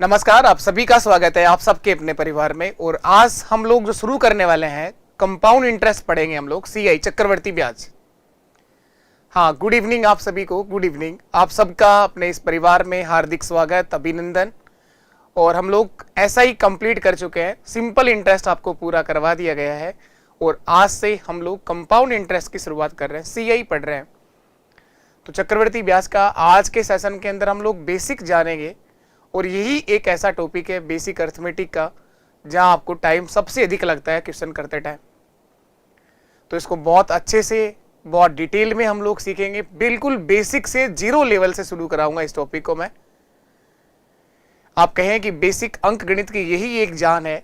नमस्कार, आप सभी का स्वागत है आप सबके अपने परिवार में। और आज हम लोग जो शुरू करने वाले हैं कंपाउंड इंटरेस्ट पढ़ेंगे हम लोग, सीआई चक्रवर्ती ब्याज। हाँ, गुड इवनिंग आप सभी को, गुड इवनिंग। आप सबका अपने इस परिवार में हार्दिक स्वागत, अभिनंदन। और हम लोग ऐसा ही कंप्लीट कर चुके हैं, सिंपल इंटरेस्ट आपको पूरा करवा दिया गया है और आज से हम लोग कंपाउंड इंटरेस्ट की शुरुआत कर रहे हैं, सीआई पढ़ रहे हैं। तो चक्रवर्ती ब्याज का आज के सेशन के अंदर हम लोग बेसिक जानेंगे और यही एक ऐसा टॉपिक है बेसिक अर्थमेटिक का जहां आपको टाइम सबसे अधिक लगता है क्वेश्चन करते टाइम। तो इसको बहुत अच्छे से, बहुत डिटेल में हम लोग सीखेंगे। बिल्कुल बेसिक से, जीरो लेवल से शुरू कराऊंगा इस टॉपिक को मैं। आप कहें कि बेसिक अंक गणित की यही एक जान है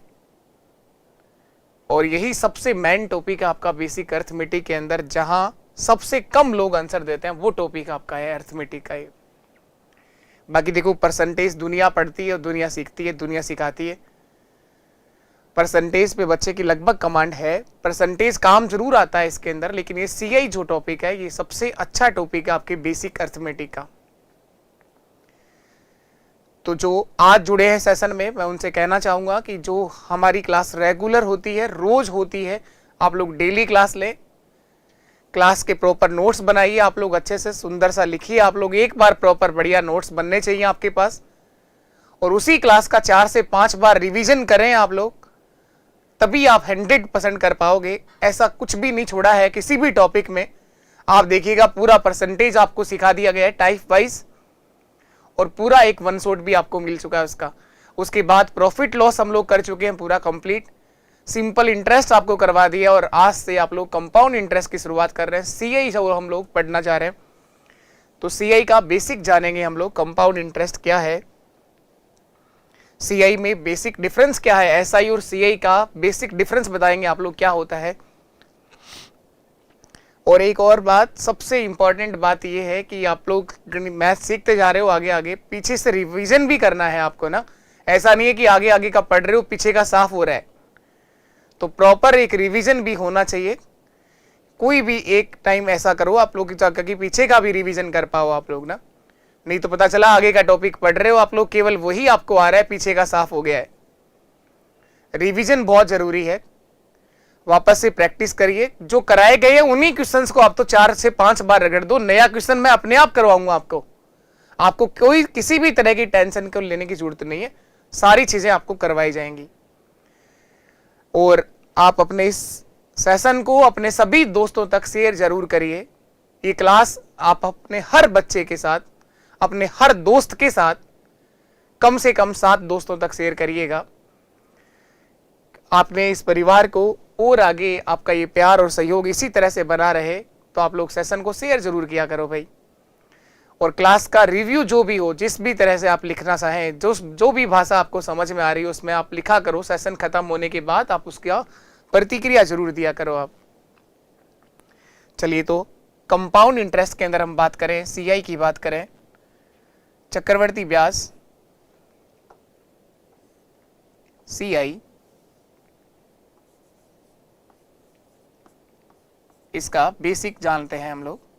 और यही सबसे मेन टॉपिक है आपका बेसिक अर्थमेटिक के अंदर। जहां सबसे कम लोग आंसर देते हैं वो टॉपिक आपका है अर्थमेटिक का। बाकी देखो, परसेंटेज दुनिया पढ़ती है और दुनिया सीखती है, दुनिया सिखाती है। परसेंटेज पे बच्चे की लगभग कमांड है, परसेंटेज काम जरूर आता है इसके अंदर, लेकिन ये सीआई जो टॉपिक है ये सबसे अच्छा टॉपिक है आपके बेसिक अर्थमेटिक का। तो जो आज जुड़े हैं सेशन में, मैं उनसे कहना चाहूंगा कि जो हमारी क्लास रेगुलर होती है, रोज होती है, आप लोग डेली क्लास लें। क्लास के प्रॉपर नोट्स बनाइए, आप लोग अच्छे से सुंदर सा लिखिए। आप लोग एक बार प्रॉपर बढ़िया नोट्स बनने चाहिए आपके पास और उसी क्लास का 4 से 5 बार रिवीजन करें आप लोग, तभी आप 100% कर पाओगे। ऐसा कुछ भी नहीं छोड़ा है किसी भी टॉपिक में। आप देखिएगा पूरा परसेंटेज आपको सिखा दिया गया है टाइप वाइज और पूरा एक वन शॉट भी आपको मिल चुका है उसका। उसके बाद प्रॉफिट लॉस हम लोग कर चुके हैं पूरा कंप्लीट। सिंपल इंटरेस्ट आपको करवा दिया और आज से आप लोग कंपाउंड इंटरेस्ट की शुरुआत कर रहे हैं। सीआई हम लोग पढ़ना चाह रहे हैं, तो सीआई का बेसिक जानेंगे हम लोग। कंपाउंड इंटरेस्ट क्या है, सीआई में बेसिक डिफरेंस क्या है, एसआई और सीआई का बेसिक डिफरेंस बताएंगे आप लोग क्या होता है। और एक और बात, सबसे इंपॉर्टेंट बात यह है कि आप लोग मैथ सीखते जा रहे हो, आगे आगे पीछे से रिवीजन भी करना है आपको ना। ऐसा नहीं है कि आगे आगे का पढ़ रहे हो पीछे का साफ हो रहा है, तो प्रॉपर एक रिवीजन भी होना चाहिए। कोई भी एक टाइम ऐसा करो आप लोग कि पीछे का भी रिवीजन कर पाओ आप लोग ना। नहीं तो पता चला आगे का टॉपिक पढ़ रहे हो आप लोग, केवल वही आपको आ रहा है, पीछे का साफ हो गया है। रिवीजन बहुत जरूरी है, वापस से प्रैक्टिस करिए। जो कराए गए हैं उन्हीं क्वेश्चंस को आप तो 4 से 5 बार रगड़ दो। नया क्वेश्चन मैं अपने आप करवाऊंगा आपको कोई किसी भी तरह की टेंशन को लेने की जरूरत नहीं है, सारी चीजें आपको करवाई जाएंगी। और आप अपने इस सेशन को अपने सभी दोस्तों तक शेयर जरूर करिए। ये क्लास आप अपने हर बच्चे के साथ, अपने हर दोस्त के साथ कम से कम 7 दोस्तों तक शेयर करिएगा। आपने इस परिवार को और आगे आपका ये प्यार और सहयोग इसी तरह से बना रहे, तो आप लोग सेशन को शेयर जरूर किया करो भाई। और क्लास का रिव्यू जो भी हो, जिस भी तरह से आप लिखना चाहें, जो भी भाषा आपको समझ में आ रही हो उसमें आप लिखा करो। सेशन खत्म होने के बाद आप उसका प्रतिक्रिया जरूर दिया करो आप। चलिए, तो कंपाउंड इंटरेस्ट के अंदर हम बात करें, सीआई की बात करें, चक्रवर्ती ब्याज सीआई, इसका बेसिक जानते हैं हम लोग।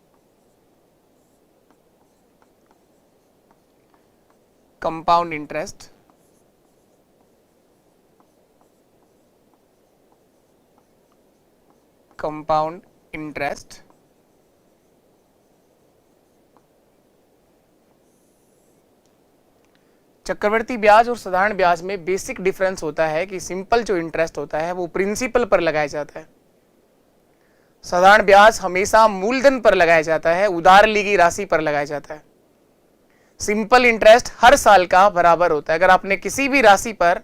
कंपाउंड इंटरेस्ट चक्रवर्ती ब्याज और साधारण ब्याज में बेसिक डिफरेंस होता है कि सिंपल जो इंटरेस्ट होता है वो प्रिंसिपल पर लगाया जाता है। साधारण ब्याज हमेशा मूलधन पर लगाया जाता है, उधार ली गई राशि पर लगाया जाता है। सिंपल इंटरेस्ट हर साल का बराबर होता है। अगर आपने किसी भी राशि पर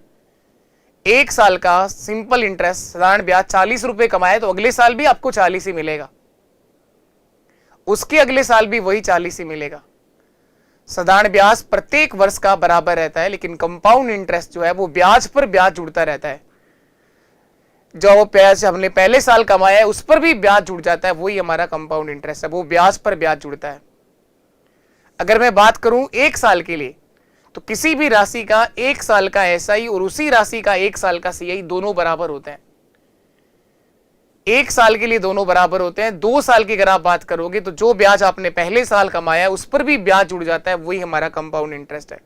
1 साल का सिंपल इंटरेस्ट साधारण ब्याज 40 रुपए कमाए, तो अगले साल भी आपको 40 ही मिलेगा, उसके अगले साल भी वही 40 ही मिलेगा। साधारण ब्याज प्रत्येक वर्ष का बराबर रहता है, लेकिन कंपाउंड इंटरेस्ट जो है वो ब्याज पर ब्याज जुड़ता रहता है। जो ब्याज हमने पहले साल कमाया है उस पर भी ब्याज जुड़ जाता है, वही हमारा कंपाउंड इंटरेस्ट है, वो ब्याज पर ब्याज जुड़ता है। अगर मैं बात करूं 1 साल के लिए, तो किसी भी राशि का 1 साल का एसआई और उसी राशि का 1 साल का सीआई दोनों बराबर होते हैं। 1 साल के लिए दोनों बराबर होते हैं। 2 साल की अगर आप बात करोगे तो जो ब्याज आपने पहले साल कमाया है उस पर भी ब्याज जुड़ जाता है, वही हमारा कंपाउंड इंटरेस्ट है।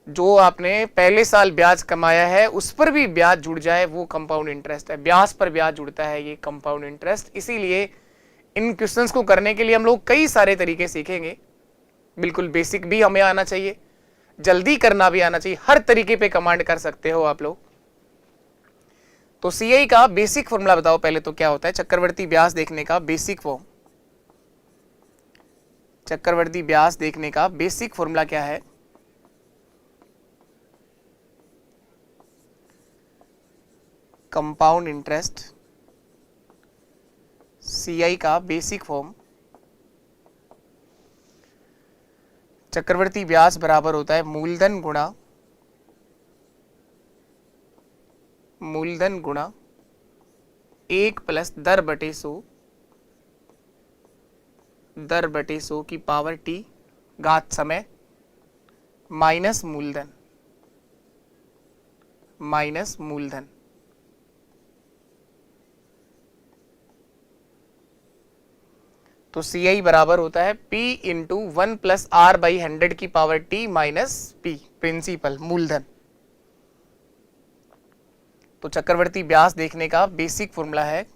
जो आपने पहले साल ब्याज कमाया है उस पर भी ब्याज जुड़ जाए वो कंपाउंड इंटरेस्ट है। ब्याज पर ब्याज जुड़ता है ये कंपाउंड इंटरेस्ट। इसीलिए इन क्वेश्चंस को करने के लिए हम लोग कई सारे तरीके सीखेंगे। बिल्कुल बेसिक भी हमें आना चाहिए, जल्दी करना भी आना चाहिए, हर तरीके पे कमांड कर सकते हो आप लोग। तो सीआई का बेसिक फॉर्मूला बताओ पहले तो क्या होता है। चक्रवर्ती ब्याज देखने का बेसिक फॉर्म, चक्रवर्ती ब्याज देखने का बेसिक फॉर्मूला क्या है? कंपाउंड इंटरेस्ट सीआई का बेसिक फॉर्म, चक्रवर्ती ब्याज बराबर होता है मूलधन गुणा 1 प्लस दर बटे 100 की पावर टी घात समय माइनस मूलधन। तो सी आई बराबर होता है P into 1 plus R by 100 की power T minus P, principal मूलधन। तो चक्रवर्ती ब्याज देखने का बेसिक फॉर्मूला है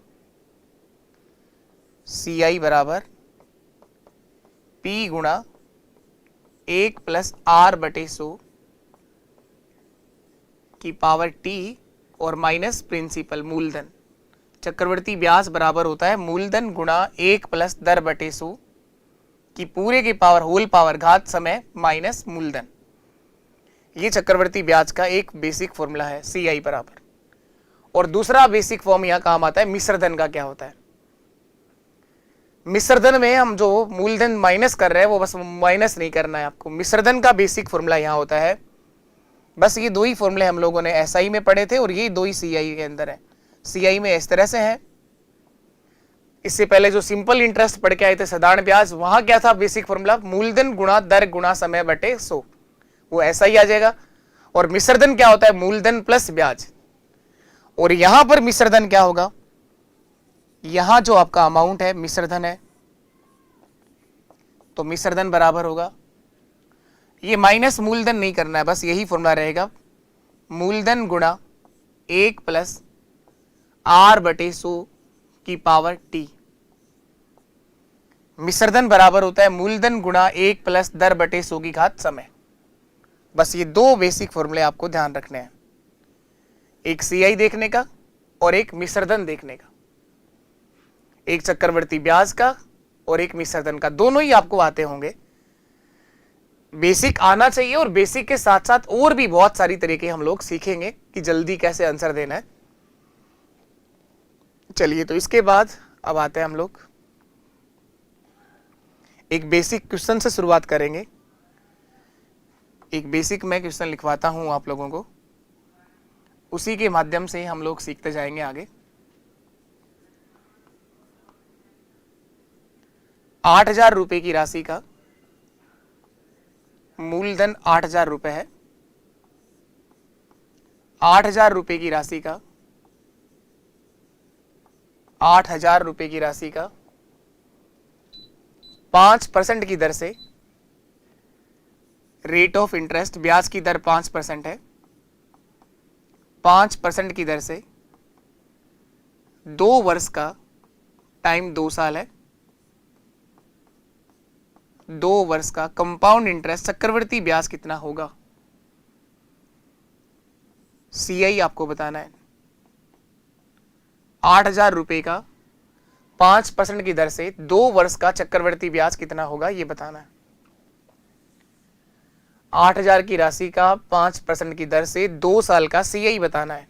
सी आई बराबर P गुणा 1 प्लस आर बटे 100 की पावर टी और माइनस प्रिंसिपल मूलधन। चक्रवर्ती ब्याज बराबर होता है मूलधन गुणा 1 प्लस दर बटे 100 की पूरे की पावर होल पावर घात समय माइनस मूलधन। ये चक्रवर्ती ब्याज का एक बेसिक फॉर्मूला है सी आई बराबर। और दूसरा बेसिक फॉर्म यहां काम आता है मिश्रधन का। क्या होता है मिश्रधन में? हम जो मूलधन माइनस कर रहे हैं वो बस माइनस नहीं करना है आपको। मिश्रधन का बेसिक फॉर्मूला यहां होता है, बस ये दो ही फॉर्मूले हम लोगों ने एसआई में पढ़े थे और ये दो ही सीआई के अंदर है। सीआई में इस तरह से है, इससे पहले जो सिंपल इंटरेस्ट पढ़ के आए थे साधारण ब्याज, वहां क्या था बेसिक फॉर्मूला? मूलधन गुणा दर गुणा समय बटे 100, वो ऐसा ही आ जाएगा। और मिश्रधन क्या होता है? मूलधन प्लस ब्याज। और यहां पर मिश्रधन क्या होगा? यहां जो आपका अमाउंट है मिश्रधन है, तो मिश्रधन बराबर होगा, ये माइनस मूलधन नहीं करना है, बस यही फॉर्मूला रहेगा, मूलधन गुणा 1 प्लस आर बटे 100 की पावर टी। मिश्रधन बराबर होता है मूलधन गुणा 1 प्लस दर बटे 100 की घात समय। बस ये दो बेसिक फॉर्मूले आपको ध्यान रखने हैं, एक सीआई देखने का और एक मिश्रधन देखने का, एक चक्रवर्ती ब्याज का और एक मिश्रधन का। दोनों ही आपको आते होंगे, बेसिक आना चाहिए। और बेसिक के साथ साथ और भी बहुत सारी तरीके हम लोग सीखेंगे कि जल्दी कैसे आंसर देना है। चलिए, तो इसके बाद अब आते हैं हम लोग एक बेसिक क्वेश्चन से शुरुआत करेंगे। एक बेसिक मैं क्वेश्चन लिखवाता हूं आप लोगों को, उसी के माध्यम से हम लोग सीखते जाएंगे आगे। 8,000 रुपए की राशि का मूलधन 8,000 रुपए है। 8,000 रुपए की राशि का 8,000 रुपए की राशि का 5% की दर से रेट ऑफ इंटरेस्ट, ब्याज की दर 5% है, 5% की दर से 2 वर्ष का टाइम 2 साल है, 2 वर्ष का कंपाउंड इंटरेस्ट चक्रवर्ती ब्याज कितना होगा? सीआई आपको बताना है। 8,000 रुपए का 5% की दर से 2 वर्ष का चक्रवर्ती ब्याज कितना होगा ये बताना है। 8,000 की राशि का 5% की दर से 2 साल का सीआई बताना है,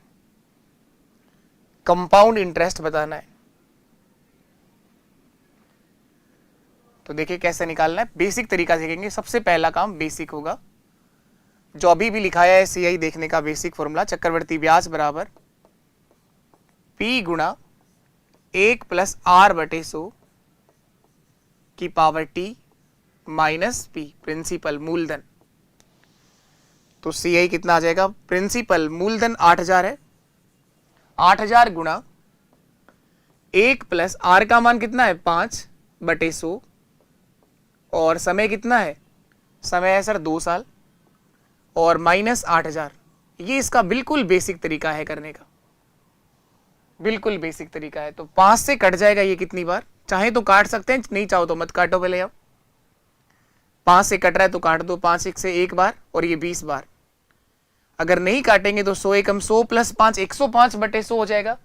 कंपाउंड इंटरेस्ट बताना है। तो देखिए कैसे निकालना है, बेसिक तरीका सीखेंगे। सबसे पहला काम बेसिक होगा, जो अभी भी लिखाया है सीआई देखने का बेसिक फॉर्मूला, चक्रवर्ती ब्याज बराबर P गुणा 1 प्लस आर बटे 100 की power T minus P, principal मूलधन। तो सीआई कितना आ जाएगा? प्रिंसिपल मूलधन 8,000 है, 8,000 गुणा 1 प्लस आर का मान कितना है? 5 बटे 100, और समय कितना है? समय है सर 2 साल, और माइनस 8000। ये इसका बिल्कुल बेसिक तरीका है करने का, बिल्कुल बेसिक तरीका है। तो 5 से कट जाएगा ये कितनी बार, चाहे तो काट सकते हैं, नहीं चाहो तो मत काटो पहले आप। 5 से कट रहा है तो काट दो, 5 1 से 1 बार और ये 20 बार। अगर नहीं काटेंगे तो 100 एकम 100 प्लस 5 105/100 हो जाएगा,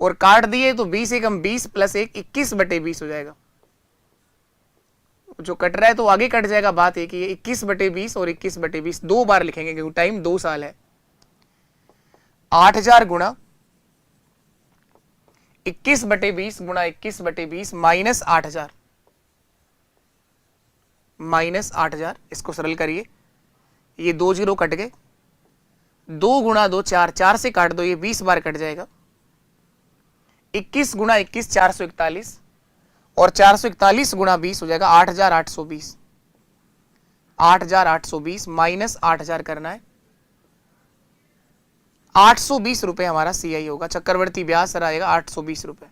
और काट दिए तो 20 एकम 20 प्लस 1 21/20 हो जाएगा। जो कट रहा है तो आगे कट जाएगा, बात एक ही है। 21/20 और 21/20 दो बार लिखेंगे क्योंकि टाइम 2 साल है। 8000 गुणा 21/20 गुणा 21/20 माइनस 8000, माइनस 8000। इसको सरल करिए, ये 2 जीरो कट गए, 2 गुणा 2 4, 4 से काट दो, ये 20 बार कट जाएगा। 21 गुणा 21 441, और 441 गुणा 20 हो जाएगा 8820। 8820 माइनस 8000 करना है। 820 रुपए हमारा सीआई होगा। चक्रवर्ती ब्याज सर आएगा 820 रुपए,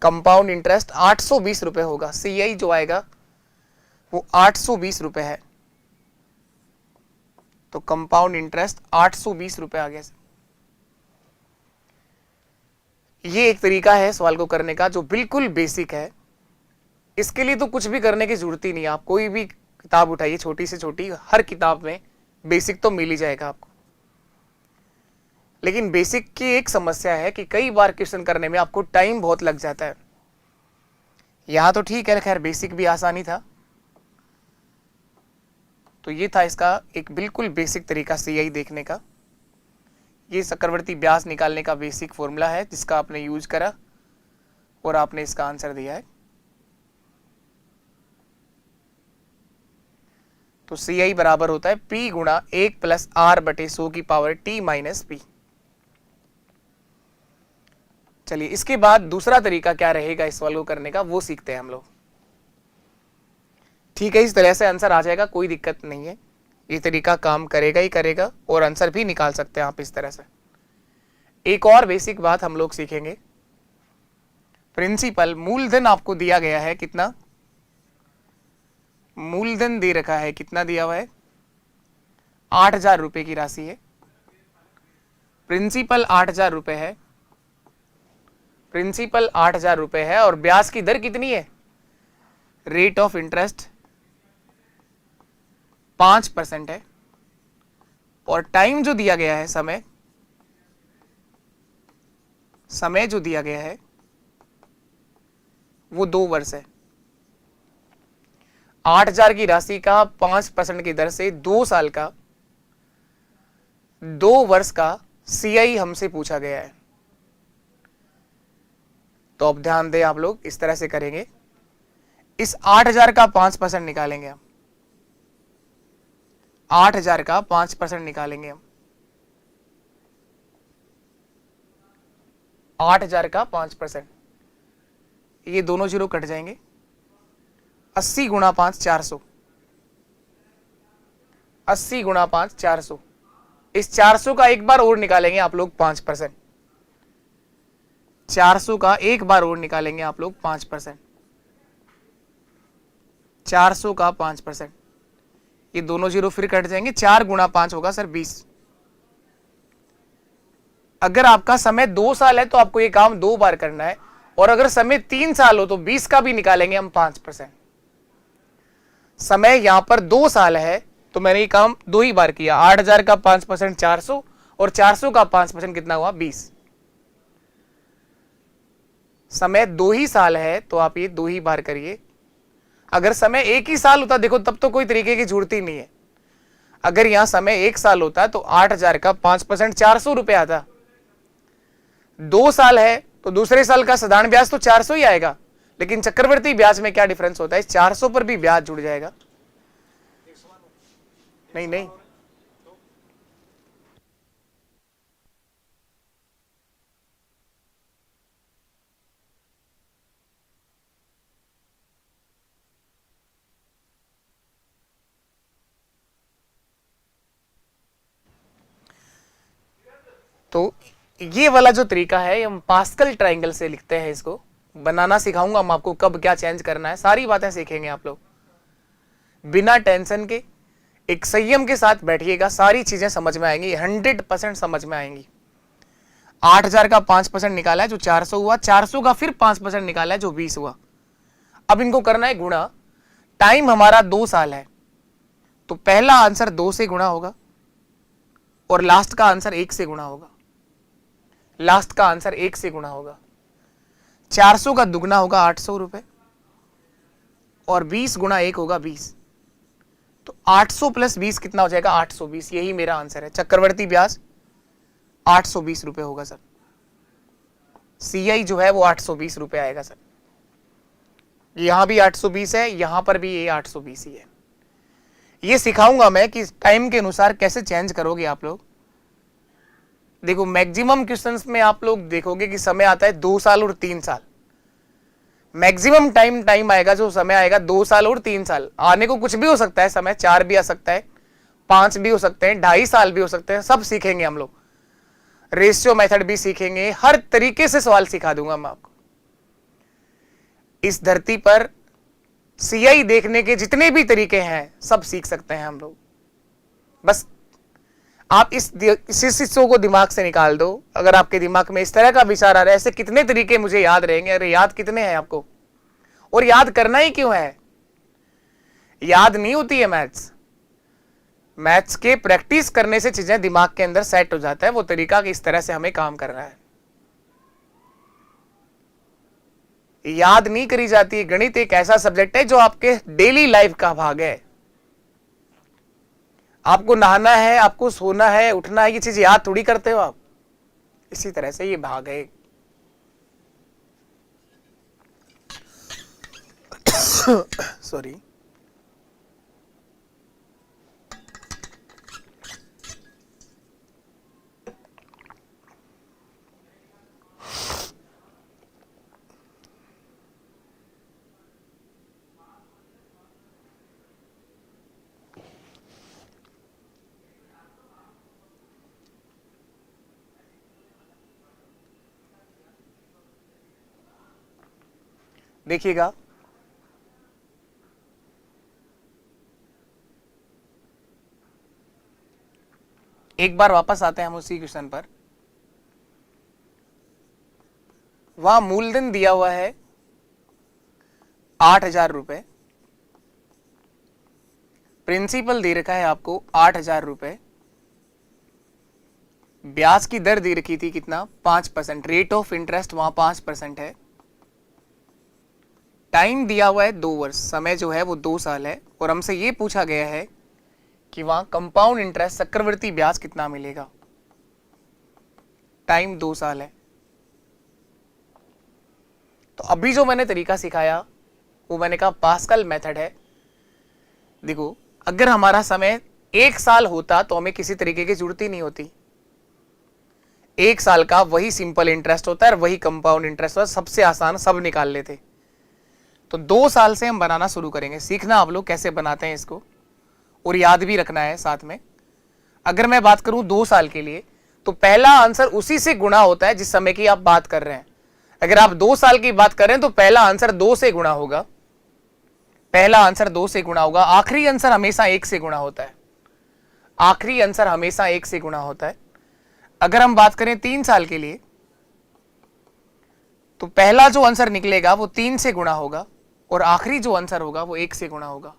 कंपाउंड इंटरेस्ट 820 रुपए होगा। सीआई जो आएगा वो 820 रुपए है, तो कंपाउंड इंटरेस्ट 820 रुपए आ गया। ये एक तरीका है सवाल को करने का जो बिल्कुल बेसिक है। इसके लिए तो कुछ भी करने की जरूरत ही नहीं है। आप कोई भी किताब उठाइए, छोटी से छोटी, हर किताब में बेसिक तो मिल ही जाएगा आपको। लेकिन बेसिक की एक समस्या है कि कई बार क्वेश्चन करने में आपको टाइम बहुत लग जाता है। यहां तो ठीक है, खैर बेसिक भी आसानी था। तो ये था इसका एक बिल्कुल बेसिक तरीका सीआई देखने का। ये चक्रवर्ती ब्याज निकालने का बेसिक फॉर्मूला है जिसका आपने यूज करा और आपने इसका आंसर दिया है। तो सीआई बराबर होता है P गुणा 1 प्लस R/100 की पावर T माइनस P। चलिए इसके बाद दूसरा तरीका क्या रहेगा इस सवाल को करने का, वो सीखते हैं हम लोग। ठीक है, इस तरह से आंसर आ जाएगा, कोई दिक्कत नहीं है। ये तरीका काम करेगा ही करेगा, और आंसर भी निकाल सकते हैं आप इस तरह से। एक और बेसिक बात हम लोग सीखेंगे। प्रिंसिपल मूलधन आपको दिया गया है, कितना मूलधन दे रखा है, कितना दिया हुआ है, 8000 रुपए की राशि है। प्रिंसिपल 8000 रुपए है, प्रिंसिपल 8000 रुपए है, और ब्याज की दर कितनी है, रेट ऑफ इंटरेस्ट 5% है, और टाइम जो दिया गया है, समय जो दिया गया है वो 2 वर्ष है। 8000 की राशि का 5% की दर से 2 साल का, 2 वर्ष का सीआई हमसे पूछा गया है। तो अब ध्यान दें आप लोग, इस तरह से करेंगे। इस 8000 का 5% निकालेंगे हम, 8000 का 5% निकालेंगे हम, 8000 का 5%, ये दोनों जीरो कट जाएंगे। 80 गुणा 5 400, 80 गुणा 5 400। इस 400 का एक बार और निकालेंगे आप लोग 5%, 400 का एक बार और निकालेंगे आप लोग 5%, 400 का 5%, ये दोनों जीरो फिर कट जाएंगे। 4 गुणा 5 होगा सर 20। अगर आपका समय 2 साल है तो आपको ये काम 2 बार करना है, और अगर समय 3 साल हो तो 20 का भी निकालेंगे हम 5%। समय यहां पर 2 साल है तो मैंने ये काम 2 ही बार किया। 8000 का 5% 400, और 400 का 5% कितना हुआ 20। समय 2 ही साल है तो आप ये 2 ही बार करिए। अगर समय 1 ही साल होता, देखो तब तो कोई तरीके की जरूरत ही नहीं है। अगर यहां समय 1 साल होता तो 8000 का 5% 400 रुपए आता। 2 साल है तो दूसरे साल का साधारण ब्याज तो 400 ही आएगा, लेकिन चक्रवर्ती ब्याज में क्या डिफरेंस होता है, 400 पर भी ब्याज जुड़ जाएगा। नहीं नहीं, तो ये वाला जो तरीका है हम पास्कल ट्रायंगल से लिखते हैं। इसको बनाना सिखाऊंगा हम आपको, कब क्या चेंज करना है, सारी बातें सीखेंगे आप लोग बिना टेंशन के। एक संयम के साथ बैठिएगा, सारी चीजें समझ में आएंगी, 100% समझ में आएंगी। 8,000 का 5% निकाला है जो 400 हुआ, 400 का फिर 5% निकाला है जो 20 हुआ। अब इनको करना है गुणा। टाइम हमारा 2 साल है, तो पहला आंसर 2 से गुणा होगा और लास्ट का आंसर 1 से गुणा होगा। लास्ट का आंसर 1 से गुणा होगा। 400 का दुगना होगा 800 रुपए और 20 गुणा 1 होगा 20। तो 800 प्लस 20 कितना हो जाएगा? 820। यही मेरा आंसर है। चक्रवर्ती ब्याज 820 रुपए होगा सर। सीआई जो है वो 820 रुपए आएगा सर। यहां भी 820 है, यहां पर भी ये 820 ही है। ये सिखाऊंगा मैं कि टाइम के अनुसार कैसे चेंज करोगे आप लोग। देखो मैक्सिमम क्वेश्चंस में आप लोग देखोगे कि समय आता है 2 साल और 3 साल। मैक्सिमम टाइम आएगा, जो समय आएगा 2 साल और 3 साल। आने को कुछ भी हो सकता है, समय 4 भी आ सकता है, 5 भी हो सकते हैं, 2.5 साल भी हो सकते हैं। सब सीखेंगे हम लोग, रेशियो मेथड भी सीखेंगे, हर तरीके से सवाल सिखा दूंगा मैं आपको। इस धरती पर सीआई देखने के जितने भी तरीके हैं सब सीख सकते हैं हम लोग। बस आप इस हिस्सों को दिमाग से निकाल दो। अगर आपके दिमाग में इस तरह का विचार आ रहा है, ऐसे कितने तरीके मुझे याद रहेंगे, अरे याद कितने हैं आपको, और याद करना ही क्यों है? याद नहीं होती है मैथ्स। मैथ्स के प्रैक्टिस करने से चीजें दिमाग के अंदर सेट हो जाता है। वो तरीका कि इस तरह से हमें काम करना है। याद नहीं करी जाती है। गणित एक ऐसा सब्जेक्ट है जो आपके डेली लाइफ का भाग है। आपको नहाना है, आपको सोना है, उठना है, ये चीज याद थोड़ी करते हो आप। इसी तरह से ये भाग है। सॉरी। देखिएगा, एक बार वापस आते हैं हम उसी क्वेश्चन पर। वहां मूलधन दिया हुआ है 8,000 रुपए, प्रिंसिपल दे रखा है आपको 8,000 रुपए, ब्याज की दर दे रखी थी कितना? 5%। रेट ऑफ इंटरेस्ट वहां 5% है। टाइम दिया हुआ है 2 वर्ष, समय जो है वो 2 साल है, और हमसे ये पूछा गया है कि वहां कंपाउंड इंटरेस्ट चक्रवर्ती ब्याज कितना मिलेगा। टाइम 2 साल है। तो अभी जो मैंने तरीका सिखाया वो मैंने कहा पास्कल मेथड है। देखो, अगर हमारा समय 1 साल होता तो हमें किसी तरीके की जरूरत ही नहीं होती। 1 साल का वही सिंपल इंटरेस्ट होता है और वही कंपाउंड इंटरेस्ट होता है। सबसे आसान, सब निकाल लेते। तो 2 साल से हम बनाना शुरू करेंगे। सीखना आप लोग कैसे बनाते हैं इसको, और याद भी रखना है साथ में। अगर मैं बात करूं 2 साल के लिए, तो पहला आंसर उसी से गुणा होता है जिस समय की आप बात कर रहे हैं। अगर आप 2 साल की बात कर रहे हैं तो पहला आंसर 2 से गुणा होगा। पहला आंसर 2 से गुणा होगा। आखिरी आंसर हमेशा 1 से गुणा होता है। आखिरी आंसर हमेशा 1 से गुणा होता है। अगर हम बात करें 3 साल के लिए, तो पहला जो आंसर निकलेगा वो 3 से गुणा होगा और आखिरी जो आंसर होगा वो 1 से गुणा होगा।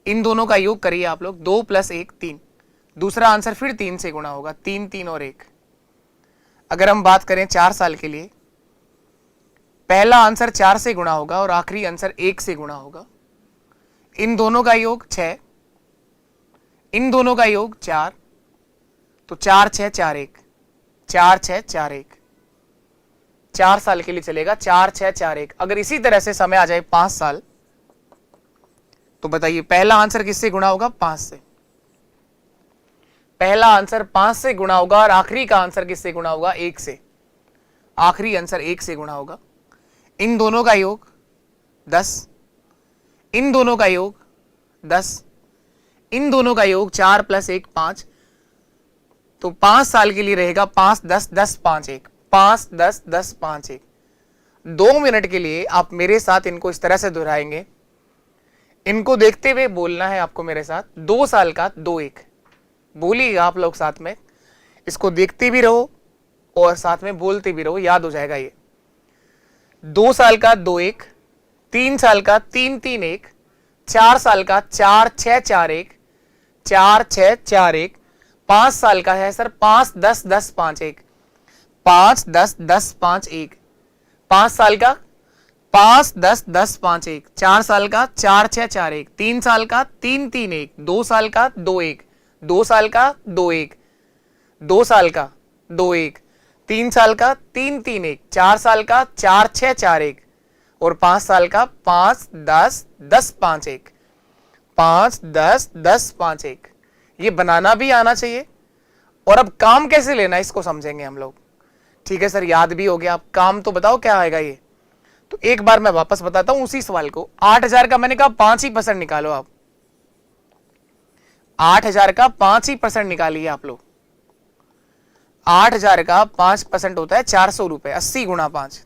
इन दोनों का योग करिए आप लोग, 2 + 1 3। दूसरा आंसर फिर 3 से गुणा होगा, 3 3 और 1। अगर हम बात करें 4 साल के लिए, पहला आंसर 4 से गुणा होगा और आखिरी आंसर 1 से गुणा होगा। इन दोनों का योग 6, इन दोनों का योग 4, तो 4 6 4 1, 4 6 4 1। 4 साल के लिए चलेगा 4 6 4 1। अगर इसी तरह से समय आ जाए 5 साल, तो बताइए पहला आंसर किससे गुणा होगा? 5 से। पहला आंसर 5 से गुणा होगा और आखिरी का आंसर किससे गुणा होगा? 1 से। आखिरी आंसर 1 से गुणा होगा। इन दोनों का योग 10, इन दोनों का योग 10, इन दोनों का योग 4 + 1 5। तो 5 साल के लिए रहेगा 5 10 10 5 1, 5 10 10 5 1। 2 मिनट के लिए आप मेरे साथ इनको इस तरह से दोहराएंगे। इनको देखते हुए बोलना है आपको मेरे साथ। 2 साल का 2-1 बोलिएगा आप लोग साथ में, इसको देखते भी रहो और साथ में बोलते भी रहो, याद हो जाएगा ये। 2 साल का 2-1, 3 साल का 3-3-1, 4 साल का 4-6-4-1, 4-6-4-1, 5 साल का है सर 5-10-10-5-1, 5-10-10-5-1, 5 साल का 5-10-10-5-1, 4 साल का 4-6-4-1, 3 साल का 3-3-1, 2 साल का 2-1, 2 साल का 2-1, 2 साल का 2-1, 3 साल का 3-3-1, 4 साल का 4-6-4-1 और 5 साल का 5-10-10-5-1, 5-10-10-5-1। ये बनाना भी आना चाहिए और अब काम कैसे लेना है इसको समझेंगे हम लोग। ठीक है सर, याद भी हो गया। अब काम तो बताओ क्या आएगा ये। तो एक बार मैं वापस बताता हूं उसी सवाल को। 8000 का मैंने कहा 5% निकालो आप। 8000 का 5% निकालिए आप लोग। 8000 का 5% होता है 400 रुपए। 80 गुणा 5।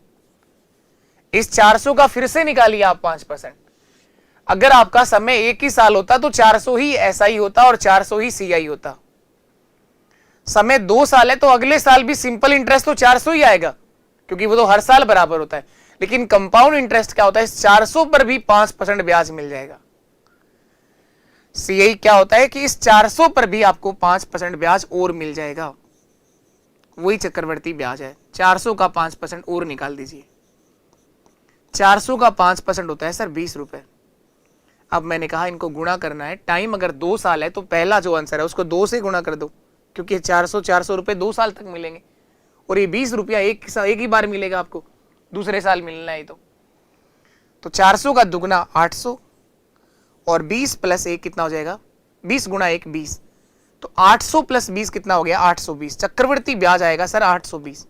इस 400 का फिर से निकालिए आप 5%। अगर आपका समय एक ही साल होता तो 400 ही SI होता और 400 ही CI होता। समय 2 साल है तो अगले साल भी सिंपल इंटरेस्ट तो 400 ही आएगा, क्योंकि वो तो हर साल बराबर होता है। लेकिन कंपाउंड इंटरेस्ट क्या होता है, इस 400 पर भी 5% ब्याज मिल जाएगा। CI क्या होता है कि इस 400 पर भी आपको 5% ब्याज और मिल जाएगा। वही चक्रवर्ती ब्याज है। 400 का 5% और निकाल दीजिए। 400 का 5% होता है सर 20 रुपए। अब मैंने कहा इनको गुणा करना है। टाइम अगर 2 साल है तो पहला जो आंसर है उसको 2 से गुणा कर दो, क्योंकि 400 रुपए 2 साल तक मिलेंगे और ये 20 रुपया एक ही बार मिलेगा आपको, दूसरे साल मिलना है। तो 400 का दुगना 800 और 20 + 1 कितना हो जाएगा, 20 गुणा 1 20। तो 800 + 20 कितना हो गया, 820। चक्रवर्ती ब्याज आएगा सर 820।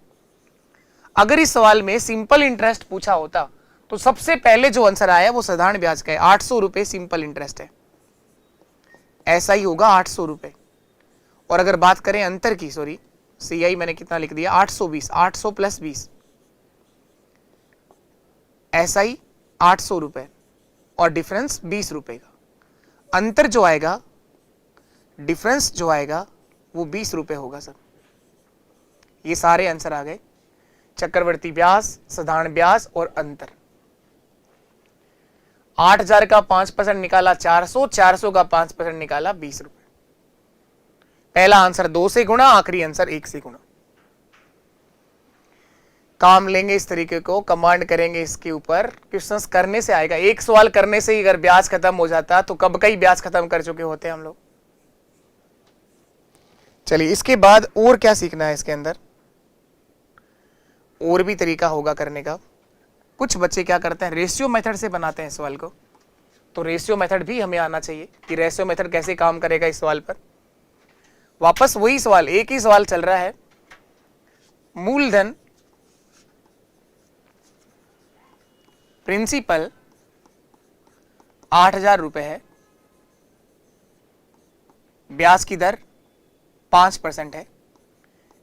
अगर इस सवाल में सिंपल इंटरेस्ट पूछा होता तो सबसे पहले जो आंसर आया वो साधारण ब्याज का है। 800 रुपए सिंपल इंटरेस्ट है, ऐसा ही होगा 800 रुपए। और अगर बात करें अंतर की, सॉरी CI मैंने कितना लिख दिया, 820, 800 + 20 SI 800 रुपए और डिफरेंस 20 रुपए का। अंतर जो आएगा, डिफरेंस जो आएगा वो 20 रुपए होगा सर। ये सारे आंसर आ गए, चक्रवर्ती ब्याज, साधारण ब्याज और अंतर। 8000 का 5% निकाला 400, 400 का 5% निकाला 20 रुपए। पहला आंसर 2 से गुणा, आखिरी आंसर 1 से गुणा। काम लेंगे इस तरीके को, कमांड करेंगे इसके ऊपर। क्वेश्चंस करने से आएगा। एक सवाल करने से ही अगर ब्याज खत्म हो जाता तो कब का ही ब्याज खत्म कर चुके होते हम लोग। चलिए इसके बाद और क्या सीखना है इसके अंदर, और भी तरीका होगा करने का। कुछ बच्चे क्या करते हैं, रेशियो मेथड से बनाते हैं सवाल को। तो रेशियो मेथड भी हमें आना चाहिए कि रेशियो मेथड कैसे काम करेगा इस सवाल पर। वापस वही सवाल, एक ही सवाल चल रहा है। मूलधन प्रिंसिपल 8000 रुपए है, ब्याज की दर 5% है,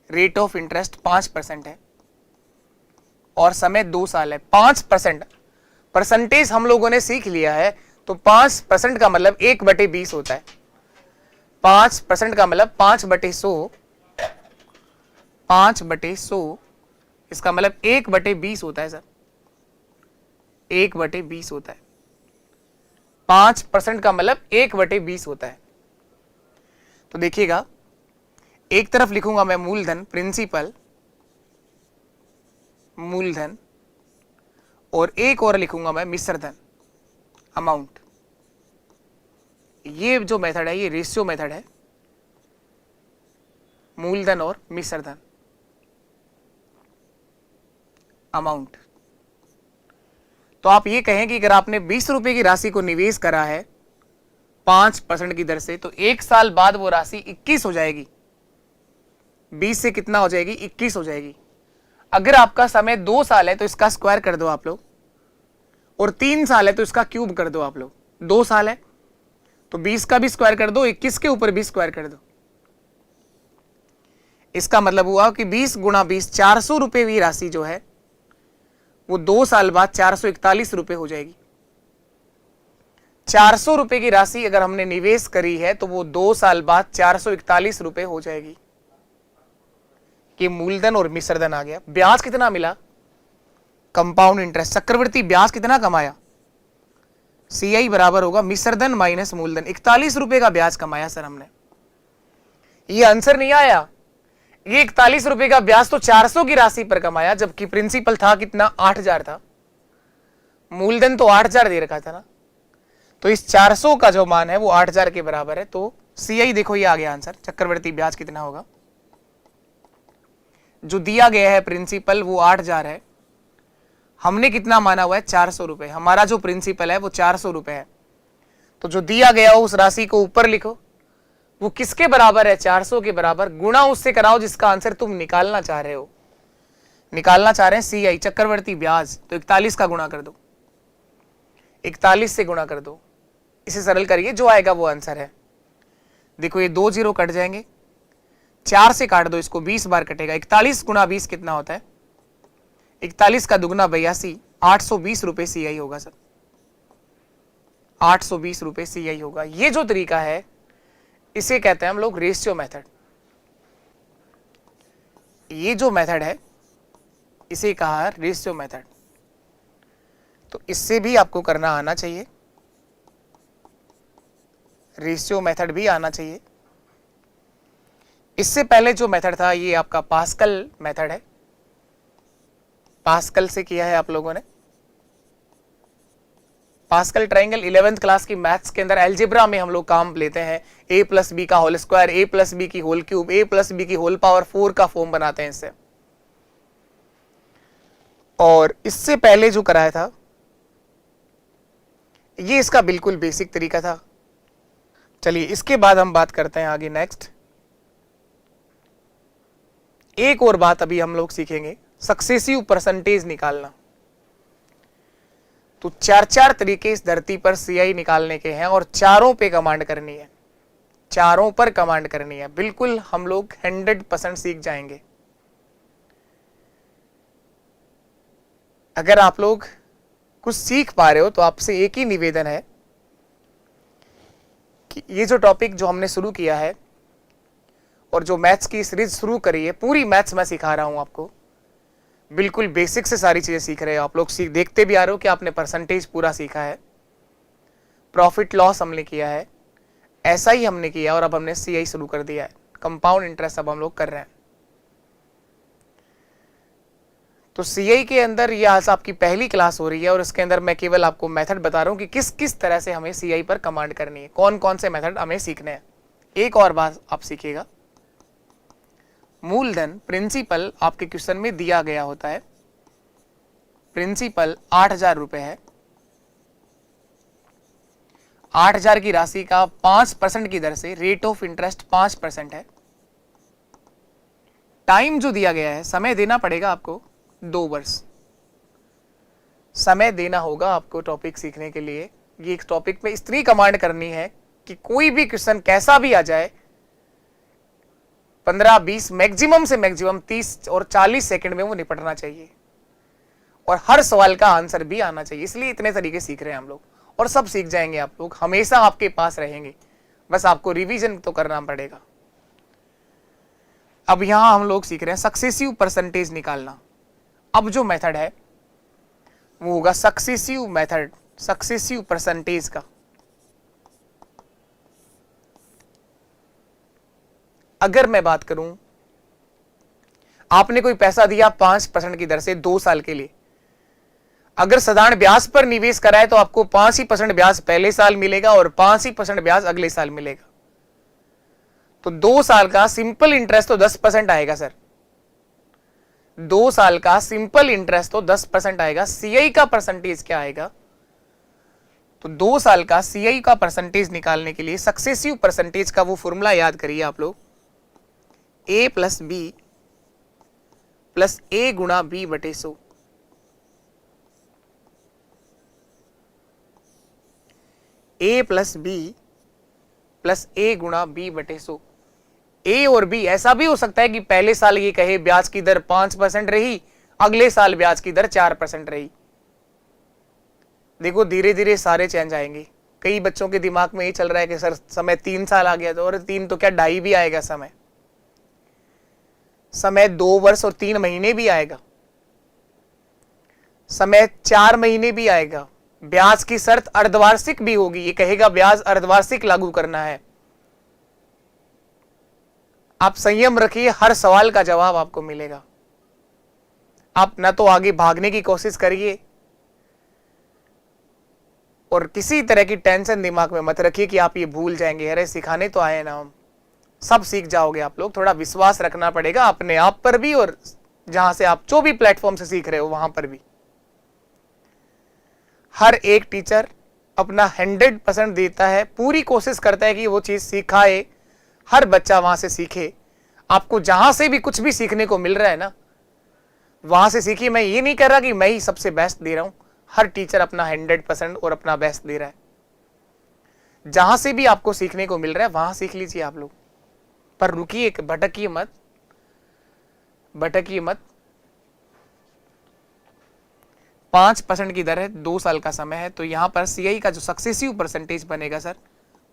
रेट ऑफ इंटरेस्ट 5% है और समय 2 साल है। 5% परसेंटेज हम लोगों ने सीख लिया है, तो 5% का मतलब 1/20 होता है। 5% का मतलब 5/100, 5/100 इसका मतलब 1/20 होता है सर, 1/20 होता है। 5% का मतलब 1/20 होता है। तो देखिएगा, एक तरफ लिखूंगा मैं मूलधन प्रिंसिपल, मूलधन, और एक और लिखूंगा मैं मिश्रधन अमाउंट। ये जो मेथड है ये रेशियो मेथड है, मूलधन और मिश्रधन अमाउंट। तो आप ये कहें कि अगर आपने 20 रुपए की राशि को निवेश करा है 5% की दर से, तो 1 साल बाद वो राशि 21 हो जाएगी। 20 से कितना हो जाएगी, 21 हो जाएगी। अगर आपका समय 2 साल है तो इसका स्क्वायर कर दो आप लोग, और 3 साल है तो इसका क्यूब कर दो आप लोग। 2 साल है तो 20 का भी स्क्वायर कर दो, 21 के ऊपर भी स्क्वायर कर दो। इसका मतलब हुआ कि 20 गुणा 20, 400 रुपए की राशि जो है वो 2 साल बाद 441 रुपए हो जाएगी। 400 रुपए की राशि अगर हमने निवेश करी है तो वो 2 साल बाद 441 रुपए हो जाएगी। कि मूलधन और मिश्रधन आ गया। ब्याज कितना मिला? कंपाउंड इंटरेस्ट, चक्रवृद्धि ब्याज कितना कमाया? सीआई बराबर होगा मिश्रधन माइनस मूलधन। 41 रुपए का ब्याज कमाया सर हमने। ये आंसर नहीं आया। ये 41 रुपए का ब्याज तो 400 की राशि पर कमाया, जबकि प्रिंसिपल था कितना? 8000 था। मूलधन तो 8000 दे रखा था ना, तो इस 400 का जो मान है वो 8000 के बराबर है। तो सीआई देखो ये आ गया आंसर। चक्रवृद्धि ब्याज कितना होगा? जो दिया गया है प्रिंसिपल वो 8000 है, हमने कितना माना हुआ है? 400 रुपए। हमारा जो प्रिंसिपल है वो 400 रुपए है। तो जो दिया गया हो उस राशि को ऊपर लिखो, वो किसके बराबर है? 400 के बराबर, गुणा उससे कराओ जिसका आंसर तुम निकालना चाह रहे हो। निकालना चाह रहे हैं सीआई चक्रवर्ती ब्याज, तो 41 का गुणा कर दो, 41 से गुणा कर दो, इसे सरल करिए, जो आएगा वो आंसर है। देखो ये 2 जीरो कट जाएंगे, 4 से काट दो इसको, 20 बार कटेगा। 41 गुणा 20 कितना होता है? 41 का दुगना 82, 820 रुपए सीआई होगा सर। 820 रुपए सीआई होगा। ये जो तरीका है इसे कहते हैं हम लोग रेशियो मेथड। ये जो मेथड है इसे कहा है रेशियो मेथड। तो इससे भी आपको करना आना चाहिए, रेशियो मेथड भी आना चाहिए। इससे पहले जो मेथड था ये आपका पास्कल मेथड है। पास्कल से किया है आप लोगों ने। पास्कल ट्राइंगल 11th क्लास की मैथ्स के अंदर एल्जेब्रा में हम लोग काम लेते हैं। a प्लस बी का whole square, a plus B की whole cube, a plus B की होल पावर 4 का फॉर्म बनाते हैं इससे। और इससे पहले जो कराया था ये इसका बिल्कुल बेसिक तरीका था। चलिए इसके बाद हम बात करते हैं आगे नेक्स्ट। एक और बात अभी हम लोग सीखेंगे, सक्सेसिव परसेंटेज निकालना। तो 4 तरीके इस धरती पर सीआई निकालने के हैं और चारों पे कमांड करनी है, चारों पर कमांड करनी है। बिल्कुल हम लोग 100% सीख जाएंगे। अगर आप लोग कुछ सीख पा रहे हो तो आपसे एक ही निवेदन है कि ये जो टॉपिक जो हमने शुरू किया है और जो मैथ्स की सीरीज शुरू करी है, पूरी मैथ्स मैं सिखा रहा हूं आपको। बिल्कुल बेसिक से सारी चीजें सीख रहे हो आप लोग। देखते भी आ रहे हो कि आपने परसेंटेज पूरा सीखा है, प्रॉफिट लॉस हमने किया है, ऐसा ही हमने किया और अब हमने सीआई शुरू कर दिया है। कंपाउंड इंटरेस्ट अब हम लोग कर रहे हैं। तो सीआई के अंदर ये आज आपकी पहली क्लास हो रही है और इसके अंदर मैं केवल आपको मेथड बता रहा हूं कि किस किस तरह से हमें सीआई पर कमांड करनी है, कौन कौन से मेथड हमें सीखने हैं। एक और बात आप सीखिएगा, मूलधन प्रिंसिपल आपके क्वेश्चन में दिया गया होता है। प्रिंसिपल 8000 रुपए है। 8000 की राशि का 5% की दर से रेट ऑफ इंटरेस्ट 5% है। टाइम जो दिया गया है, समय देना पड़ेगा आपको 2 वर्ष समय देना होगा आपको टॉपिक सीखने के लिए। ये एक टॉपिक में इतनी कमांड करनी है कि कोई भी क्वेश्चन कैसा भी आ जाए 15-20 मैक्सिमम से मैक्सिमम 30 और 40 सेकंड में वो निपटना चाहिए और हर सवाल का आंसर भी आना चाहिए। इसलिए इतने तरीके सीख रहे हैं हम लोग और सब सीख जाएंगे आप लोग, हमेशा आपके पास रहेंगे, बस आपको रिवीजन तो करना पड़ेगा। अब यहां हम लोग सीख रहे हैं सक्सेसिव परसेंटेज निकालना। अब जो मेथड है वो होगा सक्सेसिव मेथड, सक्सेसिव परसेंटेज का। अगर मैं बात करूं, आपने कोई पैसा दिया 5% की दर से 2 साल के लिए, अगर साधारण ब्याज पर निवेश करा है तो आपको 5% ब्याज पहले साल मिलेगा और 5% ब्याज अगले साल मिलेगा। तो 2 साल का सिंपल इंटरेस्ट तो 10% आएगा सर। 2 साल का सिंपल इंटरेस्ट तो 10% आएगा। सीआई का परसेंटेज क्या आएगा? तो 2 साल का सीआई का परसेंटेज निकालने के लिए सक्सेसिव परसेंटेज का वो फॉर्मूला याद करिए आप लोग, a प्लस बी प्लस ए गुणा बी बटे 100। a प्लस बी प्लस ए गुणा बी बटे 100। ए और बी ऐसा भी हो सकता है कि पहले साल ये कहे ब्याज की दर 5% रही, अगले साल ब्याज की दर 4% रही। देखो धीरे धीरे सारे चेंज आएंगे। कई बच्चों के दिमाग में ये चल रहा है कि सर समय 3 साल आ गया, तो और 3 तो क्या 2.5 भी आएगा, समय 2 वर्ष और 3 महीने भी आएगा, समय 4 महीने भी आएगा। ब्याज की शर्त अर्धवार्षिक भी होगी, ये कहेगा ब्याज अर्धवार्षिक लागू करना है। आप संयम रखिए, हर सवाल का जवाब आपको मिलेगा। आप ना तो आगे भागने की कोशिश करिए और किसी तरह की टेंशन दिमाग में मत रखिए कि आप ये भूल जाएंगे। अरे सिखाने तो आए ना हम, सब सीख जाओगे आप लोग। थोड़ा विश्वास रखना पड़ेगा अपने आप पर भी और जहां से आप जो भी प्लेटफॉर्म से सीख रहे हो वहां पर भी। हर एक टीचर अपना 100% देता है, पूरी कोशिश करता है कि वो चीज सिखाए, हर बच्चा वहां से सीखे। आपको जहां से भी कुछ भी सीखने को मिल रहा है ना, वहां से सीखिए। मैं ये नहीं कह रहा कि मैं ही सबसे बेस्ट दे रहा हूं, हर टीचर अपना 100% और अपना बेस्ट दे रहा है। जहां से भी आपको सीखने को मिल रहा है वहां सीख लीजिए आप लोग, पर रुकिए, भटकिए मत, भटकिए मत। 5% की दर है, 2 साल का समय है, तो यहां पर सीआई का जो सक्सेसिव परसेंटेज बनेगा सर,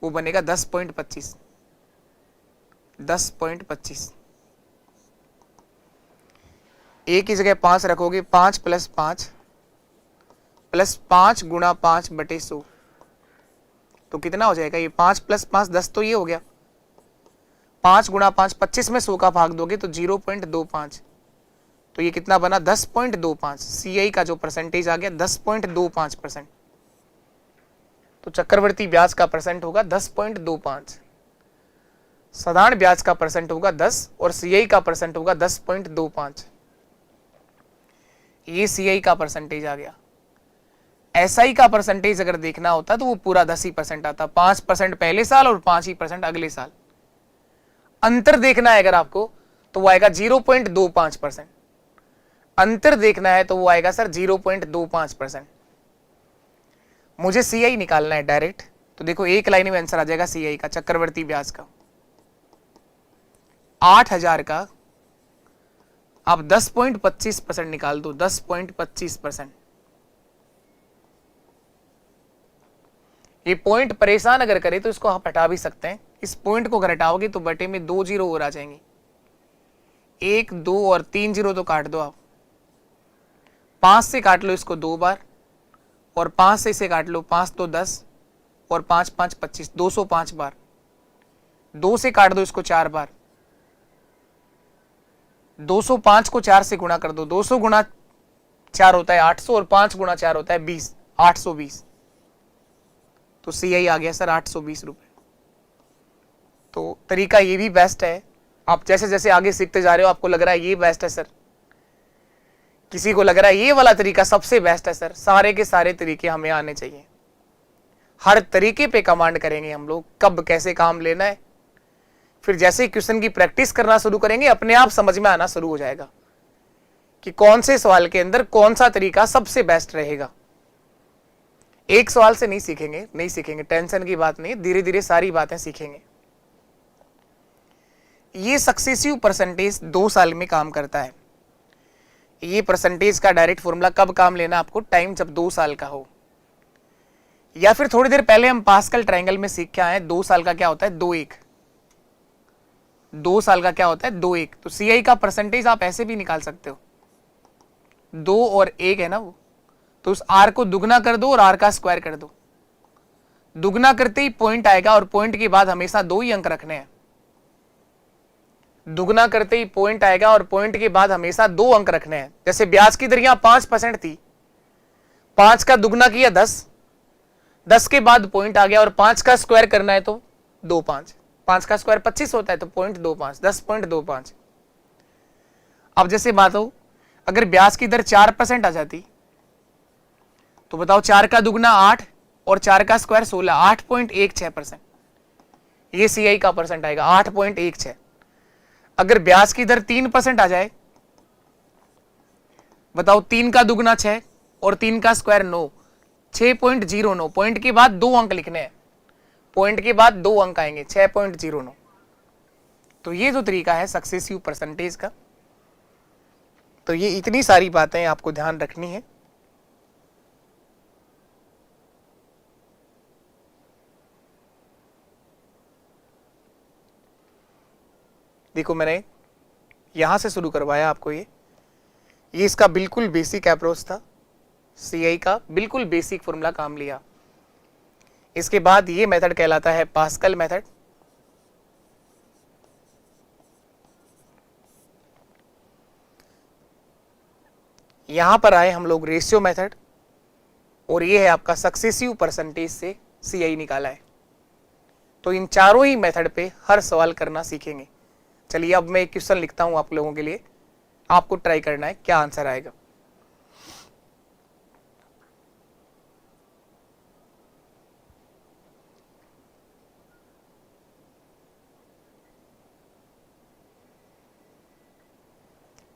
वो बनेगा 10.25। 10.25 एक ही जगह 5 रखोगे, 5 + 5 + 5 × 5/100, तो कितना हो जाएगा ये? 5 + 5 10, तो ये हो गया 5 × 5 25 में 100 का भाग दोगे तो 0.25, तो ये कितना बना? 10.25। सीआई का जो परसेंटेज आ गया 10.25%। तो चक्रवर्ती ब्याज का परसेंट होगा 10.25, साधारण ब्याज का परसेंट होगा 10 और सीआई का परसेंट होगा 10.25। ये सीआई का परसेंटेज आ गया। एसआई का परसेंटेज अगर देखना होता तो वो पूरा 10% आता, 5% पहले साल और 5% अगले साल। अंतर देखना है अगर आपको तो वो आएगा 0.25%। अंतर देखना है तो वो आएगा सर 0.25%। मुझे सीआई निकालना है डायरेक्ट, तो देखो एक लाइन में आंसर आ जाएगा सीआई का, चक्रवर्ती ब्याज का। 8,000 का आप 10.25% निकाल दो, 10.25%। ये पॉइंट परेशान अगर करे तो इसको आप हटा भी सकते हैं। इस पॉइंट को अगर हटाओगे तो बटे में 2 जीरो और आ जाएंगे, 1 2 और 3 जीरो तो काट दो आप। 5 से काट लो इसको 2 बार और 5 से इसे काट लो, 5 तो 10 और 5 5 25, 205 बार। 2 से काट दो इसको 4 बार, 205 को 4 से गुणा कर दो, 200 गुणा 4 होता है 800 और 5 गुणा 4 होता है 20, 820। तो सीआई आ गया सर 820 रुपए। तो तरीका ये भी बेस्ट है। आप जैसे जैसे आगे सीखते जा रहे हो आपको लग रहा है ये बेस्ट है सर, किसी को लग रहा है ये वाला तरीका सबसे बेस्ट है सर। सारे के सारे तरीके हमें आने चाहिए, हर तरीके पे कमांड करेंगे हम लोग, कब कैसे काम लेना है। फिर जैसे क्वेश्चन की प्रैक्टिस करना शुरू करेंगे अपने आप समझ में आना शुरू हो जाएगा कि कौन से सवाल के अंदर कौन सा तरीका सबसे बेस्ट रहेगा। एक सवाल से नहीं सीखेंगे, नहीं सीखेंगे, टेंशन की बात नहीं, धीरे धीरे सारी बातें सीखेंगे। ये सक्सेसिव परसेंटेज 2 साल में काम करता है। ये परसेंटेज का डायरेक्ट फॉर्मूला कब काम लेना आपको? टाइम जब 2 साल का हो, या फिर थोड़ी देर पहले हम पास्कल ट्रायंगल में सीख के आए। 2 साल का क्या होता है? 2 1। 2 साल का क्या होता है? 2 1। तो सीआई का परसेंटेज आप ऐसे भी निकाल सकते हो, 2 और 1 है ना वो, तो उस आर को दुगना कर दो और आर का स्क्वायर कर दो। दुगना करते ही पॉइंट आएगा और पॉइंट के बाद हमेशा 2 ही अंक रखने हैं। दुगना करते ही पॉइंट आएगा और पॉइंट के बाद हमेशा 2 अंक रखने हैं। जैसे ब्याज की दर यहां 5% थी, 5 का दुगना किया 10, 10 के बाद पॉइंट आ गया और 5 का स्क्वायर करना है तो 2 5, 5 का स्क्वायर 25 होता है तो 0.25, 10.25। अब जैसे बात हो अगर ब्याज की दर 4% आ जाती तो बताओ 4 का दुगना 8 और 4 का स्क्वायर 16, 8.16%। ये सीआई का परसेंट आएगा 8.16। अगर ब्याज की दर 3% आ जाए, बताओ 3 का दुगना 6 और 3 का स्क्वायर 9, 6.09। पॉइंट के बाद 2 अंक लिखने हैं, पॉइंट के बाद 2 अंक आएंगे, 6.09। तो ये जो तरीका है सक्सेसिव परसेंटेज का, तो ये इतनी सारी बातें आपको ध्यान रखनी है। देखो मैंने यहां से शुरू करवाया आपको, ये इसका बिल्कुल बेसिक अप्रोच था, सीआई का बिल्कुल बेसिक फॉर्मूला काम लिया। इसके बाद ये मेथड कहलाता है पास्कल मेथड। यहां पर आए हम लोग रेशियो मेथड, और ये है आपका सक्सेसिव परसेंटेज से सीआई निकाला है। तो इन चारों ही मेथड पे हर सवाल करना सीखेंगे। चलिए अब मैं एक क्वेश्चन लिखता हूं आप लोगों के लिए, आपको ट्राई करना है क्या आंसर आएगा।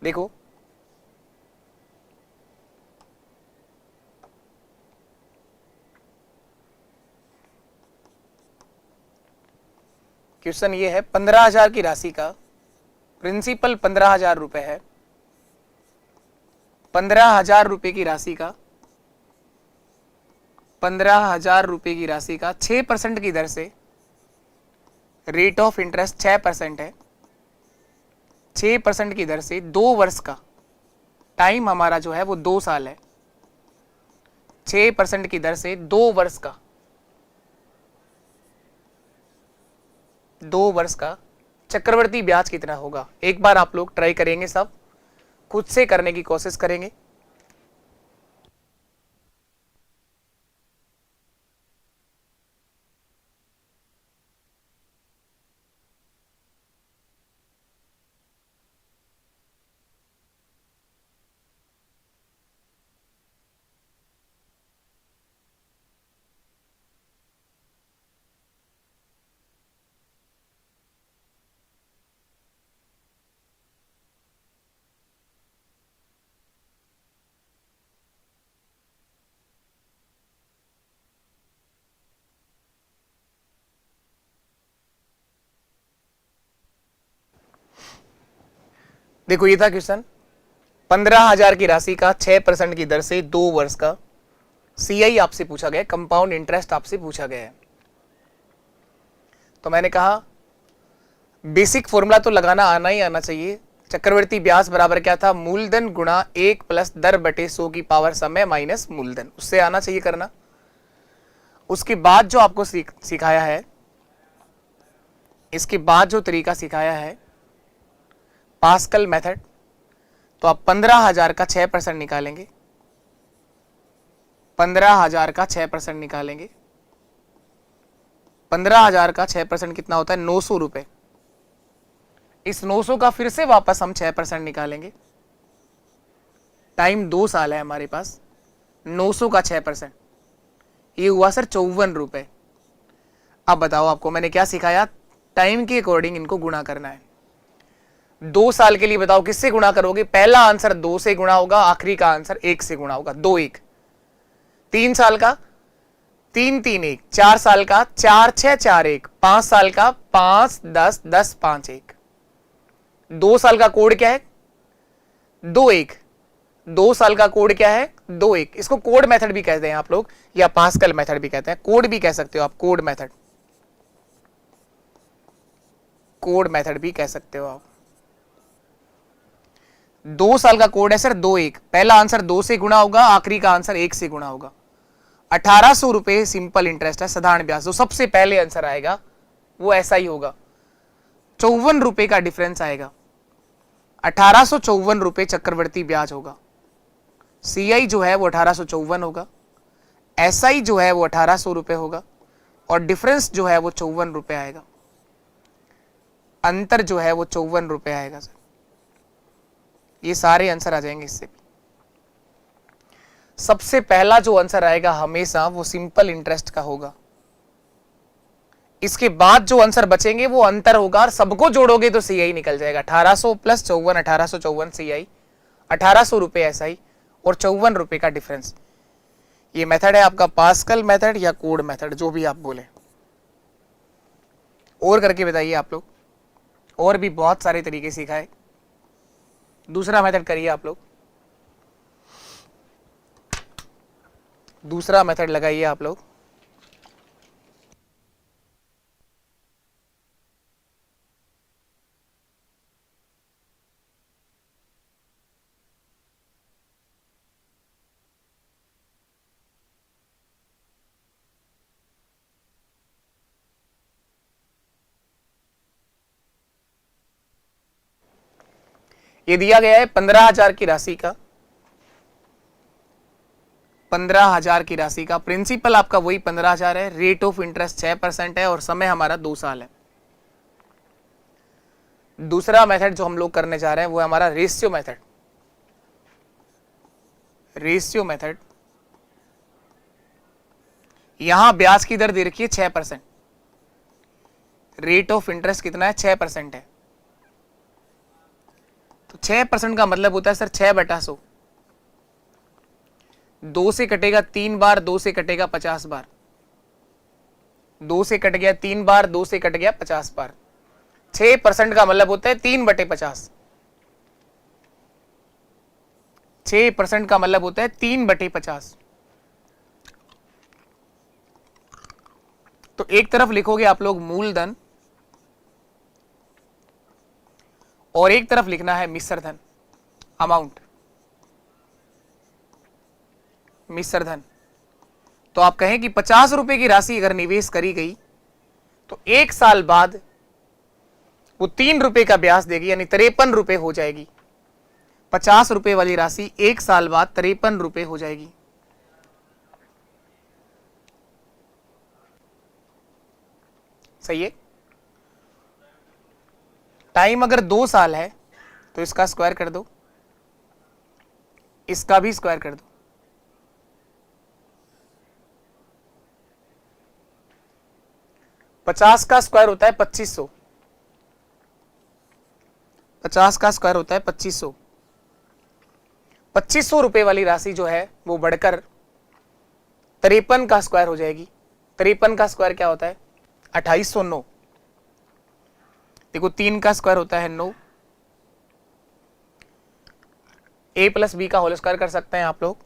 देखो क्वेश्चन ये है, 15,000 की राशि का प्रिंसिपल 15,000 रुपए है। 15,000 रुपए की राशि का 15,000 रुपए की राशि का 6% की दर से रेट ऑफ इंटरेस्ट 6% है। 6% की दर से 2 वर्ष का टाइम हमारा जो है वो 2 साल है। 6% की दर से 2 वर्ष का 2 वर्ष का चक्रवर्ती ब्याज कितना होगा। एक बार आप लोग ट्राई करेंगे, सब खुद से करने की कोशिश करेंगे। देखो ये था क्वेश्चन, 15,000 की राशि का 6% की दर से 2 वर्ष का सीआई आपसे पूछा गया, कंपाउंड इंटरेस्ट आपसे पूछा गया है। तो मैंने कहा बेसिक फॉर्मूला तो लगाना आना ही आना चाहिए। चक्रवर्ती ब्याज बराबर क्या था, मूलधन गुणा 1 प्लस दर बटे 100 की पावर समय माइनस मूलधन, उससे आना चाहिए करना। उसके बाद जो आपको सिखाया है, इसके बाद जो तरीका सिखाया है पास्कल मेथड, तो आप 15,000 का 6% निकालेंगे। 15,000 का 6% निकालेंगे। 15,000 का 6% कितना होता है, 900 रुपए। इस 900 का फिर से वापस हम 6% निकालेंगे। टाइम 2 साल है हमारे पास। 900 का 6%, ये हुआ सर 54 रुपए। अब बताओ आपको मैंने क्या सिखाया, टाइम के अकॉर्डिंग इनको गुणा करना है। 2 साल के लिए बताओ किससे गुणा करोगे, पहला आंसर 2 से गुणा होगा, आखिरी का आंसर 1 से गुणा होगा। 2 1। 3 साल का 3 3 1। 4 साल का 4 6 4 1। 5 साल का 5 10 10 5 1। 2 साल का कोड क्या है, 2 1। 2 साल का कोड क्या है, 2 1। इसको कोड मेथड भी कहते हैं आप लोग, या पास्कल मेथड भी कहते हैं, कोड भी कह सकते हो आप, कोड मेथड, कोड मेथड भी कह सकते हो आप। 2 साल का कोड है सर 2 1। पहला आंसर 2 से गुणा होगा, आखिरी का आंसर 1 से गुणा होगा। 1800 रुपए सिंपल इंटरेस्ट है, साधारण ब्याज। जो सबसे पहले आंसर आएगा वो ऐसा ही होगा, 54 रुपए का डिफरेंस आएगा। 1854 रुपए चक्रवर्ती ब्याज होगा। सीआई जो है वो 1854 होगा, एसआई जो है वो 1800 रुपए होगा, और डिफरेंस जो है वो 54 रुपए आएगा। अंतर जो है वो 54 रुपए आएगा सर। ये सारे आंसर आ जाएंगे इससे भी। सबसे पहला जो आंसर आएगा हमेशा वो सिंपल इंटरेस्ट का होगा। इसके बाद जो आंसर बचेंगे वो अंतर होगा, और सबको जोड़ोगे तो सीआई निकल जाएगा। 1800 प्लस 54, 1854 सीआई, 1800 रुपए एसआई, और 54 रुपए का डिफरेंस। ये मेथड है आपका पास्कल मेथड या कोड मेथड, जो भी आप बोले। और करके बताइए आप लोग, और भी बहुत सारे तरीके सिखाए। दूसरा मेथड करिए आप लोग, दूसरा मेथड लगाइए आप लोग। ये दिया गया है 15,000 की राशि का, 15,000 की राशि का प्रिंसिपल आपका वही 15,000 है, रेट ऑफ इंटरेस्ट 6% है और समय हमारा 2 साल है। दूसरा मेथड जो हम लोग करने जा रहे हैं वो है हमारा रेशियो मेथड। रेशियो मेथड, यहां ब्याज की दर दे रखी है 6%, रेट ऑफ इंटरेस्ट कितना है 6% है, तो 6% का मतलब होता है सर 6/100, 2 से कटेगा 3 बार, 2 से कटेगा 50 बार, 2 से कट गया 3 बार, 2 से कट गया 50 बार, 6% का मतलब होता है 3/50, 6% का मतलब होता है 3/50। तो एक तरफ लिखोगे आप लोग मूलधन और एक तरफ लिखना है मिश्र धन, अमाउंट, मिश्र धन। तो आप कहें कि 50 रुपए की राशि अगर निवेश करी गई तो 1 साल बाद वो 3 रुपए का ब्याज देगी, यानी 53 रुपए हो जाएगी। 50 रुपए वाली राशि 1 साल बाद 53 रुपए हो जाएगी। सही है। टाइम अगर 2 साल है तो इसका स्क्वायर कर दो, इसका भी स्क्वायर कर दो। पचास का स्क्वायर होता है 2500, 50 का स्क्वायर होता है 2500। 2500 रुपए वाली राशि जो है वो बढ़कर 53 का स्क्वायर हो जाएगी। 53 का स्क्वायर क्या होता है 2809। देखो 3 का स्क्वायर होता है 9, a प्लस बी का होल स्क्वायर कर सकते हैं आप लोग।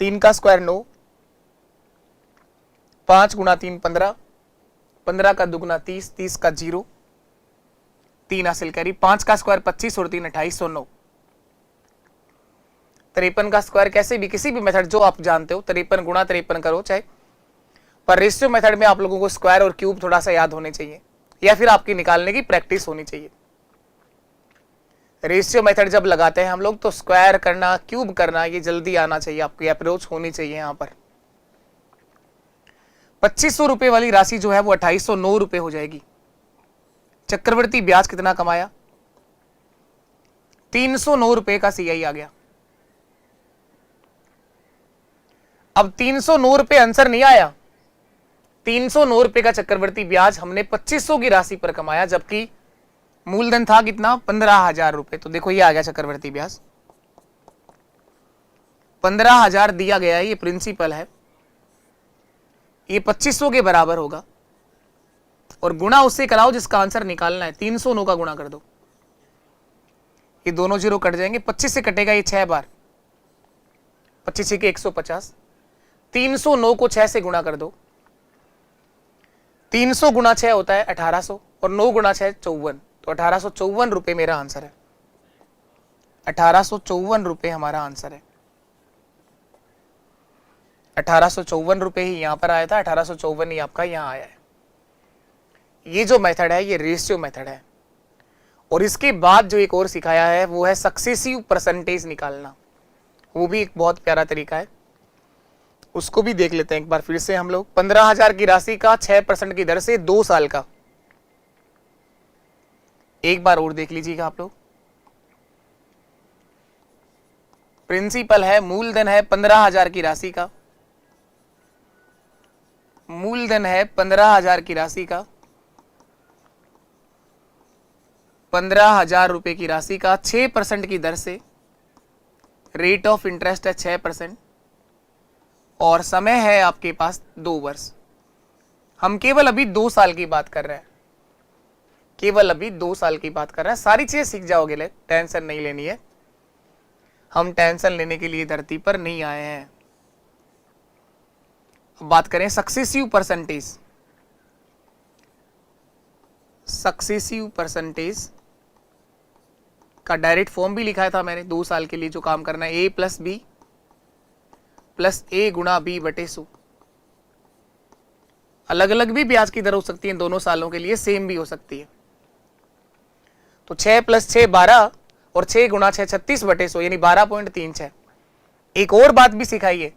3 का स्क्वायर 9, 5 गुणा 3 15, 15 का दुगुना 30, 30 का 0, 3 हासिल करी। 5 का स्क्वायर 25 और 3 2809। 53 का स्क्वायर कैसे भी किसी भी मेथड जो आप जानते हो 53 गुणा 53 करो चाहे, पर रेशियो मेथड में आप लोगों को स्क्वायर और क्यूब थोड़ा सा याद होने चाहिए या फिर आपकी निकालने की प्रैक्टिस होनी चाहिए। रेशियो मेथड जब लगाते हैं हम लोग तो स्क्वायर करना क्यूब करना ये जल्दी आना चाहिए, आपकी अप्रोच होनी चाहिए। यहां पर 2500 रुपए वाली राशि जो है वो 2809 रुपए हो जाएगी। चक्रवर्ती ब्याज कितना कमाया 309 रुपए का सीआई आ गया। अब 309 रुपए आंसर नहीं आया, 309 रुपए का चक्रवर्ती ब्याज हमने 2500 की राशि पर कमाया, जबकि मूलधन था कितना 15,000 रुपए। तो देखो ये आ गया चक्रवर्ती ब्याज 15,000 दिया गया है, ये प्रिंसिपल है, ये 2500 के बराबर होगा और गुणा उससे कराओ जिसका आंसर निकालना है। 309 का गुणा कर दो, ये दोनों जीरो कट जाएंगे, 25 से कटेगा ये 6 बार, 25 के 150, 309 को 6 से गुणा कर दो, 300 गुणा 6 होता है 1800 और 9 गुणा 6 54, तो 1854 रुपए मेरा आंसर है। 1854 रुपए हमारा आंसर है। 1854 रुपए ही यहां पर आया था, 1854 ही आपका यहां आया है। ये जो मेथड है ये रेशियो मेथड है। और इसके बाद जो एक और सिखाया है वो है सक्सेसिव परसेंटेज निकालना, वो भी एक बहुत प्यारा तरीका है, उसको भी देख लेते हैं एक बार फिर से हम लोग। 15,000 की राशि का 6% की दर से 2 साल का, एक बार और देख लीजिएगा आप लोग। प्रिंसिपल है, मूलधन है 15,000 की राशि का, मूलधन है 15,000 की राशि का, 15,000 रुपए की राशि का 6% की दर से, रेट ऑफ इंटरेस्ट है 6% और समय है आपके पास 2 वर्ष। हम केवल अभी 2 साल की बात कर रहे हैं, केवल अभी 2 साल की बात कर रहे हैं। सारी चीजें सीख जाओगे, ले टेंशन नहीं लेनी है, हम टेंशन लेने के लिए धरती पर नहीं आए हैं। अब बात करें सक्सेसिव परसेंटेज। सक्सेसिव परसेंटेज का डायरेक्ट फॉर्म भी लिखा था मैंने, 2 साल के लिए जो काम करना है, ए प्लस बी प्लस ए गुणा बी बटे 100। अलग अलग भी ब्याज की दर हो सकती है दोनों सालों के लिए, सेम भी हो सकती है। तो 6 + 6 12 और 6 × 6 36/100 यानी 12.36। एक और बात भी सिखाइए,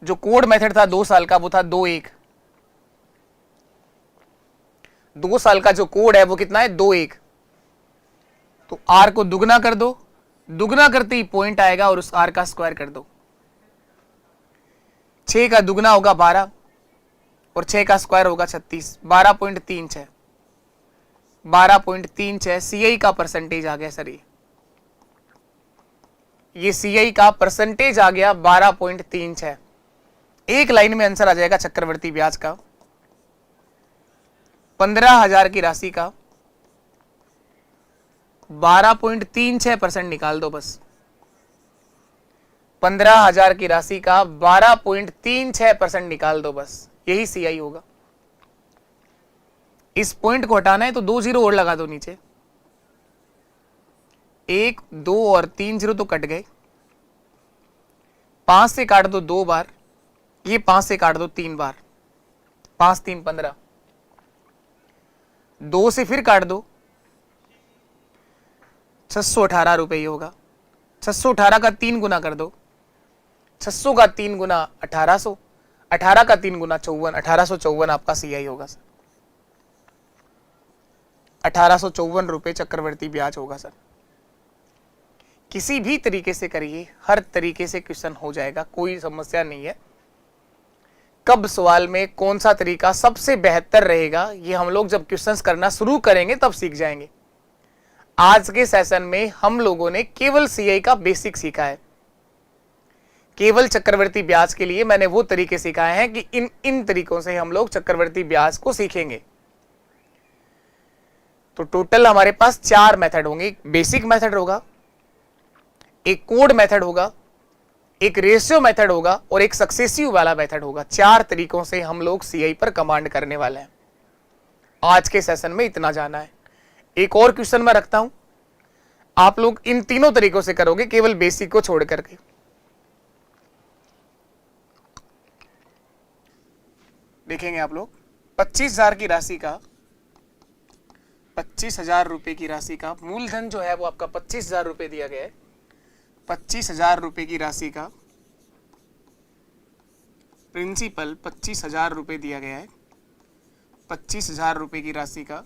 जो कोड मेथड था 2 साल का वो था 2-1। 2 साल का जो कोड है वो कितना है 2-1। तो r को दुगना कर दो, दुगना करते ही पॉइंट आएगा और उस r का स्क्वायर कर दो। 6 का दुगना होगा 12 और 6 का स्क्वायर होगा 36, 12.36। 12.36 सीआई का परसेंटेज आ गया सर। ये सीआई का परसेंटेज आ गया 12.36। एक लाइन में आंसर आ जाएगा चक्रवर्ती ब्याज का। 15,000 की राशि का 12.36% निकाल दो बस। 15,000 की राशि का 12.36% निकाल दो बस, यही सीआई होगा। इस पॉइंट को हटाना है तो 2 0 और लगा दो नीचे। 1 2 और 3 0 तो कट गए। 5 से काट दो 2 बार, ये 5 से काट दो 3 बार, 5 3 15। 2 से फिर काट दो, 618 रुपए ही होगा। 618 का 3 गुना कर दो, 600 का 3 गुना 1800, 18 का 3 गुना 54, 1854 आपका सीआई होगा सर। 1854 रुपए चक्रवर्ती ब्याज होगा सर। किसी भी तरीके से करिए, हर तरीके से क्वेश्चन हो जाएगा, कोई समस्या नहीं है। कब सवाल में कौन सा तरीका सबसे बेहतर रहेगा, ये हम लोग जब क्वेश्चंस करना शुरू करेंगे तब सीख जाएंगे। आज के सेशन में हम लोगों ने केवल सीआई का बेसिक सीखा है। केवल चक्रवर्ती ब्याज के लिए मैंने वो तरीके सिखाए हैं कि इन तरीकों से हम लोग चक्रवर्ती ब्याज को सीखेंगे। तो टोटल हमारे पास 4 मेथड होंगे। एक बेसिक मेथड होगा, एक कोड मेथड होगा, एक रेशियो मेथड होगा और एक सक्सेसिव वाला मेथड होगा। 4 तरीकों से हम लोग सीआई पर कमांड करने वाले हैं। आज के सेशन में इतना जाना है। एक और क्वेश्चन मैं रखता हूं, आप लोग इन तीनों तरीकों से करोगे केवल बेसिक को छोड़ करके। देखेंगे आप लोग 25,000 की राशि का, 25,000 रुपए की राशि का मूलधन जो है वो आपका 25,000 रुपए दिया गया है। 25,000 रुपए की राशि का प्रिंसिपल 25,000 रुपए दिया गया है। 25,000 रुपए की राशि का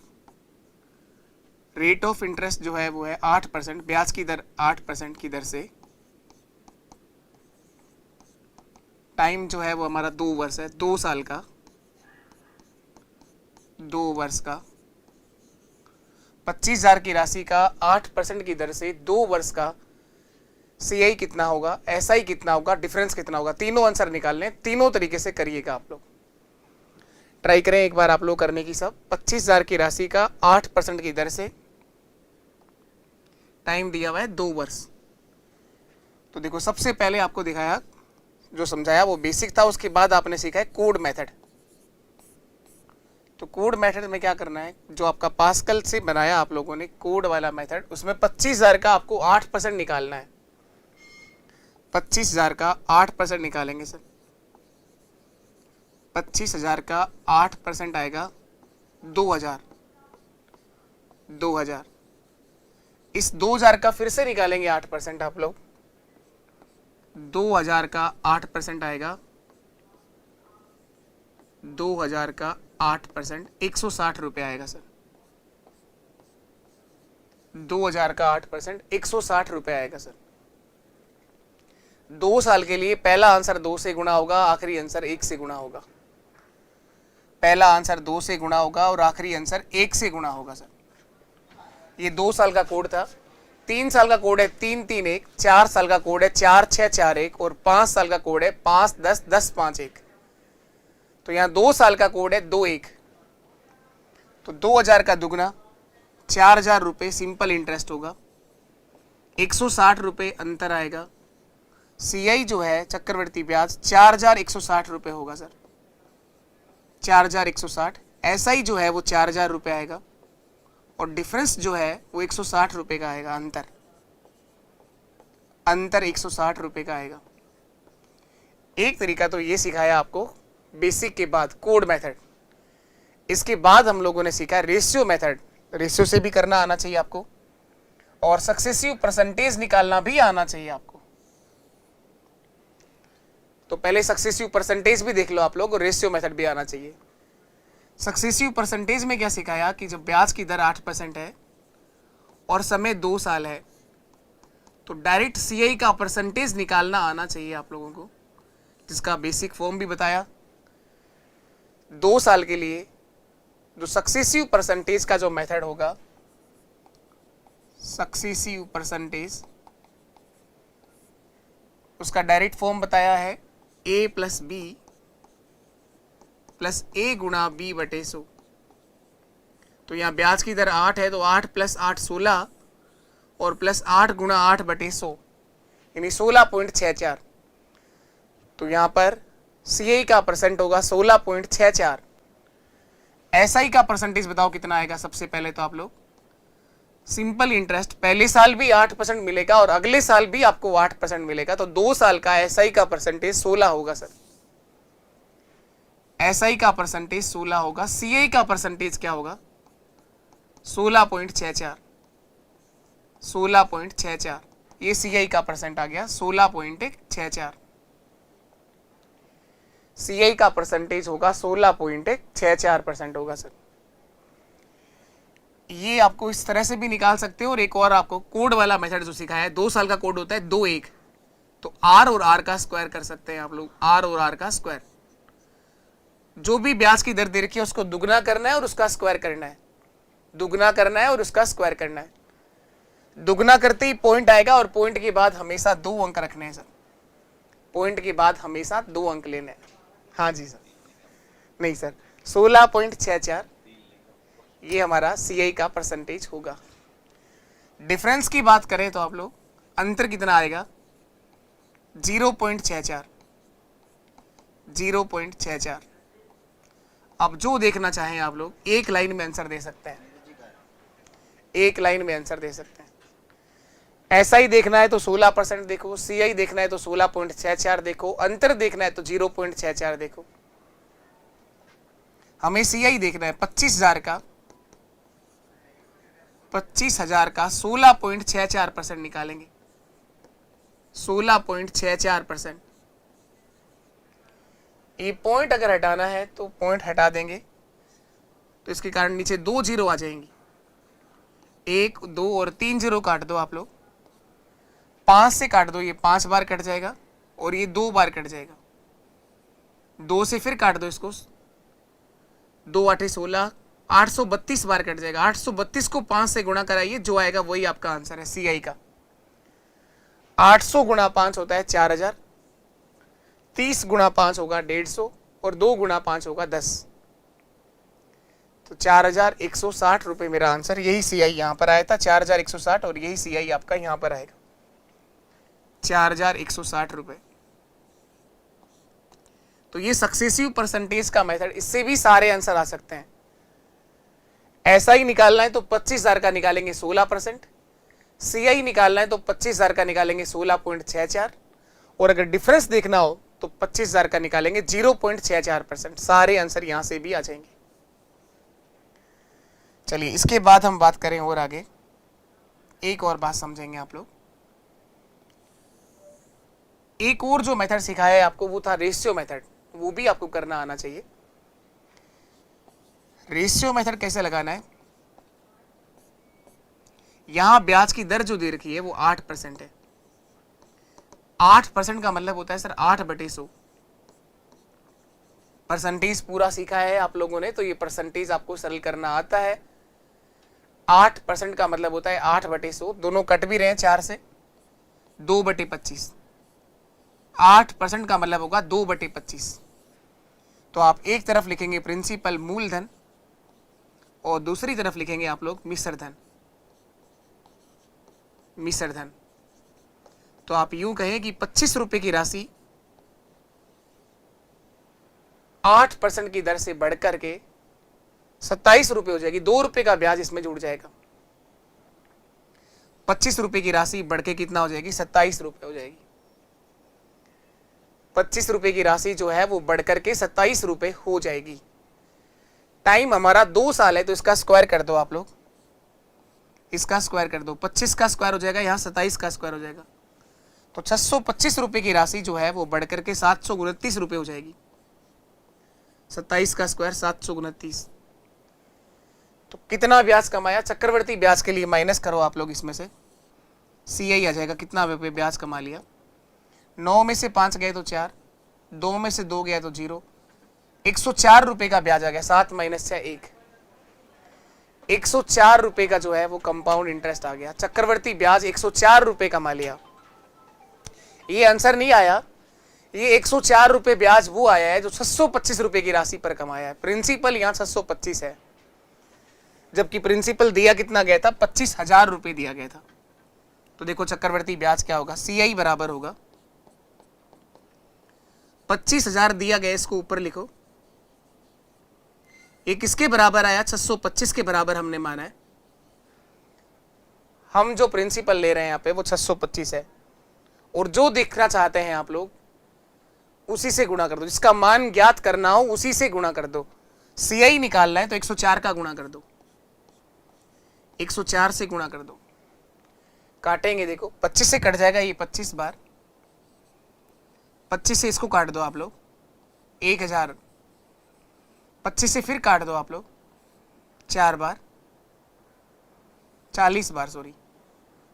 रेट ऑफ इंटरेस्ट जो है वो है 8%, ब्याज की दर 8% की दर से। टाइम जो है वो हमारा 2 वर्ष है, 2 साल का, 2 वर्ष का। 25,000 की राशि का 8% की दर से 2 वर्ष का सीआई कितना होगा, एसआई कितना होगा, डिफरेंस कितना होगा, तीनों आंसर निकालने। तीनों तरीके से करिएगा आप लोग। ट्राई करें एक बार आप लोग करने की सब। 25,000 की राशि का 8% की दर से, टाइम दिया हुआ है 2 वर्ष। तो देखो सबसे पहले आपको दिखाया, जो समझाया वो बेसिक था, उसके बाद आपने सीखा है कोड मेथड। तो कोड मेथड में क्या करना है, जो आपका पास्कल से बनाया आप लोगों ने कोड वाला मेथड, उसमें 25,000 का आपको 8% निकालना है। 25,000 का 8% निकालेंगे सर। 25,000 का 8% आएगा 2,000। 2,000 इस 2,000 का फिर से निकालेंगे 8% आप लोग। 2,000 का 8% आएगा, 2,000 का 8% 160 रुपये आएगा सर। 2,000 का 8% 160 रुपये आएगा सर। 2 साल के लिए पहला आंसर 2 से गुणा होगा, आखिरी आंसर 1 से गुणा होगा। पहला आंसर 2 से गुणा होगा और आखिरी आंसर 1 से गुणा होगा सर। ये 2 साल का कोड था। 3 साल का कोड है 3-3-1, 4 साल का कोड है 4-6-4-1 और 5 साल का कोड है 5-10-10-5-1। तो यहाँ 2 साल का कोड है 2-1। तो 2,000 का दुगना 4,000 रुपये सिंपल इंटरेस्ट होगा, 160 रुपये अंतर आएगा। सीआई जो है चक्रवर्ती ब्याज 4,160 रुपये होगा सर। 4,160। एसआई जो है वो 4,000 रुपये आएगा और डिफरेंस जो है वो 160 रुपये का आएगा। अंतर 160 रुपये का आएगा। एक तरीका तो ये सिखाया आपको बेसिक के बाद कोड मेथड। इसके बाद हम लोगों ने सीखा रेशियो मेथड। रेशियो से भी करना आना चाहिए आपको, और सक्सेसिव परसेंटेज निकालना भी आना चाहिए आपको। तो पहले सक्सेसिव परसेंटेज भी देख लो आप लोग, और रेशियो मेथड भी आना चाहिए। सक्सेसिव परसेंटेज में क्या सिखाया कि जब ब्याज की दर 8% है और समय 2 साल है, तो डायरेक्ट सीआई का परसेंटेज निकालना आना चाहिए आप लोगों को, जिसका बेसिक फॉर्म भी बताया। 2 साल के लिए जो सक्सेसिव परसेंटेज का जो मेथड होगा, सक्सेसिव परसेंटेज, उसका डायरेक्ट फॉर्म बताया है a प्लस बी प्लस ए गुणा बी बटे 100। तो यहाँ ब्याज की दर 8 है, तो 8 प्लस 8 16 और प्लस 8 गुणा 8 बटे 100 यानी 16.64। तो यहाँ पर सीआई का परसेंट होगा 16.64। एसआई का परसेंटेज बताओ कितना आएगा। सबसे पहले तो आप लोग सिंपल इंटरेस्ट, पहले साल भी 8% मिलेगा और अगले साल भी आपको 8% मिलेगा, तो 2 साल का एसआई का परसेंटेज 16 होगा सर। एसआई का परसेंटेज 16 होगा। सीआई का परसेंटेज क्या होगा? 16.64। 16.64 ये सीआई का परसेंट आ गया, 16.64। सीआई का परसेंटेज होगा 16.64% होगा सर। ये आपको इस तरह से भी निकाल सकते हो, और एक और आपको कोड वाला मेथड जो सिखाया है, 2 साल का कोड होता है 2 1, तो आर और आर का स्क्वायर कर सकते हैं आप लोग, आर और आर का स्क्वायर। जो भी ब्याज की दर दे रखी है उसको दुगना करना है और उसका स्क्वायर करना है, दुगना करना है और उसका स्क्वायर करना है। दुगना करते ही पॉइंट आएगा, और पॉइंट के बाद हमेशा 2 अंक रखने हैं सर, पॉइंट के बाद हमेशा 2 अंक लेने हैं। हाँ जी सर, नहीं सर, 16.64 ये हमारा सीआई का परसेंटेज होगा। डिफरेंस की बात करें तो आप लोग अंतर कितना आएगा? 0.64। 0.64। अब जो देखना चाहें आप लोग एक लाइन में आंसर दे सकते हैं, एक लाइन में आंसर दे सकते हैं। एसआई देखना है तो 16% देखो, सीआई देखना है तो 16.64 देखो, अंतर देखना है तो 0.64 देखो। हमें सीआई देखना है 25,000 का, 25,000 का 16.64% निकालेंगे, 16.64%। ये पॉइंट अगर हटाना है तो पॉइंट हटा देंगे, तो इसके कारण नीचे 2 जीरो आ जाएंगी, 1 2 और 3 जीरो काट दो आप लोग, 5 से काट दो, ये 5 बार कट जाएगा और ये 2 बार कट जाएगा। 2 से फिर काट दो इसको, 2 8 16, 832 बार कट जाएगा। 832 को 5 से गुणा कराइए, जो आएगा वही आपका आंसर है सीआई का। 800 गुणा 5 होता है 4000, 30 गुणा 5 होगा 150 और 2 गुणा 5 होगा 10, तो 4160 रुपए मेरा आंसर। यही सीआई यहां पर आया था 4160, और यही सीआई आपका यहां पर आएगा 4160 रुपए। तो ये सक्सेसिव परसेंटेज का मेथड, इससे भी सारे आंसर आ सकते हैं। ऐसा ही निकालना है तो 25,000 का निकालेंगे 16%, सीआई निकालना है तो 25,000 का निकालेंगे 16.64, और अगर डिफरेंस देखना हो तो 25,000 का निकालेंगे 0.64%। सारे आंसर यहां से भी आ जाएंगे। चलिए इसके बाद हम बात करें और आगे, एक और बात समझेंगे आप लोग। एक और जो मेथड सिखाया है आपको वो था रेशियो मेथड, वो भी आपको करना आना चाहिए। रेशियो मेथड कैसे लगाना है? यहां ब्याज की दर जो दे रखी है वो 8% है। 8% का मतलब होता है सर 8/100। परसेंटेज पूरा सीखा है आप लोगों ने, तो ये परसेंटेज आपको सरल करना आता है। 8% का मतलब होता है 8/100, दोनों कट भी रहे हैं 4 से, 2/25। 8% का मतलब होगा 2/25। तो आप एक तरफ लिखेंगे प्रिंसिपल मूलधन और दूसरी तरफ लिखेंगे आप लोग मिश्र धन। मिश्र धन तो आप यूं कहें कि 25 रुपए की राशि 8% की दर से बढ़कर के 27 रुपए हो जाएगी। 2 रुपए का ब्याज इसमें जुड़ जाएगा। 25 रुपए की राशि बढ़ के कितना हो जाएगी? 27 रुपए हो जाएगी। 25 रुपए की राशि जो है वो बढ़कर के 27 रुपए हो जाएगी। टाइम हमारा 2 साल है, तो इसका स्क्वायर कर दो आप लोग। इसका स्क्वायर कर दो, 25 का स्क्वायर हो जाएगा, यहाँ 27 का स्क्वायर हो जाएगा। तो 625 रुपए की राशि जो है वो बढ़कर के 729 रुपए हो जाएगी। 27 का स्क्वायर 729। तो कितना ब्याज कमाया? चक्रवर्ती ब्याज के लिए माइनस करो आप लोग इसमें से, CI आ जाएगा कितना रुपए ब्याज कमा लिया। 9 में से 5 गए तो 4, 2 में से 2 गया तो 0, 104 रुपए का ब्याज आ गया। 7 माइनस 6 1, 104 रुपए का जो है वो कंपाउंड इंटरेस्ट आ गया। चक्रवर्ती ब्याज 104 रुपए कमा लिया। ये आंसर नहीं आया, ये 104 रुपए ब्याज वो आया है जो 625 रुपए की राशि पर कमाया है। प्रिंसिपल यहाँ 625 है, जबकि प्रिंसिपल दिया कितना गया था? 25,000 रुपए दिया गया था। तो देखो चक्रवर्ती ब्याज क्या होगा, CI बराबर होगा 25,000 दिया गया, इसको ऊपर लिखो। ये किसके बराबर आया? 625 के बराबर हमने माना है। हम जो प्रिंसिपल ले रहे हैं यहाँ पे वो 625 है, और जो देखना चाहते हैं आप लोग उसी से गुणा कर दो, जिसका मान ज्ञात करना हो उसी से गुणा कर दो। CI निकालना है तो 104 का गुणा कर दो, 104 से गुणा कर दो। काटेंगे, देखो 25 से कट जाएगा ये 25 बार, 25 से इसको काट दो आप लोग 1000, 25 से फिर काट दो आप लोग 4 बार, 40 बार, सॉरी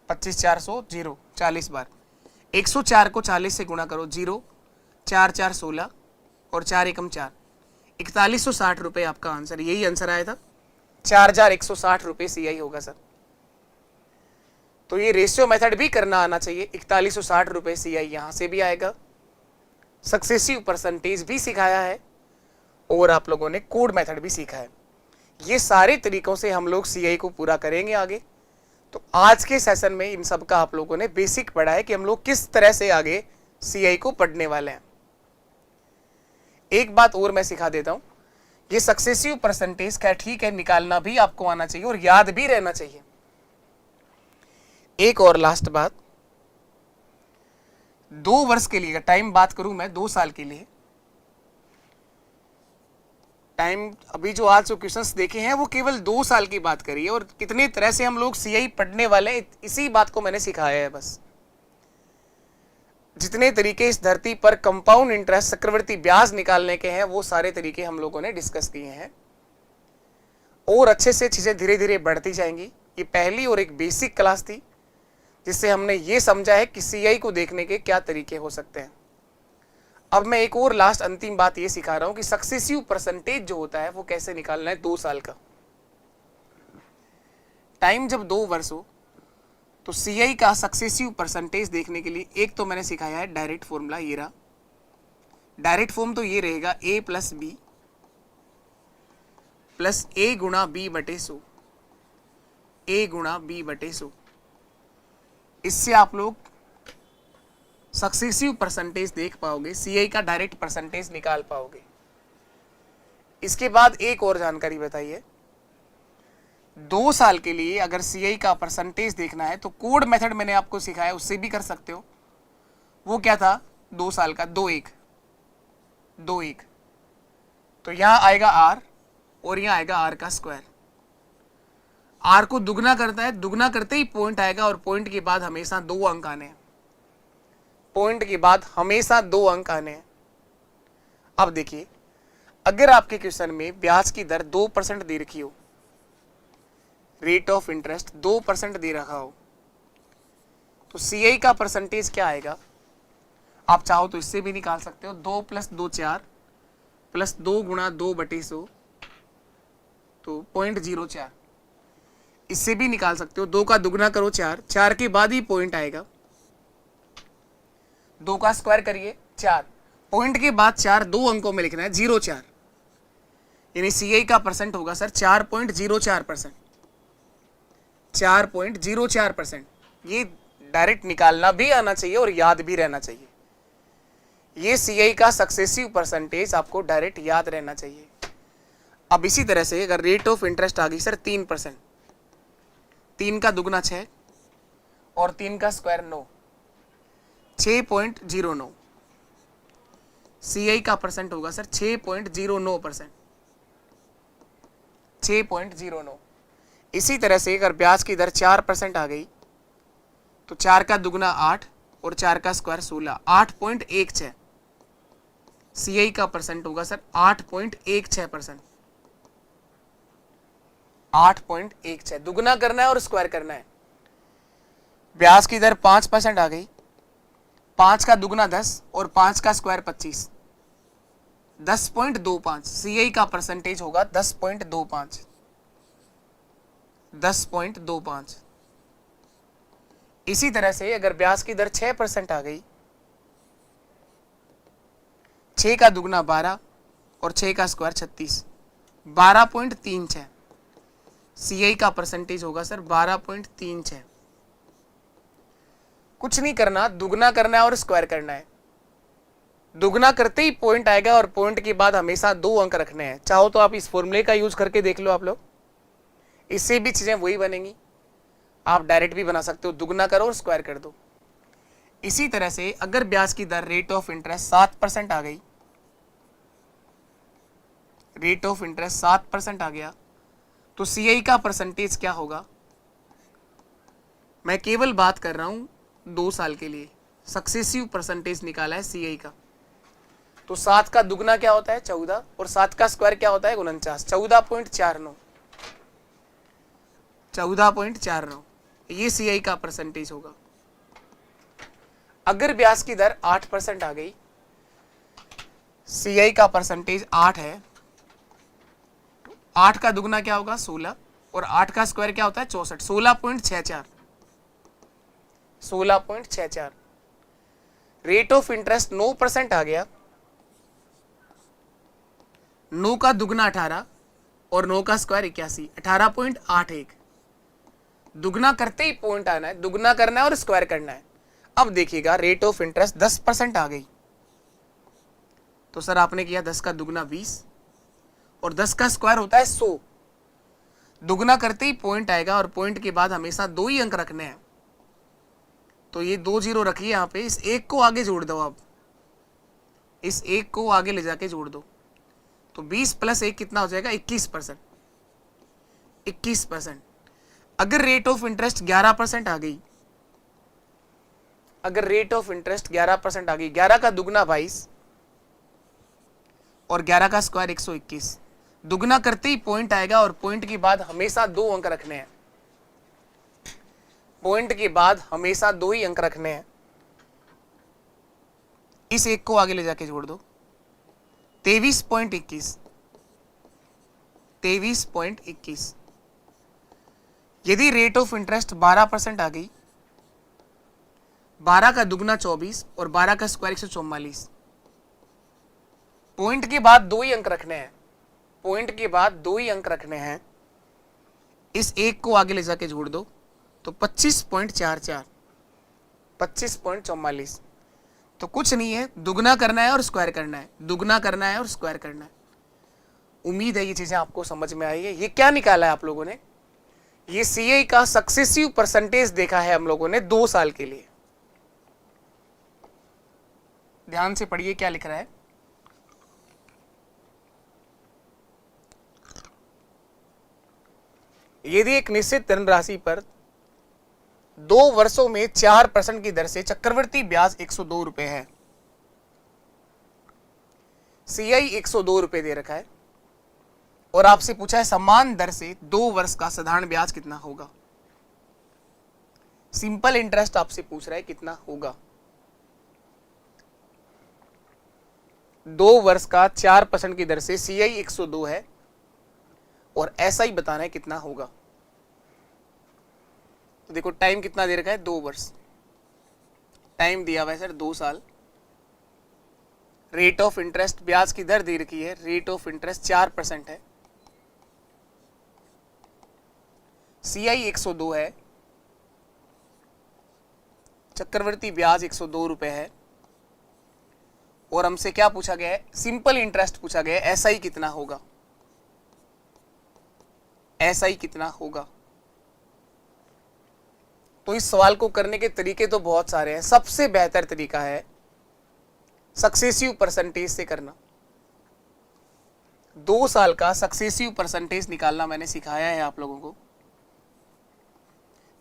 25 400 0, 40 बार। 104 को 40 से गुणा करो, 0 4 4 16 और 4 एकम 4, 4160 रुपए आपका आंसर। यही आंसर आया था, 4160 रुपए CI होगा सर। तो ये रेशियो मेथड भी करना आना चाहिए। 4160 रुपए CI यहां से भी आएगा। सक्सेसिव परसेंटेज भी सिखाया है और आप लोगों ने कोड मेथड भी सीखा है। ये सारे तरीकों से हम लोग CI को पूरा करेंगे आगे। तो आज के सेशन में इन सब का आप लोगों ने बेसिक पढ़ा है कि हम लोग किस तरह से आगे CI को पढ़ने वाले हैं। एक बात और मैं सिखा देता हूं, ये सक्सेसिव परसेंटेज का ठीक है, निकालना भी आपको आना चाहिए और याद भी रहना चाहिए। एक और लास्ट बात, 2 वर्ष के लिए टाइम बात करूं मैं, 2 साल के लिए टाइम, अभी जो आज जो क्वेश्चंस देखे हैं वो केवल 2 साल की बात करी है, और कितने तरह से हम लोग CI पढ़ने वाले हैं इसी बात को मैंने सिखाया है बस। जितने तरीके इस धरती पर कंपाउंड इंटरेस्ट चक्रवर्ती ब्याज निकालने के हैं वो सारे तरीके हम लोगों ने डिस्कस किए हैं, और अच्छे से चीजें धीरे धीरे बढ़ती जाएंगी। ये पहली और एक बेसिक क्लास थी जिससे हमने ये समझा है कि CI को देखने के क्या तरीके हो सकते हैं। अब मैं एक और लास्ट अंतिम बात ये सिखा रहा हूं कि सक्सेसिव परसेंटेज जो होता है वो कैसे निकालना है। 2 साल का टाइम जब 2 वर्ष हो तो CI का सक्सेसिव परसेंटेज देखने के लिए एक तो मैंने सिखाया है डायरेक्ट फॉर्मूला, ये रहा। डायरेक्ट फॉर्म तो ये रहेगा A plus B plus A गुणा B बटे 100, A गुणा B बटे 100। इससे आप लोग सक्सेसिव परसेंटेज देख पाओगे, CI का डायरेक्ट परसेंटेज निकाल पाओगे। इसके बाद एक और जानकारी बताइए, 2 साल के लिए अगर CI का परसेंटेज देखना है तो कोड मेथड मैंने आपको सिखाया, उससे भी कर सकते हो। वो क्या था 2 साल का? 2 1 2 1, तो यहां आएगा R और यहां आएगा R का स्क्वायर। R को दुगना करता है, दुगना करते ही पॉइंट आएगा, और पॉइंट के बाद हमेशा 2 अंक आने हैं, पॉइंट के बाद हमेशा 2 अंक आने हैं। अब देखिए, अगर आपके क्वेश्चन में ब्याज की दर 2% दे रखी हो, रेट ऑफ इंटरेस्ट 2% दे रखा हो, तो CI का परसेंटेज क्या आएगा? आप चाहो तो इससे भी निकाल सकते हो, 2 + 2 4 प्लस 2 गुणा 2 बटे 100, तो 0.04। इससे भी निकाल सकते हो, 2 का दुगना करो 4, 4 के बाद ही पॉइंट आएगा, 2 का स्क्वायर करिए 4, पॉइंट के बाद 4 2 अंकों में लिखना है, 0.4, यानी CI का परसेंट होगा सर 4.04%, 4.04%। ये डायरेक्ट निकालना भी आना चाहिए और याद भी रहना चाहिए। ये CI का सक्सेसिव परसेंटेज आपको डायरेक्ट याद रहना चाहिए। अब इसी तरह से अगर रेट ऑफ इंटरेस्ट आ गई सर 3%, 3 का दुगना 6 और 3 का स्क्वायर 9, 6.09, CI का परसेंट होगा सर 6.09%, 6.09। इसी तरह से अगर ब्याज की दर 4% आ गई तो 4 का दुगना 8 और 4 का स्क्वायर 16, 8.16 सीआई का परसेंट होगा सर 8.16%। 8.16 दुगना करना है और स्क्वायर करना है। ब्याज की दर 5% आ गई, 5 का दुगना 10 और 5 का स्क्वायर 25, 10.25 सीआई का परसेंटेज होगा 10.25। 10.25। इसी तरह से अगर ब्याज की दर 6% आ गई, 6 का दुगना 12 और 6 का स्क्वायर 36, 12.36 सीआई का परसेंटेज होगा सर 12.36। कुछ नहीं करना, दुगना करना है और स्क्वायर करना है। दुगना करते ही पॉइंट आएगा और पॉइंट के बाद हमेशा 2 अंक रखने हैं। चाहो तो आप इस फॉर्मूले का यूज करके देख लो आप लोग, इससे भी चीजें वही बनेंगी। आप डायरेक्ट भी बना सकते हो, दुगना करो और स्क्वायर कर दो। इसी तरह से अगर ब्याज की दर रेट ऑफ इंटरेस्ट 7% आ गई, रेट ऑफ इंटरेस्ट 7% आ गया तो सीआई का परसेंटेज क्या होगा। मैं केवल बात कर रहा हूं 2 साल के लिए, सक्सेसिव परसेंटेज निकाला है सीआई का। तो 7 का दुगना क्या होता है 14 और 7 का स्क्वायर क्या होता है 49, 14.49, 14.49 ये सीआई का परसेंटेज होगा। अगर ब्याज की दर 8% आ गई, सीआई का परसेंटेज 8 है, 8 का दुगना क्या होगा 16 और 8 का स्क्वायर क्या होता है 64, 16.64, 16.64। रेट ऑफ इंटरेस्ट 9% आ गया, 9 का दुगना 18 और 9 का स्क्वायर 81, 18.81। दुगना करते ही पॉइंट आना है, दुगना करना है और स्क्वायर करना है। अब देखिएगा रेट ऑफ इंटरेस्ट 10% आ गई तो सर आपने किया 10 का दुगना 20 और 10 का स्क्वायर होता है 100। दुगना करते ही पॉइंट आएगा और पॉइंट के बाद हमेशा 2 ही अंक रखने हैं। तो ये 2 जीरो रखिए यहाँ पे, इस एक को आगे जोड़ दो। आप इस एक को आगे ले जाके जोड़ दो तो 20 + 1 कितना हो जाएगा 21%। 21%। अगर रेट ऑफ इंटरेस्ट 11% आ गई, अगर रेट ऑफ इंटरेस्ट 11% आ गई, 11 का दुगना 22 और 11 का स्क्वायर 121, दुगना करते ही पॉइंट आएगा और पॉइंट के बाद हमेशा 2 अंक रखने हैं। पॉइंट के बाद हमेशा 2 ही अंक रखने हैं। इस एक को आगे ले जाके जोड़ दो 23.21, 23.21। यदि रेट ऑफ इंटरेस्ट 12% आ गई, 12 का दुगना 24 और 12 का स्क्वायर 144, पॉइंट के बाद 2 ही अंक रखने हैं। पॉइंट के बाद 2 ही अंक रखने हैं। इस एक को आगे ले जाके जोड़ दो तो 25.44, 25.44। तो कुछ नहीं है, दुगना करना है और स्क्वायर करना है, दुगना करना है और स्क्वायर करना है। उम्मीद है ये चीजें आपको समझ में आई है। ये क्या निकाला है आप लोगों ने, ये सीआई का सक्सेसिव परसेंटेज देखा है हम लोगों ने 2 साल के लिए। ध्यान से पढ़िए क्या लिख रहा है। यदि एक निश्चित धनराशि पर 2 वर्षों में 4% की दर से चक्रवृद्धि ब्याज 102 रुपए है, सीआई 102 रुपए दे रखा है और आपसे पूछा है समान दर से 2 वर्ष का साधारण ब्याज कितना होगा। सिंपल इंटरेस्ट आपसे पूछ रहा है कितना होगा। 2 वर्ष का 4% की दर से सीआई 102 है और ऐसा ही बताना है कितना होगा। तो देखो टाइम कितना दे रखा है 2 वर्ष, टाइम दिया हुआ है सर 2 साल। रेट ऑफ इंटरेस्ट ब्याज की दर दे रखी है, रेट ऑफ इंटरेस्ट 4% है, सीआई 102 है, चक्रवृद्धि ब्याज 102 रुपए है और हमसे क्या पूछा गया है, सिंपल इंटरेस्ट पूछा गया है, ऐसा ही कितना होगा, ऐसा ही कितना होगा। तो इस सवाल को करने के तरीके तो बहुत सारे हैं, सबसे बेहतर तरीका है सक्सेसिव परसेंटेज से करना। 2 साल का सक्सेसिव परसेंटेज निकालना मैंने सिखाया है आप लोगों को।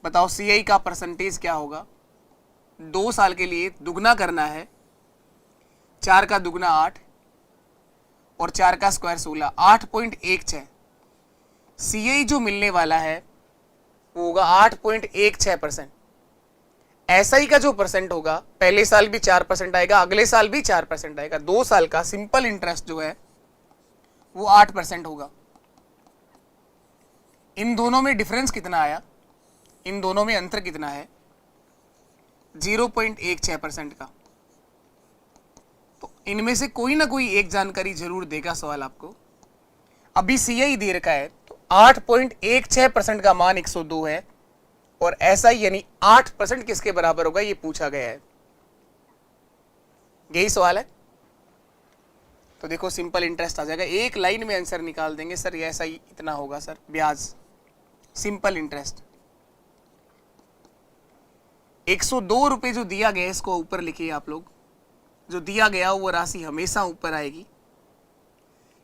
बताओ सीआई का परसेंटेज क्या होगा। 2 साल के लिए दुगना करना है, 4 का दुगना 8 और 4 का स्क्वायर 16, 8.16। सीआई जो मिलने वाला है वो होगा 8.16%। एसआई का जो परसेंट होगा, पहले साल भी 4% आएगा, अगले साल भी 4% आएगा। 2 साल का सिंपल इंटरेस्ट जो है वो 8% होगा। इन दोनों में डिफरेंस कितना आया, इन दोनों में अंतर कितना है, 0.16% का। तो इनमें से कोई ना कोई एक जानकारी जरूर देगा सवाल आपको। अभी सीआई दे रखा है तो 8.16% का मान 102 है और ऐसा यानी 8% किसके बराबर होगा ये पूछा गया है। यही सवाल है। तो देखो सिंपल इंटरेस्ट आ जाएगा, एक लाइन में आंसर निकाल देंगे सर, ये ऐसा ही इतना होगा सर ब्याज। सिंपल इंटरेस्ट 102 रुपए जो दिया गया, इसको ऊपर लिखिए आप लोग। जो दिया गया वो राशि हमेशा ऊपर आएगी।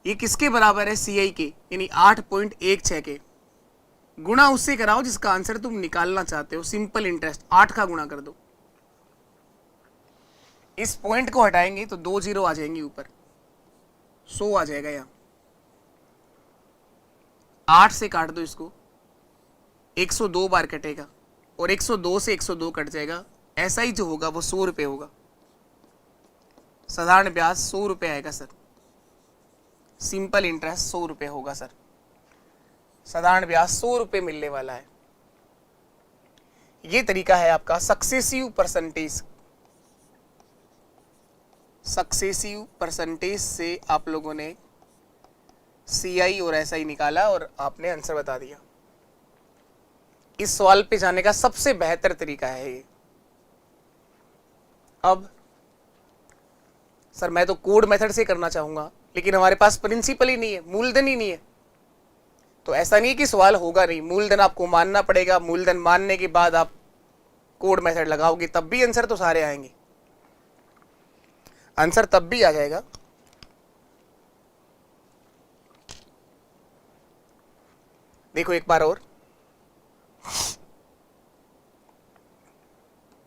ये किसके बराबर है, सीआई के, यानी 8.16 के। गुणा उससे कराओ जिसका आंसर तुम निकालना चाहते हो। सिंपल इंटरेस्ट 8 का गुणा कर दो। इस पॉइंट को हटाएंगे तो 2 जीरो आ जाएंगी ऊपर, 100 आ जाएगा यहाँ। 8 से काट दो इसको, 102 बार कटेगा और 102 से 102 कट जाएगा। ऐसा ही जो होगा वो 100 रुपये होगा। साधारण ब्याज 100 रुपये आएगा सर। सिंपल इंटरेस्ट 100 रुपये होगा सर। साधारण ब्याज 100 रुपये मिलने वाला है। ये तरीका है आपका सक्सेसिव परसेंटेज। सक्सेसिव परसेंटेज से आप लोगों ने सीआई और एसआई निकाला और आपने आंसर बता दिया। इस सवाल पे जाने का सबसे बेहतर तरीका है ये। अब सर मैं तो कोड मेथड से करना चाहूंगा, लेकिन हमारे पास प्रिंसिपल ही नहीं है, मूलधन ही नहीं है। तो ऐसा नहीं कि सवाल होगा नहीं, मूलधन आपको मानना पड़ेगा। मूलधन मानने के बाद आप कोड मेथड लगाओगे तब भी आंसर तो सारे आएंगे। आंसर तब भी आ जाएगा। देखो एक बार और,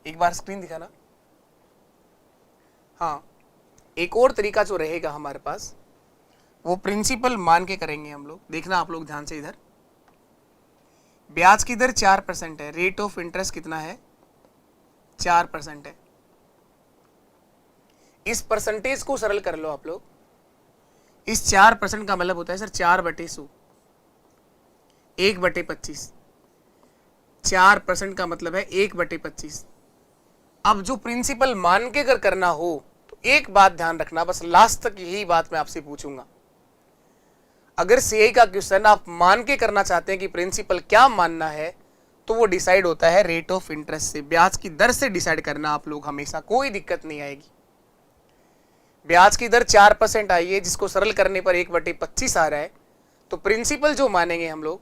एक बार स्क्रीन दिखाना। हाँ, एक और तरीका जो रहेगा हमारे पास वो प्रिंसिपल मान के करेंगे हम लोग। देखना आप लोग ध्यान से इधर। ब्याज की दर 4% है, रेट ऑफ इंटरेस्ट कितना है, 4% है। इस परसेंटेज को सरल कर लो आप लोग। इस 4% का मतलब होता है सर 4/100, 1/25। 4% का मतलब है 1/25। अब जो प्रिंसिपल मान के अगर करना हो तो एक बात ध्यान रखना, बस लास्ट तक यही बात मैं आपसे पूछूंगा। अगर सीआई का क्वेश्चन आप मान के करना चाहते हैं कि प्रिंसिपल क्या मानना है, तो वो डिसाइड होता है रेट ऑफ इंटरेस्ट से, ब्याज की दर से डिसाइड करना आप लोग हमेशा, कोई दिक्कत नहीं आएगी। ब्याज की दर 4% आई है, जिसको सरल करने पर 1/25 आ रहा है, तो प्रिंसिपल जो मानेंगे हम लोग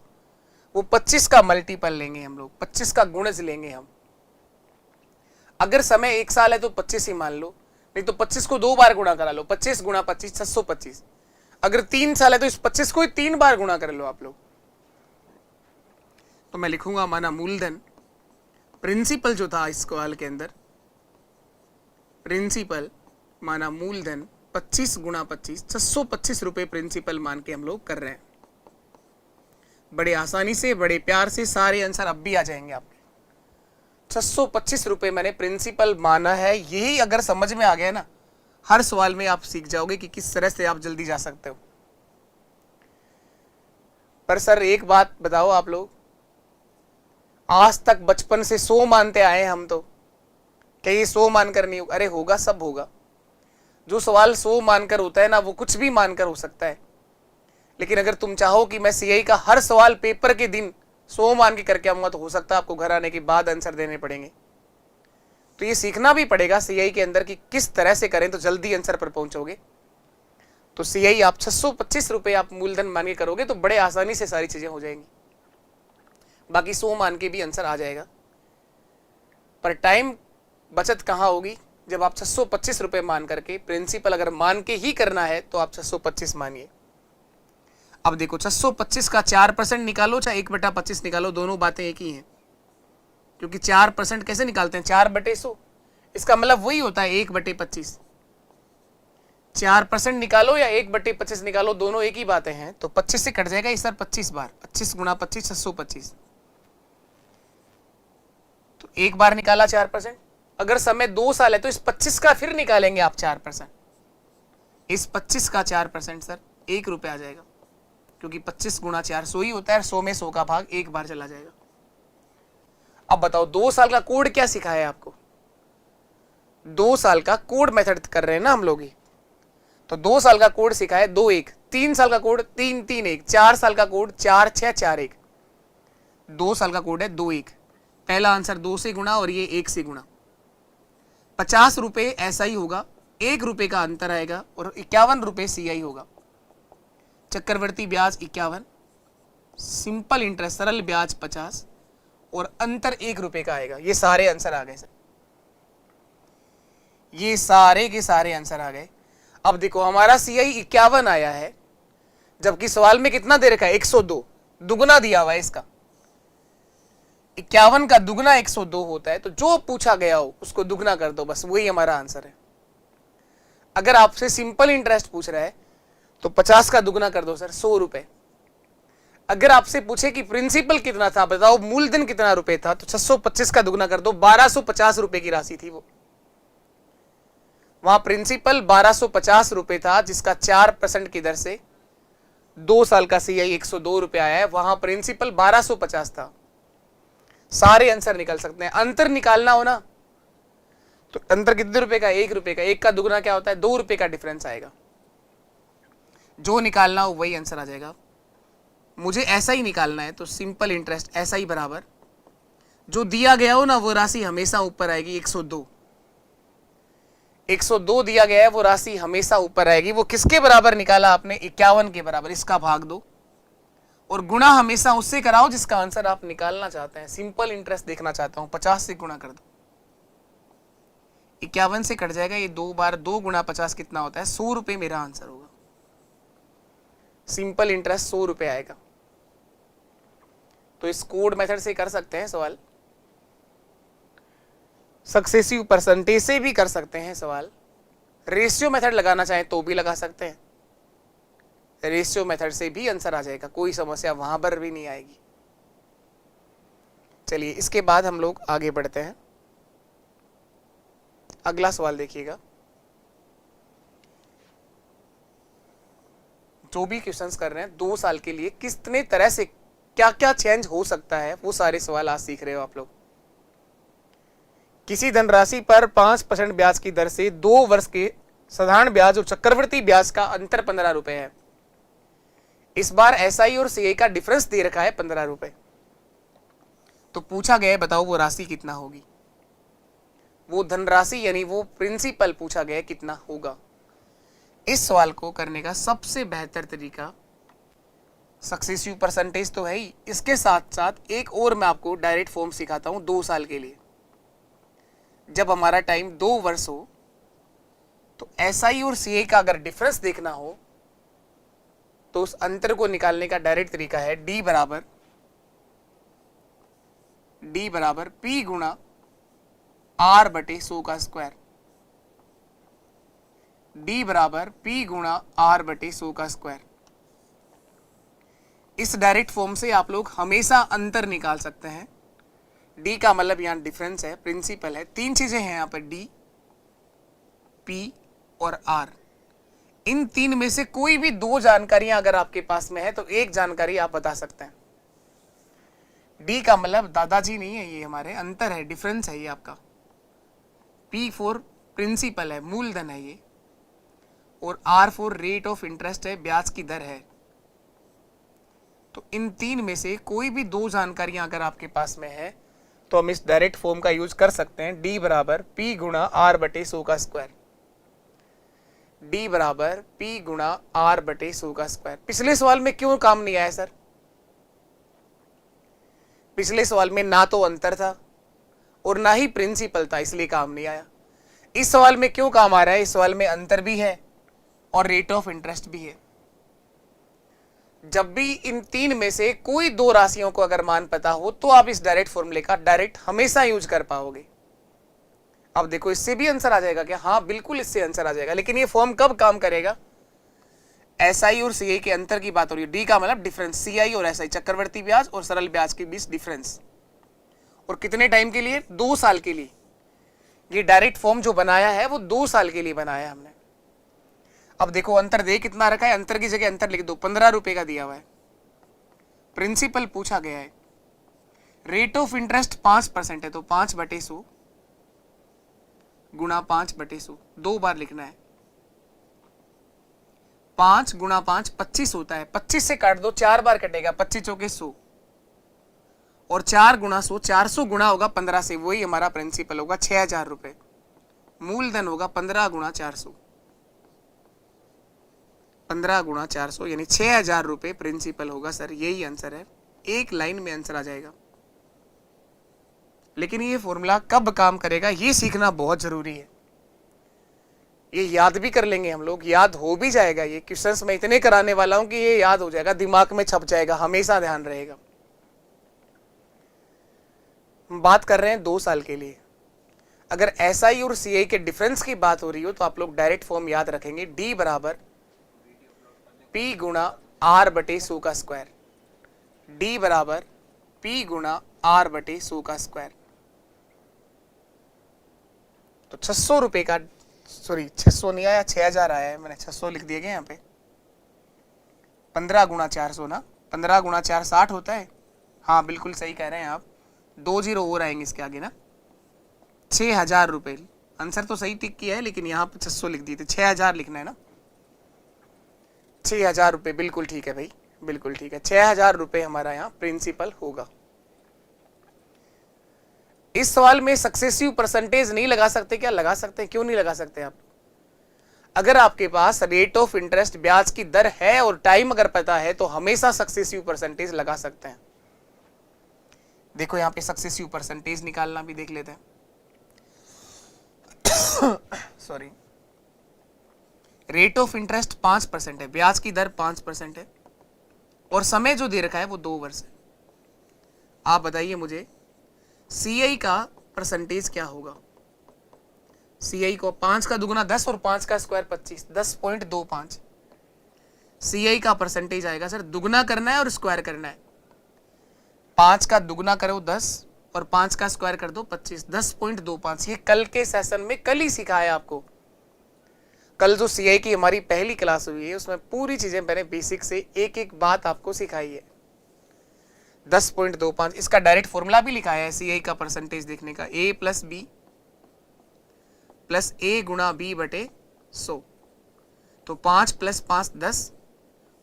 वो 25 का मल्टीपल लेंगे हम लोग, 25 का गुणज लेंगे हम। अगर समय 1 साल है तो 25 ही मान लो, नहीं तो 25 को 2 बार गुणा करा लो। 25 गुणा 25 625। अगर 3 साल है तो इस 25 को ही 3 बार गुणा कर लो आप लोग। तो मैं लिखूंगा माना मूलधन, प्रिंसिपल जो था इस सवाल के अंदर, प्रिंसिपल माना मूलधन 25 गुणा 25, 625 रुपए प्रिंसिपल मान के हम लोग कर रहे हैं। बड़े आसानी से, बड़े प्यार से सारे आंसर अब भी आ जाएंगे आपके। 625 रुपए मैंने प्रिंसिपल माना है। यही अगर समझ में आ गया ना, हर सवाल में आप सीख जाओगे कि किस तरह से आप जल्दी जा सकते हो। पर सर एक बात बताओ आप लोग, आज तक बचपन से 100 मानते आए हम, तो क्या ये 100 मानकर नहीं होगा? अरे होगा, सब होगा। जो सवाल 100 मानकर होता है ना, वो कुछ भी मानकर हो सकता है। लेकिन अगर तुम चाहो कि मैं सीआई का हर सवाल पेपर के दिन 100 मान के करके आऊंगा, तो हो सकता है आपको घर आने के बाद आंसर देने पड़ेंगे। तो ये सीखना भी पड़ेगा सीआई के अंदर कि किस तरह से करें तो जल्दी आंसर पर पहुंचोगे। तो सीआई आप 625 रुपए आप मूलधन मान के करोगे तो बड़े आसानी से सारी चीजें हो जाएंगी। बाकी 100 मान के भी आंसर आ जाएगा। पर टाइम बचत कहाँ होगी? जब आप 625 रुपए मान करके, प्रिंसिपल अगर मान के ही करना है तो आप 625 मानिए। अब देखो 625 का 4% निकालो चाहे 1/25 निकालो, दोनों बातें एक ही हैं। क्योंकि 4% कैसे निकालते हैं, 4/100, इसका मतलब वही होता है 1/25। 4% निकालो या 1/25 निकालो, दोनों एक ही बातें हैं। तो 25 से कट जाएगा इस सर 25 बार, 25 गुणा 25 625। तो एक बार निकाला 4%। अगर समय 2 साल है तो इस 25 का फिर निकालेंगे आप 4%। इस 25 का 4% सर 1 रुपया आ जाएगा, क्योंकि 25 गुणा 4 100 ही होता है, 100 में 100 का भाग एक बार चला जाएगा। अब बताओ 2 साल का कोड क्या सिखाया है आपको, 2 साल का कोड मेथड कर रहे हैं ना हम लोग ही। तो 2 साल का कोड सिखाया 2 1, 3 साल का कोड 3 3 1, 4 साल का कोड 4 6 4 1। 2 साल का कोड है 2 1, पहला आंसर 2 से गुणा और ये 1 से गुणा। 50 रुपए ऐसा ही होगा, 1 रुपए का अंतर आएगा और 51 रुपए CI होगा। चक्रवर्ती ब्याज 51, सिंपल इंटरेस्ट सरल ब्याज 50 और अंतर 1 रुपए का आएगा। ये सारे आंसर आ गए सर, ये सारे के सारे आंसर आ गए। अब देखो हमारा CI 51 आया है, जबकि सवाल में कितना दे रखा है 102, दुगना दिया हुआ है इसका। 51 का दुगना 102 होता है, तो जो पूछा गया हो उसको दुगना कर दो, बस वही हमारा आंसर है। अगर आपसे सिंपल इंटरेस्ट पूछ रहा है तो 50 का दुगना कर दो सर 100 रुपए। अगर आपसे पूछे कि प्रिंसिपल कितना था बताओ, मूलधन कितना रुपए था, तो 625 का दुगना कर दो, 1250 रुपए की राशि थी वो। वहां प्रिंसिपल 1250 रुपए था, जिसका 4% की दर से 2 साल का CI 102 रुपए आया है। वहां प्रिंसिपल 1250 था। सारे आंसर निकल सकते हैं। अंतर निकालना हो ना तो अंतर कितने रुपए का, 1 रुपए का। 1 का दुगना क्या होता है, 2 रुपए का डिफरेंस आएगा। जो निकालना हो वही आंसर आ जाएगा। मुझे ऐसा ही निकालना है तो सिंपल इंटरेस्ट ऐसा ही बराबर जो दिया गया हो ना वो राशि हमेशा ऊपर आएगी। 102 दिया गया है, वो राशि हमेशा ऊपर आएगी। वो किसके बराबर निकाला आपने, 51 के बराबर। इसका भाग दो और गुणा हमेशा उससे कराओ जिसका आंसर आप निकालना चाहते हैं। सिंपल इंटरेस्ट देखना चाहता हूं, 50 से गुणा कर दो, 51 से कट जाएगा ये 2 बार, 2 गुणा 50 कितना होता है, 100 रुपए मेरा आंसर होगा। सिंपल इंटरेस्ट 100 रुपए आएगा। तो इस कोड मेथड से कर सकते हैं सवाल, सक्सेसिव परसेंटेज से भी कर सकते हैं सवाल, रेशियो मेथड लगाना चाहें तो भी लगा सकते हैं। रेशियो मेथड से भी आंसर आ जाएगा, कोई समस्या वहां पर भी नहीं आएगी। चलिए इसके बाद हम लोग आगे बढ़ते हैं। अगला सवाल देखिएगा। जो भी क्वेश्चंस कर रहे हैं 2 साल के लिए कितने तरह से क्या क्या चेंज हो सकता है, वो सारे सवाल आज सीख रहे हो आप लोग। किसी धनराशि पर 5% ब्याज की दर से 2 वर्ष के साधारण ब्याज और चक्रवृद्धि ब्याज का अंतर 15 रुपए है। इस बार SI और CI का डिफरेंस दे रखा है 15 रुपए। तो पूछा गया है बताओ वो राशि कितना होगी, वो धनराशि यानी वो प्रिंसिपल पूछा गया कितना होगा। इस सवाल को करने का सबसे बेहतर तरीका सक्सेसिव परसेंटेज तो है ही, इसके साथ साथ एक और मैं आपको डायरेक्ट फॉर्म सिखाता हूं 2 साल के लिए। जब हमारा टाइम 2 वर्ष हो तो SI और CI का अगर डिफरेंस देखना हो तो उस अंतर को निकालने का डायरेक्ट तरीका है D बराबर P गुणा R/100 का स्क्वायर। D बराबर P गुणा R/100 का स्क्वायर। इस डायरेक्ट फॉर्म से आप लोग हमेशा अंतर निकाल सकते हैं। D का मतलब यहां डिफरेंस है, प्रिंसिपल है। 3 चीजें हैं यहां पर, D, P और R। इन 3 में से कोई भी 2 जानकारियां अगर आपके पास में है तो एक जानकारी आप बता सकते हैं। D का मतलब दादाजी नहीं है, ये हमारे अंतर है, डिफरेंस है ये आपका। P फॉर प्रिंसिपल है, मूलधन है ये। और R for rate of interest है, ब्याज की दर है। तो इन 3 में से कोई भी 2 जानकारियां अगर आपके पास में है तो हम इस डायरेक्ट फॉर्म का यूज कर सकते हैं। D बराबर P गुणा R/100 का स्क्वायर। D बराबर P गुणा R/100 का स्क्वायर। पिछले सवाल में क्यों काम नहीं आया सर? पिछले सवाल में ना तो अंतर था और ना ही प्रिंसिपल था, इसलिए काम नहीं आया। इस सवाल में क्यों काम आ रहा है? इस सवाल में अंतर भी है और रेट ऑफ इंटरेस्ट भी है। जब भी इन तीन में से कोई दो राशियों को अगर मान पता हो तो आप इस डायरेक्ट फॉर्मूले का डायरेक्ट हमेशा यूज कर पाओगे। अब देखो इससे भी आंसर आ जाएगा क्या? हाँ बिल्कुल इससे आंसर आ जाएगा, लेकिन ये फॉर्म कब काम करेगा? एसआई और सीआई के अंतर की बात हो रही है। डी का मतलब डिफरेंस, सीआई और एसआई चक्रवर्ती ब्याज और सरल ब्याज के बीच डिफरेंस। और कितने टाइम के लिए? 2 साल के लिए। ये डायरेक्ट फॉर्म जो बनाया है वो 2 साल के लिए बनाया है हमने। अब देखो अंतर दे कितना रखा है, अंतर की जगह अंतर लिख दो, 15 रुपए का दिया हुआ है। प्रिंसिपल पूछा गया है, रेट ऑफ इंटरेस्ट 5% है तो 5/100 गुणा 5/100, 2 बार लिखना है। 5 गुणा 5 25 होता है, 25 से काट दो, 4 बार कटेगा, 25 चौके 100 और 4 गुणा 100, 400 गुणा होगा 15 से, वही हमारा प्रिंसिपल होगा 6000 रुपए। मूलधन होगा 15 गुणा 400, 15 गुणा 400 यानी 6000 रुपए प्रिंसिपल होगा सर। यही आंसर है, एक लाइन में आंसर आ जाएगा। लेकिन ये फॉर्मूला कब काम करेगा ये सीखना बहुत जरूरी है। ये याद भी कर लेंगे हम लोग, याद हो भी जाएगा। ये क्वेश्चंस मैं इतने कराने वाला हूं कि ये याद हो जाएगा, दिमाग में छप जाएगा, हमेशा ध्यान रहेगा। हम बात कर रहे हैं 2 साल के लिए। अगर एसआई और सीआई के डिफरेंस की बात हो रही हो तो आप लोग डायरेक्ट फॉर्म याद रखेंगे, डी बराबर P गुणा R/100 का स्क्वायर। डी बराबर P गुणा R/100 का स्क्वायर। तो 600 रुपए का, सॉरी 600 नहीं आया, 6000 आया है, मैंने 600 लिख दिए गए यहाँ पे। 15 गुणा 400 ना, 15 गुणा 4 60 होता है। हाँ बिल्कुल सही कह रहे हैं आप, 2 जीरो और आएंगे इसके आगे ना। 6000 रुपए आंसर तो सही टिक किया है, लेकिन यहाँ पे 600 लिख दिए थे, 6000 लिखना है ना। 6000 रुपए बिल्कुल ठीक है भाई, बिल्कुल ठीक है। 6000 रुपए हमारा यहाँ प्रिंसिपल होगा। इस सवाल में सक्सेसिव परसेंटेज नहीं लगा सकते क्या? लगा सकते हैं, क्यों नहीं लगा सकते आप? अगर आपके पास रेट ऑफ इंटरेस्ट ब्याज की दर है और टाइम अगर पता है तो हमेशा सक्सेसिव परसेंटेज लगा सकते हैं। देखो यहाँ पे सक्सेसिव परसेंटेज निकालना भी देख लेते हैं। सॉरी, रेट ऑफ इंटरेस्ट 5% है, ब्याज की दर 5% है और समय जो दे रखा है वो 2 वर्ष है। आप बताइए मुझे सीआई का परसेंटेज क्या होगा? सीआई को 5 का दुगुना 10 और 5 का स्क्वायर 25, 10.25। सीआई का परसेंटेज आएगा सर, दुगुना करना है और स्क्वायर करना है। 5 का दुगुना करो 10 और 5 का स्क्वायर कर दो 25, 10.25। ये कल के सेशन में कल ही सिखाया आपको। कल जो सीआई की हमारी पहली क्लास हुई है उसमें पूरी चीजें मैंने बेसिक से एक एक बात आपको सिखाई है। 10.25 इसका डायरेक्ट फॉर्मूला भी लिखा है सीआई का परसेंटेज देखने का, a plus B plus a गुणा b बटे 100। तो 5 प्लस 5 10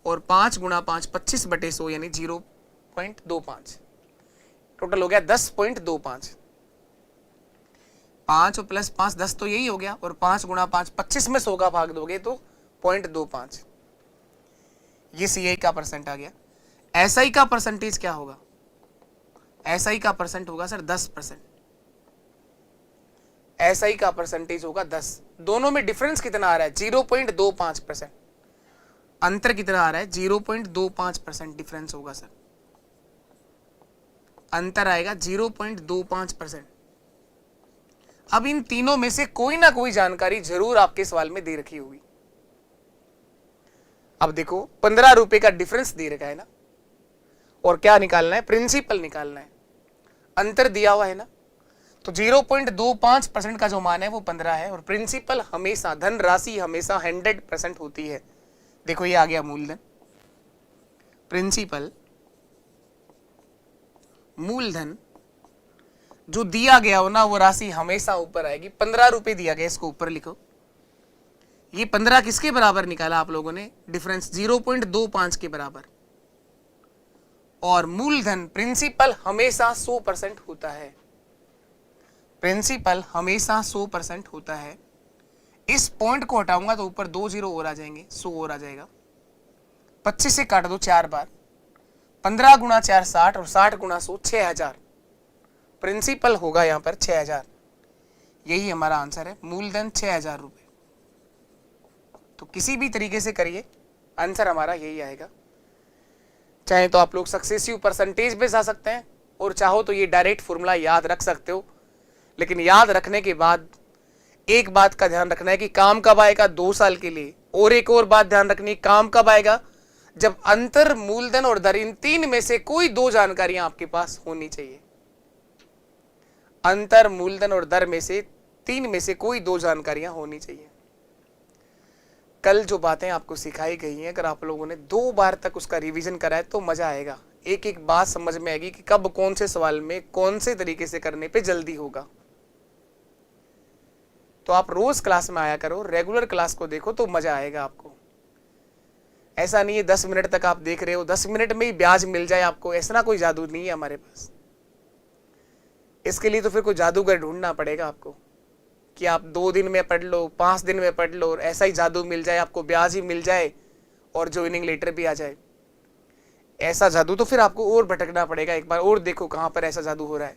और 5 गुणा 5 25 बटे 100 यानी 0.25। टोटल हो गया 10.25। 5 और प्लस 5 10 तो यही हो गया, और 5 गुणा 5 25 में 100 का भाग दोगे तो 0.25। ये सीआई का परसेंट आ गया। एसआई का परसेंटेज क्या होगा? एसआई का परसेंट होगा सर 10%। एसआई का परसेंटेज होगा 10। दोनों में डिफरेंस कितना आ रहा है? 0.25%। अंतर कितना आ रहा है? 0.25% डिफरेंस होगा सर। अंतर आएगा 0.25%। अब इन तीनों में से कोई ना कोई जानकारी जरूर आपके सवाल में दे रखी होगी। अब देखो 15 रुपए का डिफरेंस दे रखा है ना, और क्या निकालना है? प्रिंसिपल निकालना है। अंतर दिया हुआ है ना, तो 0.25% का जो मान है वो 15 है, और प्रिंसिपल हमेशा, धन राशि हमेशा 100% होती है। देखो ये आ गया मूलधन। प्रिंसिपल मूलधन जो दिया गया हो ना वो राशि हमेशा ऊपर आएगी। 15 रुपए दिया गया, इसको ऊपर लिखो। ये 15 किसके बराबर निकाला आप लोगों ने? डिफरेंस 0.25 के बराबर। और मूलधन प्रिंसिपल हमेशा 100% होता है। प्रिंसिपल हमेशा 100% होता है। इस पॉइंट को हटाऊंगा तो ऊपर 2 जीरो और आ जाएंगे, 100 और आ जाएगा। 25 से काट दो 4 बार, 15 गुणा 4 60 और 60 गुणा 100 6000। प्रिंसिपल होगा यहां पर 6000। यही हमारा आंसर है, मूलधन 6000 रुपए। तो किसी भी तरीके से करिए आंसर हमारा यही आएगा। चाहे तो आप लोग सक्सेसिव परसेंटेज पे जा सकते हैं, और चाहो तो ये डायरेक्ट फॉर्मूला याद रख सकते हो। लेकिन याद रखने के बाद एक बात का ध्यान रखना है कि काम कब आएगा, 2 साल के लिए। और एक और बात ध्यान रखनी है, काम कब आएगा, जब अंतर, मूलधन और दर, इन 3 में से कोई 2 जानकारियां आपके पास होनी चाहिए। अंतर, मूलधन और दर में से 3 में से कोई 2 जानकारियां होनी चाहिए। कल जो बातें आपको सिखाई गई हैं, अगर आप लोगों ने 2 बार तक उसका रिवीजन करा है तो मजा आएगा। एक एक बात समझ में आएगी कि कब कौन से सवाल में कौन से तरीके से करने पे जल्दी होगा। तो आप रोज क्लास में आया करो, रेगुलर क्लास को देखो तो मजा आएगा आपको। ऐसा नहीं है 10 मिनट तक आप देख रहे हो, 10 मिनट में ही ब्याज मिल जाए आपको, ऐसा कोई जादू नहीं है हमारे पास। इसके लिए तो फिर कोई जादूगर ढूंढना पड़ेगा आपको कि आप 2 दिन में पढ़ लो, 5 दिन में पढ़ लो और ऐसा ही जादू मिल जाए आपको, ब्याज ही मिल जाए और ज्वाइनिंग लेटर भी आ जाए। ऐसा जादू तो फिर आपको और भटकना पड़ेगा, एक बार और देखो कहां पर ऐसा जादू हो रहा है।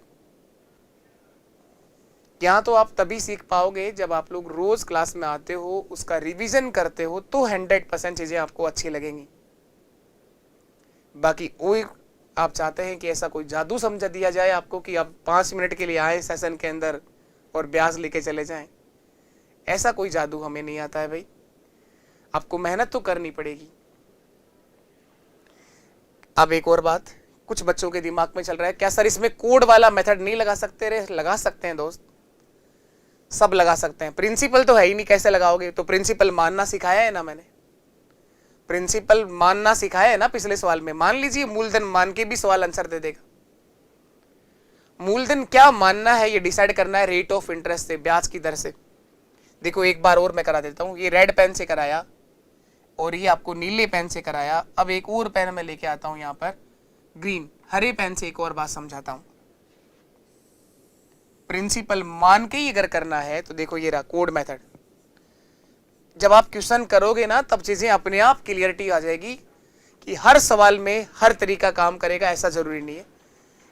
यहाँ तो आप तभी सीख पाओगे जब आप लोग रोज क्लास में आते हो, उसका रिवीजन करते हो, तो 100% चीजें आपको अच्छी लगेंगी। बाकी वो आप चाहते हैं कि ऐसा कोई जादू समझा दिया जाए आपको कि आप 5 मिनट के लिए आए सेशन के अंदर और ब्याज लेके चले जाएं, ऐसा कोई जादू हमें नहीं आता है भाई। आपको मेहनत तो करनी पड़ेगी। अब एक और बात, कुछ बच्चों के दिमाग में चल रहा है, क्या सर इसमें कोड वाला मेथड नहीं लगा सकते? रे लगा सकते हैं दोस्त, सब लगा सकते हैं। प्रिंसिपल तो है ही नहीं, कैसे लगाओगे? तो प्रिंसिपल मानना सिखाया है ना मैंने, प्रिंसिपल मानना सिखाया है ना पिछले सवाल में। मान लीजिए मूलधन मान के भी सवाल आंसर दे देगा। मूलधन क्या मानना है ये डिसाइड करना है रेट ऑफ इंटरेस्ट से, ब्याज की दर से। देखो एक बार और मैं करा देता हूं, ये रेड पेन से कराया और ये आपको नीले पेन से कराया। अब एक और पेन में लेके आता हूं, यहां पर ग्रीन, हरे पेन से एक और बात समझाता हूं। प्रिंसिपल मान के ही अगर करना है तो देखो ये रहा कोड मेथड। जब आप क्वेश्चन करोगे ना तब चीजें अपने आप क्लियरिटी आ जाएगी कि हर सवाल में हर तरीका काम करेगा, ऐसा जरूरी नहीं है।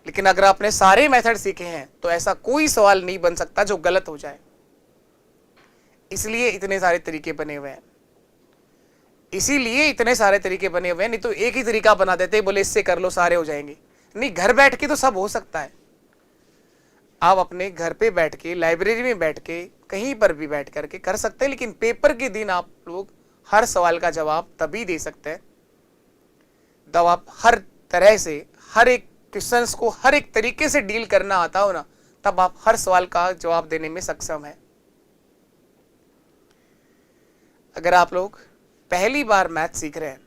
लेकिन अगर आपने सारे मेथड सीखे हैं तो ऐसा कोई सवाल नहीं बन सकता जो गलत हो जाए। इसलिए इतने सारे तरीके बने हुए हैं, इसीलिए इतने सारे तरीके बने हुए हैं। नहीं तो एक ही तरीका बना देते, बोले इससे कर लो सारे हो जाएंगे। नहीं, घर बैठ के तो सब हो सकता है। आप अपने घर पे बैठ के, लाइब्रेरी में बैठ के, कहीं पर भी बैठ करके कर सकते हैं। लेकिन पेपर के दिन आप लोग हर सवाल का जवाब तभी दे सकते हैं जब आप हर तरह से, हर एक क्वेश्चंस को हर एक तरीके से डील करना आता हो ना, तब आप हर सवाल का जवाब देने में सक्षम है। अगर आप लोग पहली बार मैथ सीख रहे हैं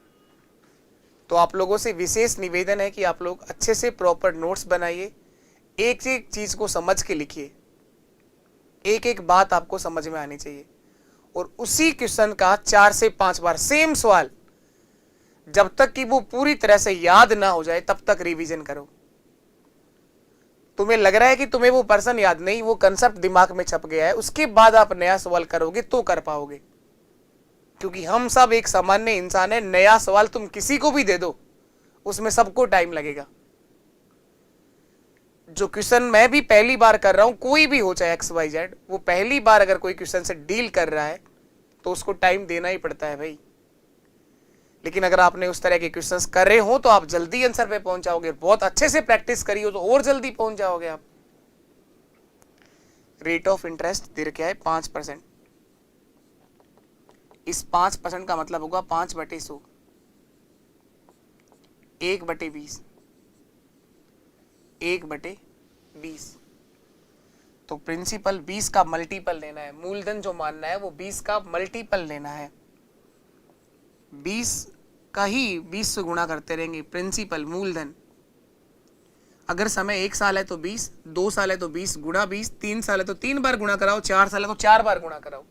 तो आप लोगों से विशेष निवेदन है कि आप लोग अच्छे से प्रॉपर नोट्स बनाइए, एक एक चीज को समझ के लिखिए, एक एक बात आपको समझ में आनी चाहिए। और उसी क्वेश्चन का 4 से 5 बार सेम सवाल, जब तक कि वो पूरी तरह से याद ना हो जाए तब तक रिवीजन करो। तुम्हें लग रहा है कि तुम्हें वो पर्सन याद नहीं, वो कंसेप्ट दिमाग में छप गया है, उसके बाद आप नया सवाल करोगे तो कर पाओगे। क्योंकि हम सब एक सामान्य इंसान है, नया सवाल तुम किसी को भी दे दो उसमें सबको टाइम लगेगा। जो क्वेश्चन मैं भी पहली बार कर रहा हूं, कोई भी हो चाहे XYZ, वो पहली बार अगर कोई क्वेश्चन से डील कर रहा है तो उसको टाइम देना ही पड़ता है भाई। लेकिन अगर आपने उस तरह के क्वेश्चंस कर रहे हो तो आप जल्दी आंसर पे पहुंच जाओगे। बहुत अच्छे से प्रैक्टिस करी हो तो और जल्दी पहुंच जाओगे आप। रेट ऑफ इंटरेस्ट दर क्या है? 5%। इस 5% का मतलब होगा 5/100, 1/20, 1/20। तो प्रिंसिपल 20 का मल्टीपल लेना है, मूलधन जो मानना है वो 20 का मल्टीपल लेना है। 20 का ही 20 से गुणा करते रहेंगे प्रिंसिपल, मूलधन। अगर समय 1 साल है तो 20, 2 साल है तो 20 गुणा 20, 3 साल है तो 3 बार गुणा कराओ, 4 साल है तो 4 बार गुणा कराओ।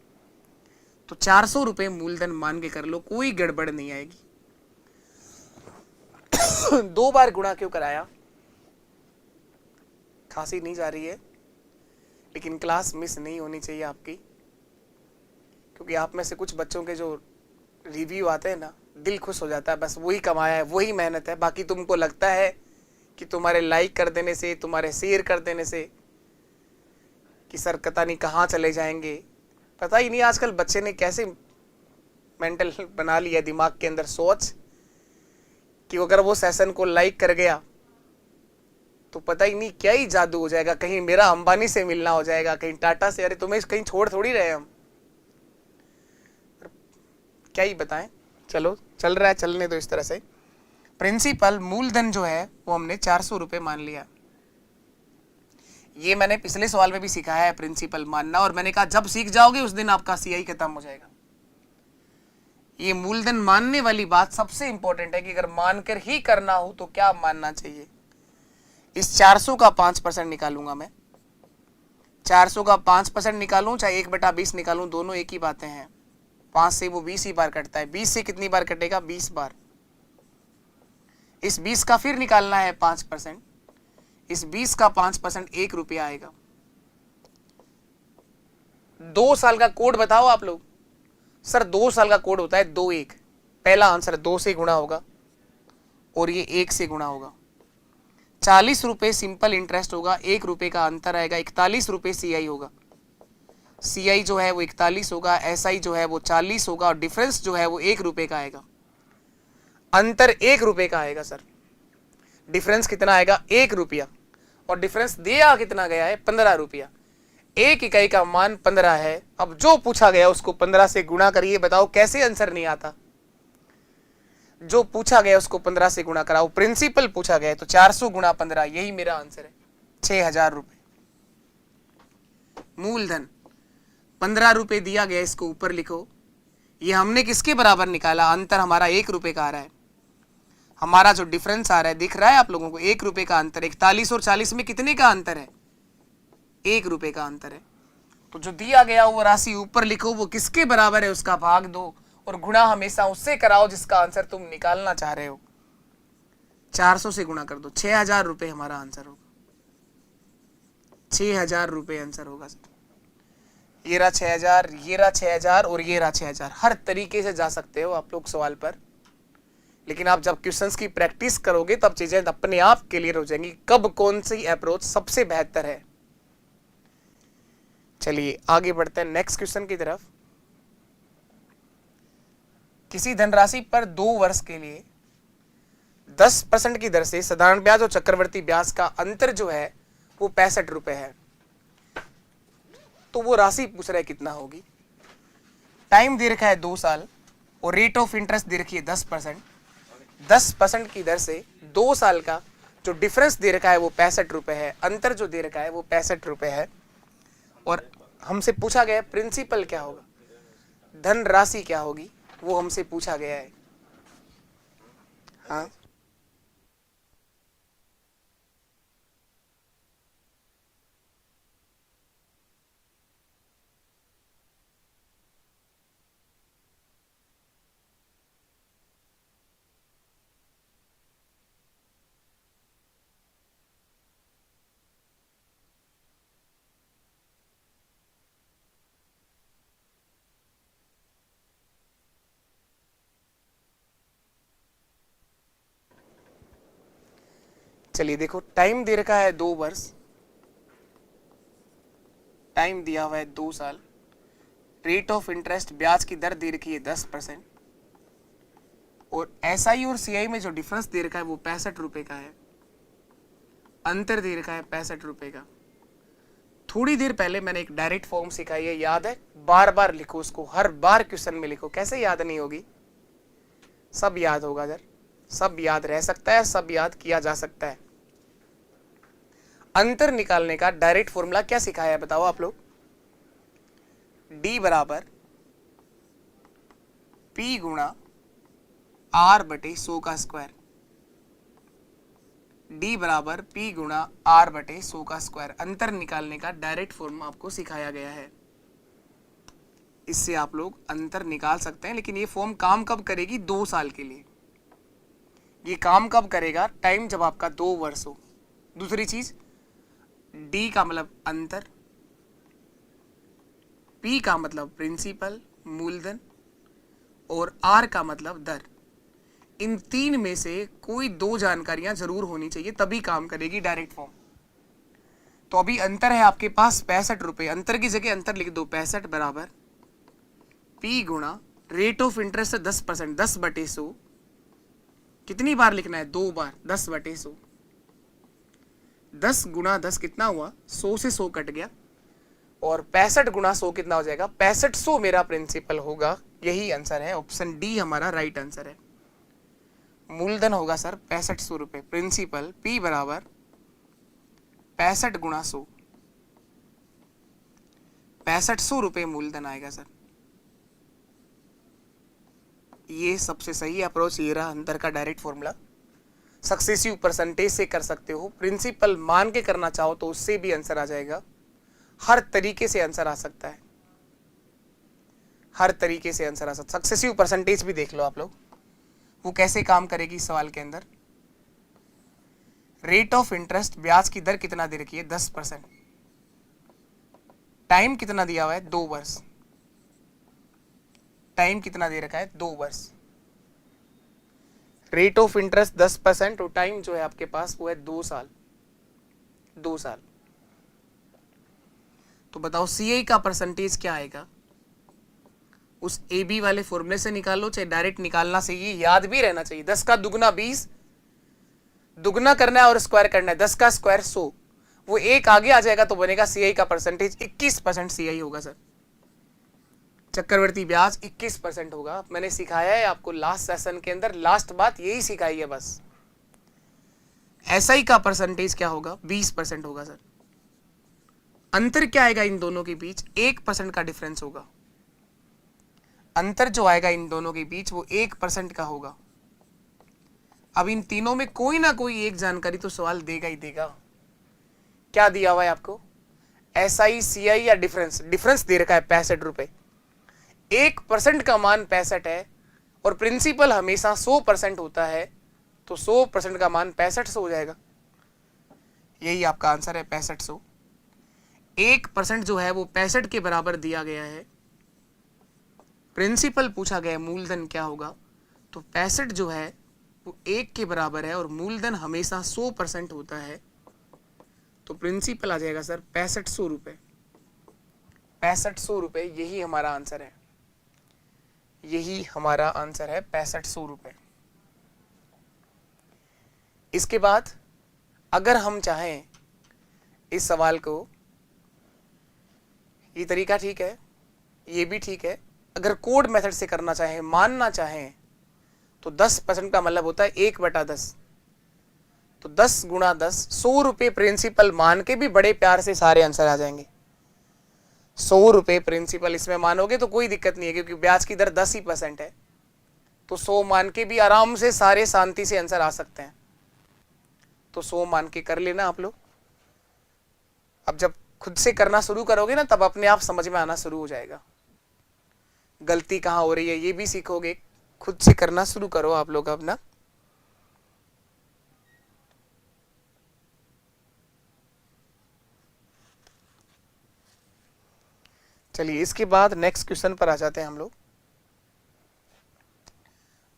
तो 400 रुपए मूलधन मान के कर लो, कोई गड़बड़ नहीं आएगी। 2 बार गुणा क्यों कराया? खांसी नहीं जा रही है, लेकिन क्लास मिस नहीं होनी चाहिए आपकी, क्योंकि आप में से कुछ बच्चों के जो रिव्यू आते हैं ना, दिल खुश हो जाता है। बस वही कमाया है, वही मेहनत है। बाकी तुमको लगता है कि तुम्हारे लाइक कर देने से, तुम्हारे शेयर कर देने से कि सर पता नहीं कहाँ चले जाएंगे। पता ही नहीं आजकल बच्चे ने कैसे मेंटल बना लिया दिमाग के अंदर सोच कि अगर वो सेशन को लाइक कर गया तो पता ही नहीं क्या ही जादू हो जाएगा, कहीं मेरा अंबानी से मिलना हो जाएगा, कहीं टाटा से। अरे तुम्हें कहीं छोड़ थोड़ी रहे हम, क्या ही बताएं। चलो चल रहा है, चलने दो इस तरह से। प्रिंसिपल मूलधन जो है वो हमने 400 रुपये मान लिया। ये मैंने पिछले सवाल में भी सिखाया है प्रिंसिपल मानना, और मैंने कहा जब सीख जाओगे उस दिन आपका सीआई खत्म हो जाएगा। ये मूलधन मानने वाली बात सबसे इंपॉर्टेंट है कि अगर मानकर ही करना हो तो क्या मानना चाहिए। इस 400 का 5% निकालूंगा मैं। 400 का 5% निकालूं चाहे 1/20 निकालूं, दोनों एक ही बातें हैं। 5 से वो 20 ही बार कटता है। 20 से कितनी बार कटेगा? 20 बार। इस 20 का फिर निकालना है 5%। इस 20 का 5% 1 रुपया आएगा। 2 साल का कोड बताओ आप लोग। सर 2 साल का कोड होता है 2-1। पहला आंसर 2 से गुणा होगा और ये 1 से गुणा होगा। 40 रुपए सिंपल इंटरेस्ट होगा, 1 रुपए का अंतर आएगा। 41 रुपए सीआई होगा। सीआई जो है वो 41 होगा, एसआई जो है वो 40 होगा, और डिफरेंस जो है वो 1 रुपए का आएगा। अंतर 1 रुपए का आएगा सर। डिफरेंस कितना आएगा? 1 रुपया। और डिफरेंस दिया कितना गया है? 15 रुपया। 1 इकाई का मान 15 है। अब जो पूछा गया उसको 15 से गुणा करिए। बताओ कैसे आंसर नहीं आता? जो पूछा गया उसको 15 से गुणा कराओ। प्रिंसिपल पूछा गया तो 400 गुणा 15, यही मेरा आंसर है, 6000 रुपए। मूलधन 15 रुपए दिया गया, इसको ऊपर लिखो। ये हमने किसके बराबर निकाला? अंतर हमारा 1 रुपए का आ रहा है। हमारा जो डिफरेंस आ रहा है दिख रहा है आप लोगों को? 1 रुपए का अंतर। 41 और 40 में कितने का अंतर है? 1 रुपए का अंतर है। तो जो दिया गया वो राशि ऊपर लिखो, वो किसके बराबर है उसका भाग दो, और गुणा हमेशा उससे कराओ जिसका आंसर तुम निकालना चाह रहे हो। 400 से गुणा कर दो, 6000 रुपए हमारा आंसर होगा। 6000 रुपए आंसर होगा सर। ये रहा 6000, ये रहा 6000 और ये रहा 6000। हर तरीके से जा सकते हो आप लोग सवाल पर, लेकिन आप जब क्वेश्चंस की प्रैक्टिस करोगे तब चीजें अपने आप क्लियर हो जाएंगी, कब कौन सी अप्रोच सबसे बेहतर है। चलिए आगे बढ़ते हैं नेक्स्ट क्वेश्चन की तरफ। किसी धनराशि पर 2 वर्ष के लिए 10% की दर से साधारण ब्याज और चक्रवर्ती ब्याज का अंतर जो है वो 65 रुपए है। तो वो राशि पूछ रहा है कितना होगी। टाइम दे रखा है 2 साल और रेट ऑफ इंटरेस्ट दे रखी है 10%। 10% की दर से 2 साल का जो डिफरेंस दे रखा है वो 65 रुपए है। अंतर जो दे रखा है वो 65 रुपए है। और हमसे पूछा गया प्रिंसिपल क्या होगा, धन राशि क्या होगी, वो हमसे पूछा गया है। हाँ चलिए देखो, टाइम दे रखा है 2 वर्ष, टाइम दिया हुआ है 2 साल, रेट ऑफ इंटरेस्ट ब्याज की दर दे रखी है 10%, और एसआई और सीआई में जो डिफरेंस दे रखा है वो 65 रुपए का है। अंतर दे रखा है 65 रुपए का। थोड़ी देर पहले मैंने एक डायरेक्ट फॉर्म सिखाई है, याद है? बार बार लिखो उसको, हर बार क्वेश्चन में लिखो। कैसे याद नहीं होगी? सब याद होगा सर, सब याद रह सकता है, सब याद किया जा सकता है। अंतर निकालने का डायरेक्ट फॉर्मूला क्या सिखाया है बताओ आप लोग? D बराबर P गुणा R बटे 100 का स्क्वायर। D बराबर P गुणा R बटे 100 का स्क्वायर। अंतर निकालने का डायरेक्ट फॉर्मूला आपको सिखाया गया है। इससे आप लोग अंतर निकाल सकते हैं, लेकिन ये फॉर्म काम कब करेगी? 2 साल के लिए। ये काम कब करेगा? टाइम जब आपका 2 वर्ष हो। दूसरी चीज, D का मतलब अंतर, P का मतलब प्रिंसिपल मूलधन, और R का मतलब दर। इन 3 में से कोई 2 जानकारियां जरूर होनी चाहिए, तभी काम करेगी डायरेक्ट फॉर्म। तो अभी अंतर है आपके पास 65 रुपए। अंतर की जगह अंतर लिख दो, 65 बराबर P गुणा रेट ऑफ इंटरेस्ट 10%, 10/100, कितनी बार लिखना है? 2 बार। 10/100। 10 गुणा 10 कितना हुआ? 100 से 100 कट गया, और 65 गुणा 100 कितना हो जाएगा? 6500 मेरा प्रिंसिपल होगा। यही आंसर है, ऑप्शन डी हमारा राइट आंसर है। मूलधन होगा सर 6500 रुपए। प्रिंसिपल P बराबर 65 गुणा 100, 6500 रुपए मूलधन आएगा सर। ये सबसे सही अप्रोच, ये रहा अंतर का डायरेक्ट फॉर्मूला। सक्सेसिव परसेंटेज से कर सकते हो, प्रिंसिपल मान के करना चाहो तो उससे भी आंसर आ जाएगा। हर तरीके से आंसर आ सकता है, हर तरीके से आंसर आ सकता। सक्सेसिव परसेंटेज भी देख लो आप लोग, वो कैसे काम करेगी सवाल के अंदर। रेट ऑफ इंटरेस्ट, ब्याज की दर कितना दे रखी है? 10%। टाइम कितना दिया हुआ है? 2 वर्ष। टाइम कितना दे रखा है? 2 वर्ष। रेट ऑफ इंटरेस्ट 10% और टाइम जो है आपके पास वो है 2 साल। 2 साल। तो बताओ सीआई का परसेंटेज क्या आएगा? उस ए बी वाले फॉर्मूले से निकालो, चाहे डायरेक्ट निकालना चाहिए, याद भी रहना चाहिए। 10 का दुगना 20, दुगना करना है और स्क्वायर करना है। 10 का स्क्वायर 100, वो एक आगे आ जाएगा तो बनेगा सीआई का परसेंटेज 21% सीआई होगा सर। चक्रवर्ती ब्याज 21% होगा। मैंने सिखाया है आपको लास्ट सेशन के अंदर, लास्ट बात यही सिखाई है बस। एसआई का परसेंटेज क्या होगा? 20% होगा सर। अंतर क्या आएगा इन दोनों के बीच? 1% का डिफरेंस होगा। अंतर जो आएगा इन दोनों के बीच वो 1% का होगा। अब इन तीनों में कोई ना कोई एक जानकारी तो सवाल देगा ही देगा। क्या दिया हुआ है आपको? एसआई, सीआई या डिफरेंस? डिफरेंस दे रखा है 65 रुपए। 1% का मान 65 है और प्रिंसिपल हमेशा 100% होता है, तो 100% का मान 6500 हो जाएगा। यही आपका आंसर है 6500। 1% जो है वो 65 के बराबर दिया गया है। प्रिंसिपल पूछा गया मूलधन क्या होगा, तो 65 जो है वो 1 के बराबर है और मूलधन हमेशा 100% होता है, तो प्रिंसिपल आ जाएगा सर 6500 रुपए। 6500 रुपए, यही हमारा आंसर है। यही हमारा आंसर है 6500 रुपए। इसके बाद अगर हम चाहें इस सवाल को, ये तरीका ठीक है, ये भी ठीक है। अगर कोड मेथड से करना चाहें, मानना चाहें, तो 10% का मतलब होता है 1/10। तो 10 गुणा 10, 100 रुपए प्रिंसिपल मान के भी बड़े प्यार से सारे आंसर आ जाएंगे। 100 रुपए प्रिंसिपल इसमें मानोगे तो कोई दिक्कत नहीं है, क्योंकि ब्याज की दर 10% है, तो 100 मान के भी आराम से सारे शांति से आंसर आ सकते हैं। तो 100 मान के कर लेना आप लोग। अब जब खुद से करना शुरू करोगे ना, तब अपने आप समझ में आना शुरू हो जाएगा, गलती कहाँ हो रही है ये भी सीखोगे। खुद से करना शुरू करो आप लोग अपना। चलिए इसके बाद नेक्स्ट क्वेश्चन पर आ जाते हैं हम लोग।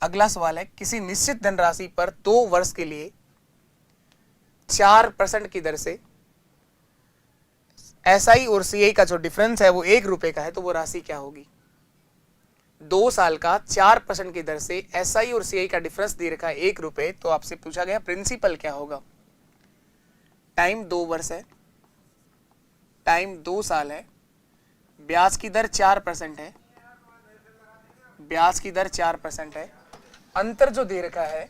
अगला सवाल है, किसी निश्चित धनराशि पर 2 वर्ष के लिए 4% की दर से एसआई और सीआई का जो डिफरेंस है वो 1 रुपए का है, तो वो राशि क्या होगी? 2 साल का 4% की दर से एसआई और सीआई का डिफरेंस दे रखा है 1 रुपए, तो आपसे पूछा गया प्रिंसिपल क्या होगा? टाइम 2 वर्ष है, टाइम 2 साल है, ब्याज की दर 4% है, ब्याज की दर 4% है। अंतर जो दे रखा है,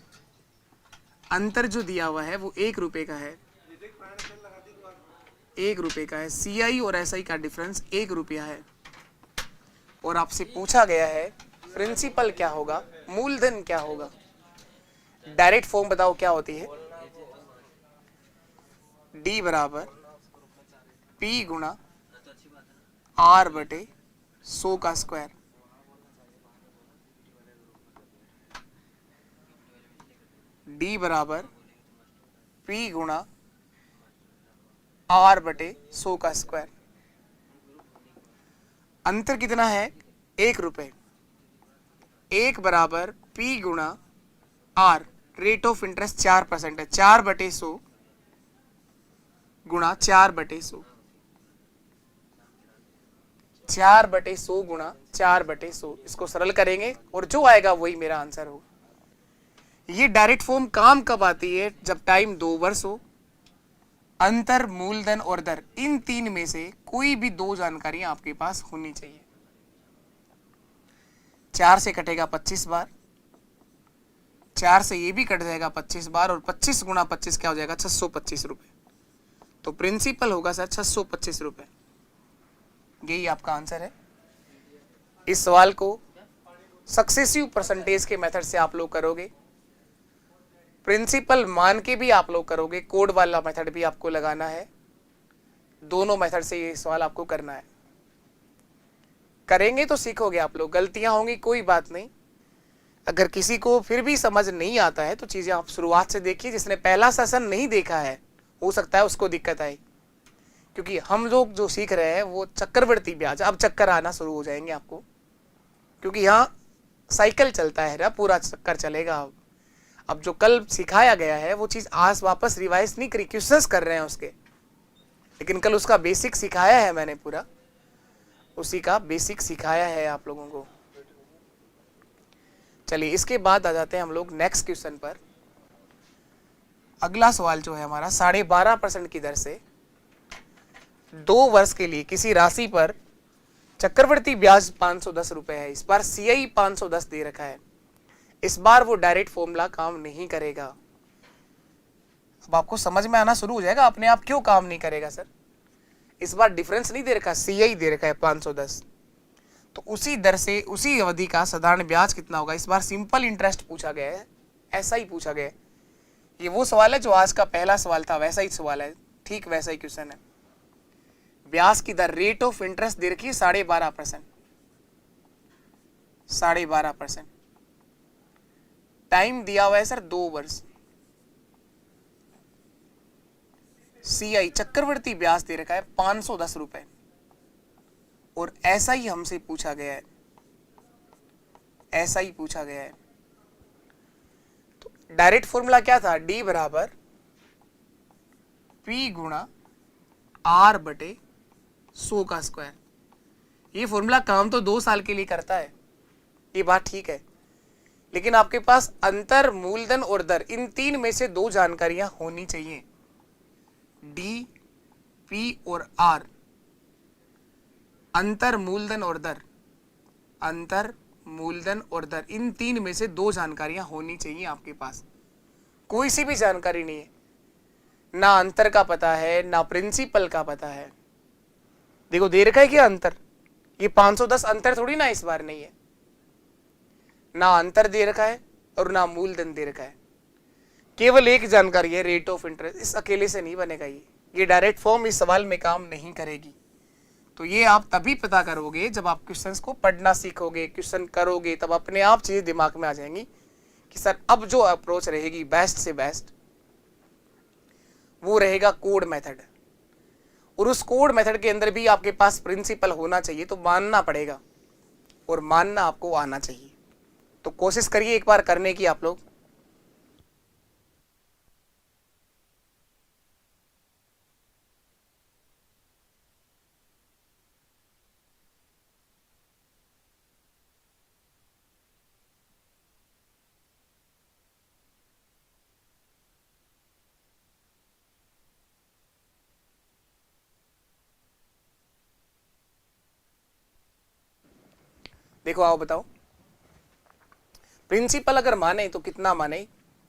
अंतर जो दिया हुआ है वो 1 रुपए का है, 1 रुपए का है। सीआई और एसआई का डिफरेंस 1 रुपया है, और आपसे पूछा गया है प्रिंसिपल क्या होगा, मूलधन क्या होगा। डायरेक्ट फॉर्म बताओ क्या होती है? डी बराबर पी गुणा आर बटे 100 का स्क्वायर। डी बराबर पी गुणा आर बटे 100 का स्क्वायर। अंतर कितना है? 1 रुपए। 1 बराबर पी गुणा आर, रेट ऑफ इंटरेस्ट 4% है, 4/100 गुणा 4/100, 4/100 गुणा 4/100। इसको सरल करेंगे और जो आएगा वही मेरा आंसर होगा। ये डायरेक्ट फॉर्म काम कब आती है? जब टाइम 2 वर्ष हो, अंतर, मूलधन और दर, इन तीन में से कोई भी दो जानकारियां आपके पास होनी चाहिए। 4 से कटेगा 25 बार, 4 से ये भी कट जाएगा 25 बार, और 25 गुणा 25 क्या हो जाएगा? 625 रुपए। तो प्रिंसिपल होगा सर 625 रुपए। यही आपका आंसर है। इस सवाल को सक्सेसिव परसेंटेज के मेथड से आप लोग करोगे, प्रिंसिपल मान के भी आप लोग करोगे, कोड वाला मेथड भी आपको लगाना है। दोनों मेथड से ये सवाल आपको करना है। करेंगे तो सीखोगे आप लोग। गलतियां होंगी कोई बात नहीं, अगर किसी को फिर भी समझ नहीं आता है तो चीजें आप शुरुआत से देखिए। जिसने पहला सेशन नहीं देखा है हो सकता है उसको दिक्कत आए, क्योंकि हम लोग जो सीख रहे हैं वो चक्रवृद्धि ब्याज, अब चक्कर आना शुरू हो जाएंगे आपको, क्योंकि यहाँ साइकिल चलता है ना, पूरा चक्कर चलेगा। अब जो कल सिखाया गया है वो चीज आज वापस रिवाइज नहीं करी, क्वेश्चंस कर रहे हैं उसके, लेकिन कल उसका बेसिक सिखाया है मैंने, पूरा उसी का बेसिक सिखाया है आप लोगों को। चलिए इसके बाद आ जाते हैं हम लोग नेक्स्ट क्वेश्चन पर। अगला सवाल जो है हमारा 12.5% की दर से 2 वर्ष के लिए किसी राशि पर चक्रवृद्धि ब्याज 510 रुपए है। इस बार सीआई 510 दे रखा है। इस बार वो डायरेक्ट फॉर्मूला काम नहीं करेगा। अब आपको समझ में आना शुरू हो जाएगा अपने आप क्यों काम नहीं करेगा सर। इस बार डिफरेंस नहीं दे रखा, सीआई दे रखा है 510। तो उसी दर से उसी अवधि का साधारण ब्याज कितना होगा। इस बार सिंपल इंटरेस्ट पूछा गया है, ऐसा ही पूछा गया है। ये वो सवाल है जो आज का पहला सवाल था, वैसा ही सवाल है, ठीक वैसा ही क्वेश्चन है। ब्याज की दर, रेट ऑफ इंटरेस्ट दे रखी है 12.5%, 12.5%। टाइम दिया हुआ है सर 2 वर्ष। सीआई चक्रवृद्धि ब्याज दे रखा है 510 रुपए, और ऐसा ही हमसे पूछा गया है, ऐसा ही पूछा गया है। तो डायरेक्ट फॉर्मूला क्या था? डी बराबर पी गुणा आर बटे 100 का स्क्वायर। ये फॉर्मूला काम तो 2 साल के लिए करता है, ये बात ठीक है, लेकिन आपके पास अंतर, मूलधन और दर, इन तीन में से दो जानकारियां होनी चाहिए। डी, पी और आर, अंतर, मूलधन और दर, अंतर, मूलधन और दर, इन तीन में से दो जानकारियां होनी चाहिए आपके पास। कोई सी भी जानकारी नहीं है, ना अंतर का पता है ना प्रिंसिपल का पता है। देखो दे रखा है क्या अंतर, ये 510 अंतर थोड़ी ना इस बार नहीं है, ना अंतर दे रखा है और ना मूलधन दे रखा है। केवल एक जानकारी है, रेट ऑफ इंटरेस्ट। इस अकेले से नहीं बनेगा, ये डायरेक्ट फॉर्म इस सवाल में काम नहीं करेगी। तो ये आप तभी पता करोगे जब आप क्वेश्चंस को पढ़ना सीखोगे, क्वेश्चन करोगे, तब अपने आप चीजें दिमाग में आ जाएंगी कि सर अब जो अप्रोच रहेगी बेस्ट से बेस्ट वो रहेगा कोड मेथड, और उस कोड मेथड के अंदर भी आपके पास प्रिंसिपल होना चाहिए। तो मानना पड़ेगा और मानना आपको आना चाहिए। तो कोशिश करिए एक बार करने की आप लोग। देखो आओ बताओ, प्रिंसिपल अगर माने तो कितना माने,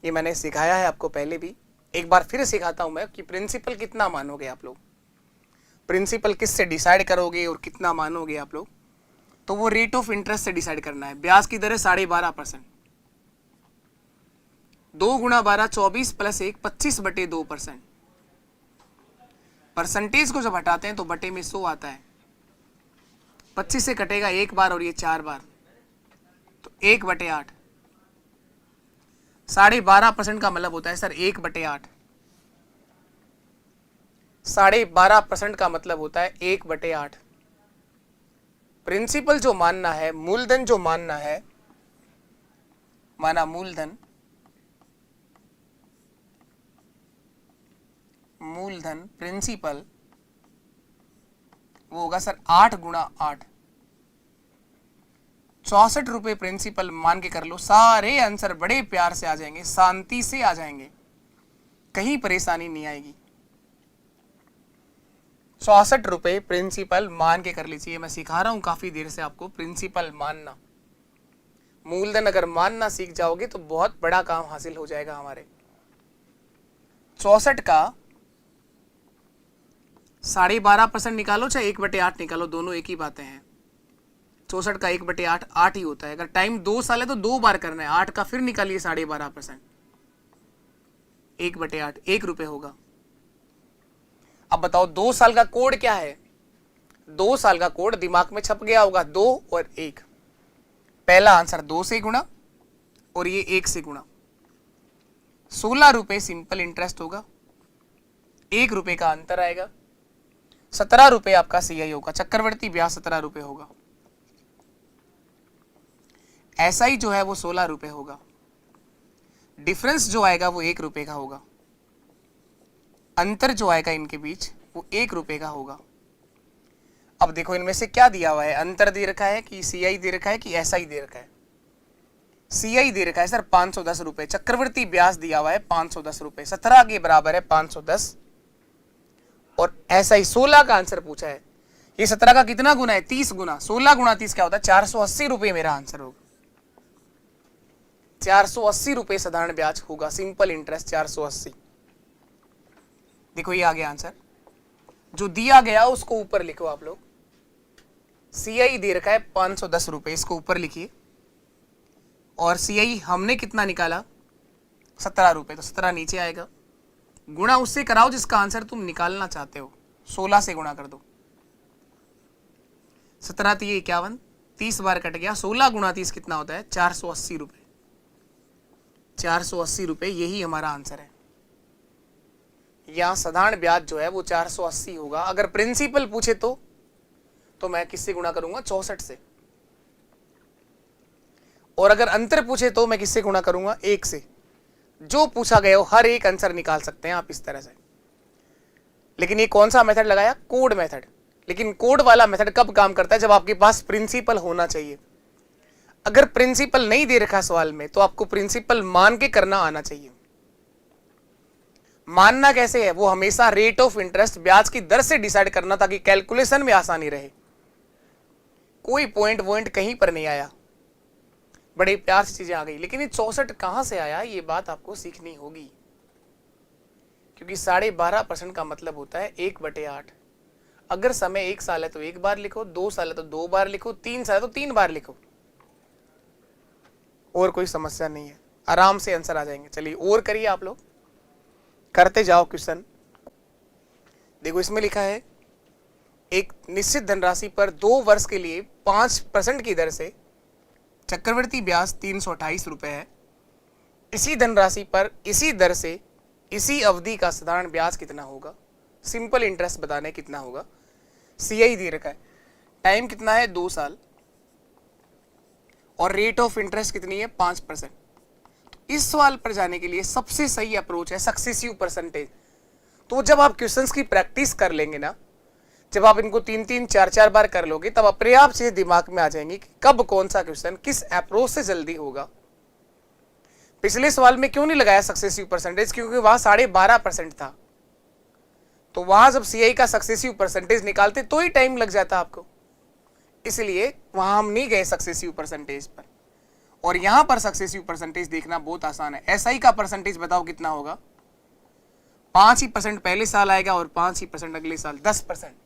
ये मैंने सिखाया है आपको पहले भी, एक बार फिर सिखाता हूं मैं कि प्रिंसिपल कितना मानोगे आप लोग, प्रिंसिपल किससे डिसाइड करोगे और कितना मानोगे आप लोग। तो वो रेट ऑफ इंटरेस्ट से डिसाइड करना है। ब्याज की दर है 12.5%, 2 गुणा 12 24 प्लस 1 25 बटे 2%। परसेंटेज को जब हटाते हैं तो बटे में 100 आता है। 25 से कटेगा 1 बार और ये 4 बार, तो 1/8। 12.5% का मतलब होता है सर 1/8। 12.5% का मतलब होता है 1/8। प्रिंसिपल जो मानना है, मूलधन जो मानना है, माना मूलधन, मूलधन प्रिंसिपल वो होगा सर 8 गुणा 8। 64 रुपए प्रिंसिपल मान के कर लो, सारे आंसर बड़े प्यार से आ जाएंगे, शांति से आ जाएंगे, कहीं परेशानी नहीं आएगी। 64 रुपए प्रिंसिपल मान के कर लीजिए। मैं सिखा रहा हूं काफी देर से आपको प्रिंसिपल मानना। मूलधन अगर मानना सीख जाओगे तो बहुत बड़ा काम हासिल हो जाएगा हमारे। 64 का 12.5% निकालो चाहे 1/8 निकालो, दोनों एक ही बातें हैं। 64 का 1/8 8 ही होता है। अगर टाइम 2 साल है तो 2 बार करना है। 8 का फिर निकालिए 12.5%, 1/8 1 रुपए होगा। अब बताओ 2 साल का कोड क्या है? 2 साल का कोड दिमाग में छप गया होगा, 2 और 1। पहला आंसर 2 से गुणा और ये 1 से गुणा। 16 रुपए सिंपल इंटरेस्ट होगा, 1 रुपए का अंतर आएगा। 17 रुपए आपका सीआई होगा, चक्रवर्ती ब्याज 17 रुपए होगा। एसआई जो है वो 16 रुपए होगा। डिफरेंस जो आएगा वो 1 रुपए का होगा। अंतर जो आएगा इनके बीच वो 1 रुपए का होगा। अब देखो इनमें से क्या दिया हुआ है, अंतर दे रखा है कि सीआई दे रखा है कि एसआई दे रखा है? सीआई दे रखा है सर 510 रुपए, चक्रवर्ती ब्याज दिया हुआ है 510 रुपए, 17 के बराबर है 510, और एसआई 16 का आंसर पूछा है। ये 17 का कितना गुना है? 30 गुना। 16 गुना 30 क्या होता है? 480 रुपए मेरा आंसर होगा। 480 रुपए साधारण ब्याज होगा, सिंपल इंटरेस्ट 480। देखो ये आ गया आंसर। जो दिया गया उसको ऊपर लिखो आप लोग। सीआई दे रखा है 510 रुपए, इसको ऊपर लिखिए। और सीआई हमने कितना निकाला? 17 रुपए, तो 17 नीचे आएगा। गुणा उससे कराओ जिसका आंसर तुम निकालना चाहते हो। 16 से गुणा कर दो। 17 3 51, 30 बार कट गया। 16 गुणा 30 कितना होता है? 480 रुपए। 480 रुपए यही हमारा आंसर है। यहां साधारण ब्याज जो है वो 480 होगा। अगर प्रिंसिपल पूछे तो मैं किससे गुणा करूंगा? 64 से। और अगर अंतर पूछे तो मैं किससे गुणा करूंगा? 1 से। जो पूछा गया हो हर एक आंसर निकाल सकते हैं आप इस तरह से। लेकिन ये कौन सा मेथड लगाया? Code method. लेकिन कोड वाला मेथड कब काम करता है? जब आपके पास प्रिंसिपल होना चाहिए। अगर प्रिंसिपल नहीं दे रखा सवाल में तो आपको प्रिंसिपल मान के करना आना चाहिए। मानना कैसे है? वो हमेशा रेट ऑफ इंटरेस्ट, ब्याज की दर से डिसाइड करना, ताकि कैलकुलेशन में आसानी रहे। कोई पॉइंट कहीं पर नहीं आया, बड़े प्यार से चीजें आ गई। लेकिन ये 64 कहां से आया, ये बात आपको सीखनी होगी। क्योंकि 12.5% का मतलब होता है 1/8। अगर समय 1 साल है तो 1 बार लिखो, 2 साल है तो 2 बार लिखो, 3 साल है तो 3 बार लिखो। और कोई समस्या नहीं है, आराम से आंसर आ जाएंगे। चलिए और करिए, आप लोग करते जाओ क्वेश्चन। देखो इसमें लिखा है एक निश्चित धनराशि पर 2 वर्ष के लिए 5% की दर से चक्रवर्ती ब्याज 328 रुपए है। इसी धनराशि पर इसी दर से इसी अवधि का साधारण ब्याज कितना होगा? सिंपल इंटरेस्ट बताने कितना होगा। सीआई दे रखा है, टाइम कितना है? 2 साल, और रेट ऑफ इंटरेस्ट कितनी है? 5%। इस सवाल पर जाने के लिए सबसे सही अप्रोच है सक्सेसिव परसेंटेज। तो जब आप क्वेश्चंस की प्रैक्टिस कर लेंगे ना, जब आप इनको 3-3 4-4 बार कर लोगे, तब अपने आप से दिमाग में आ जाएंगी कि कब कौन सा क्वेश्चन किस अप्रोच से जल्दी होगा। पिछले सवाल में क्यों नहीं लगाया सक्सेसिव परसेंटेज? क्योंकि वहां 12.5% था। तो वहां जब सीआई का सक्सेसिव परसेंटेज निकालते तो ही टाइम लग जाता आपको, इसलिए वहां हम नहीं गए सक्सेसिव परसेंटेज पर। और यहां पर सक्सेसिव परसेंटेज देखना बहुत आसान है। एसआई का परसेंटेज बताओ कितना होगा? 5% पहले साल आएगा और 5% अगले साल, 10%।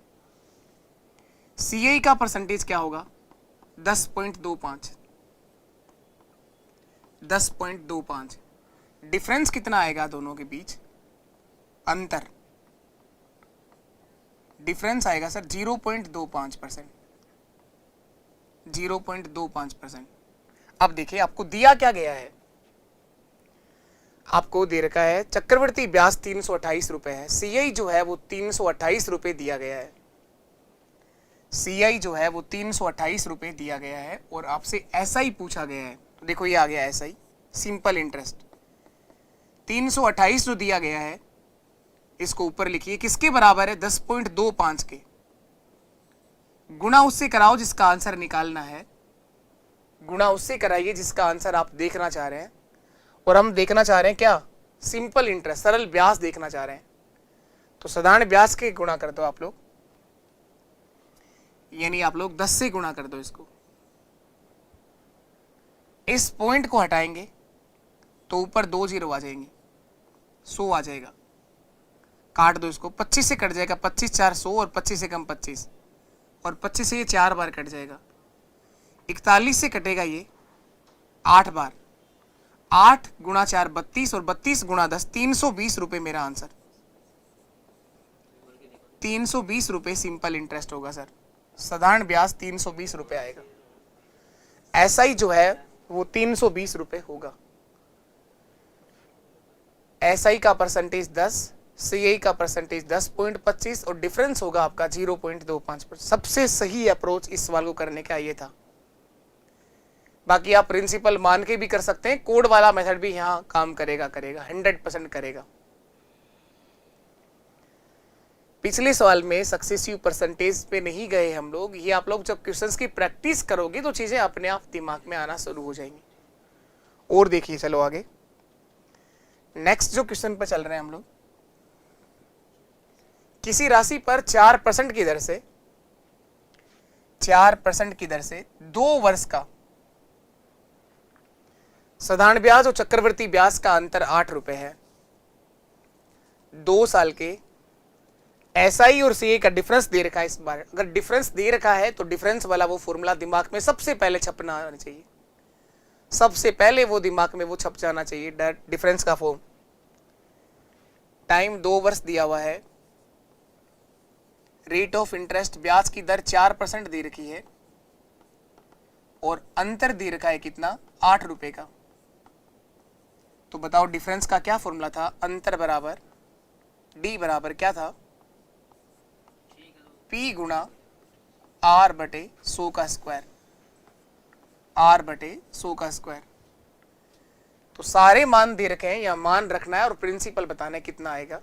सीआई का परसेंटेज क्या होगा? 10.25। 10.25। डिफरेंस कितना आएगा दोनों के बीच? अंतर, डिफरेंस आएगा सर 0.25%। 0.25%। अब देखिए आपको दिया क्या गया है। आपको दे रखा है चक्रवर्ती ब्याज 328 रुपए है। सीआई जो है वो 328 रुपए दिया गया है। सीआई जो है वो 328 रुपए दिया गया है और आपसे एसआई पूछा गया है। तो देखो ये आ गया एसआई, सिंपल इंटरेस्ट। 328 जो दिया गया है इसको ऊपर लिखिए, किसके बराबर है? 10.25 के। गुणा उससे कराओ जिसका आंसर निकालना है। गुणा उससे कराइए जिसका आंसर आप देखना चाह रहे हैं, और हम देखना चाह रहे हैं क्या, सिंपल इंटरेस्ट, सरल ब्याज देखना चाह रहे हैं। तो साधारण ब्याज के गुणा कर दो आप लोग, यानी आप लोग 10 से गुणा कर दो इसको। इस पॉइंट को हटाएंगे तो ऊपर 2 जीरो आ जाएंगे, 100 आ जाएगा। काट दो इसको, 25 से कट जाएगा, 25 4 100 और 25 से कम 25, और 25 से ये 4 बार कट जाएगा। 41 से कटेगा ये 8 बार, 8 गुणा 4 32 और 32 गुणा 10 320 रुपए मेरा आंसर। 320 रुपए सिंपल इंटरेस्ट होगा सर, साधारण ब्याज 320 रुपए आएगा। एसआई जो है वो 320 रुपए होगा। एसआई का परसेंटेज 10, सीआई का परसेंटेज 10.25 और डिफरेंस होगा आपका 0.25%। सबसे सही अप्रोच इस सवाल को करने का ये था। बाकी आप प्रिंसिपल मान के भी कर सकते हैं, कोड वाला मेथड भी यहाँ काम करेगा 100% करेगा। पिछले सवाल में सक्सेसिव परसेंटेज पे नहीं गए हम लोग, ये आप लोग जब क्वेश्चंस की प्रैक्टिस करोगे तो चीजें अपने आप दिमाग में आना शुरू हो जाएंगी। और देखिए, चलो आगे नेक्स्ट जो क्वेश्चन पर चल रहे हैं हम लोग, किसी राशि पर 4% की दर से 4% की दर से 2 वर्ष का साधारण ब्याज और चक्रवर्ती ब्याज का अंतर 8 रुपए है। 2 साल के एसआई और सीए का डिफरेंस दे रखा है। इस बार अगर डिफरेंस दे रखा है तो डिफरेंस वाला वो फॉर्मूला दिमाग में सबसे पहले छपना आना चाहिए, सबसे पहले वो दिमाग में वो छप जाना चाहिए, डिफरेंस का फॉर्म। टाइम 2 वर्ष दिया हुआ है, रेट ऑफ इंटरेस्ट ब्याज की दर 4% दे रखी है, और अंतर दे रखा है कितना, 8 रुपए का। तो बताओ डिफरेंस का क्या फॉर्मूला था, अंतर बराबर डी बराबर क्या था, P गुणा R बटे 100 का स्क्वायर, R बटे 100 का स्क्वायर। तो सारे मान दे रखे हैं, या मान रखना है और प्रिंसिपल बताना है कितना आएगा।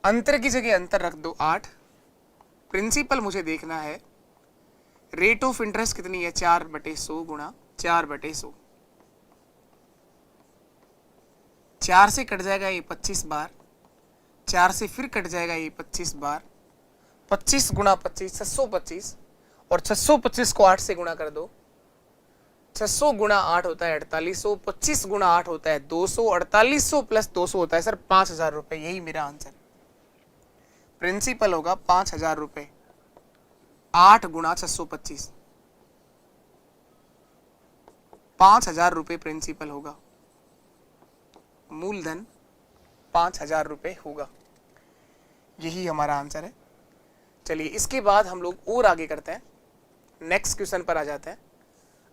अंतर की जगह अंतर रख दो 8, प्रिंसिपल मुझे देखना है रेट ऑफ इंटरेस्ट कितनी है, 4/100 गुणा 4/100। 4 से कट जाएगा ये 25 बार, 4 से फिर कट जाएगा ये 25 बार, 25 गुणा 25 625, और 625 को 8 से गुणा कर दो। 600 गुणा 8 होता है 4800, 25 गुणा 8 होता है 200, 4800 प्लस 200 होता है सर 5000 रुपए। यही मेरा आंसर, प्रिंसिपल होगा 5000 रुपए। 8 गुणा 625, 5000 रुपए प्रिंसिपल होगा, मूलधन 5000 रुपए होगा। यही हमारा आंसर है। चलिए इसके बाद हम लोग और आगे करते हैं, नेक्स्ट क्वेश्चन पर आ जाते हैं।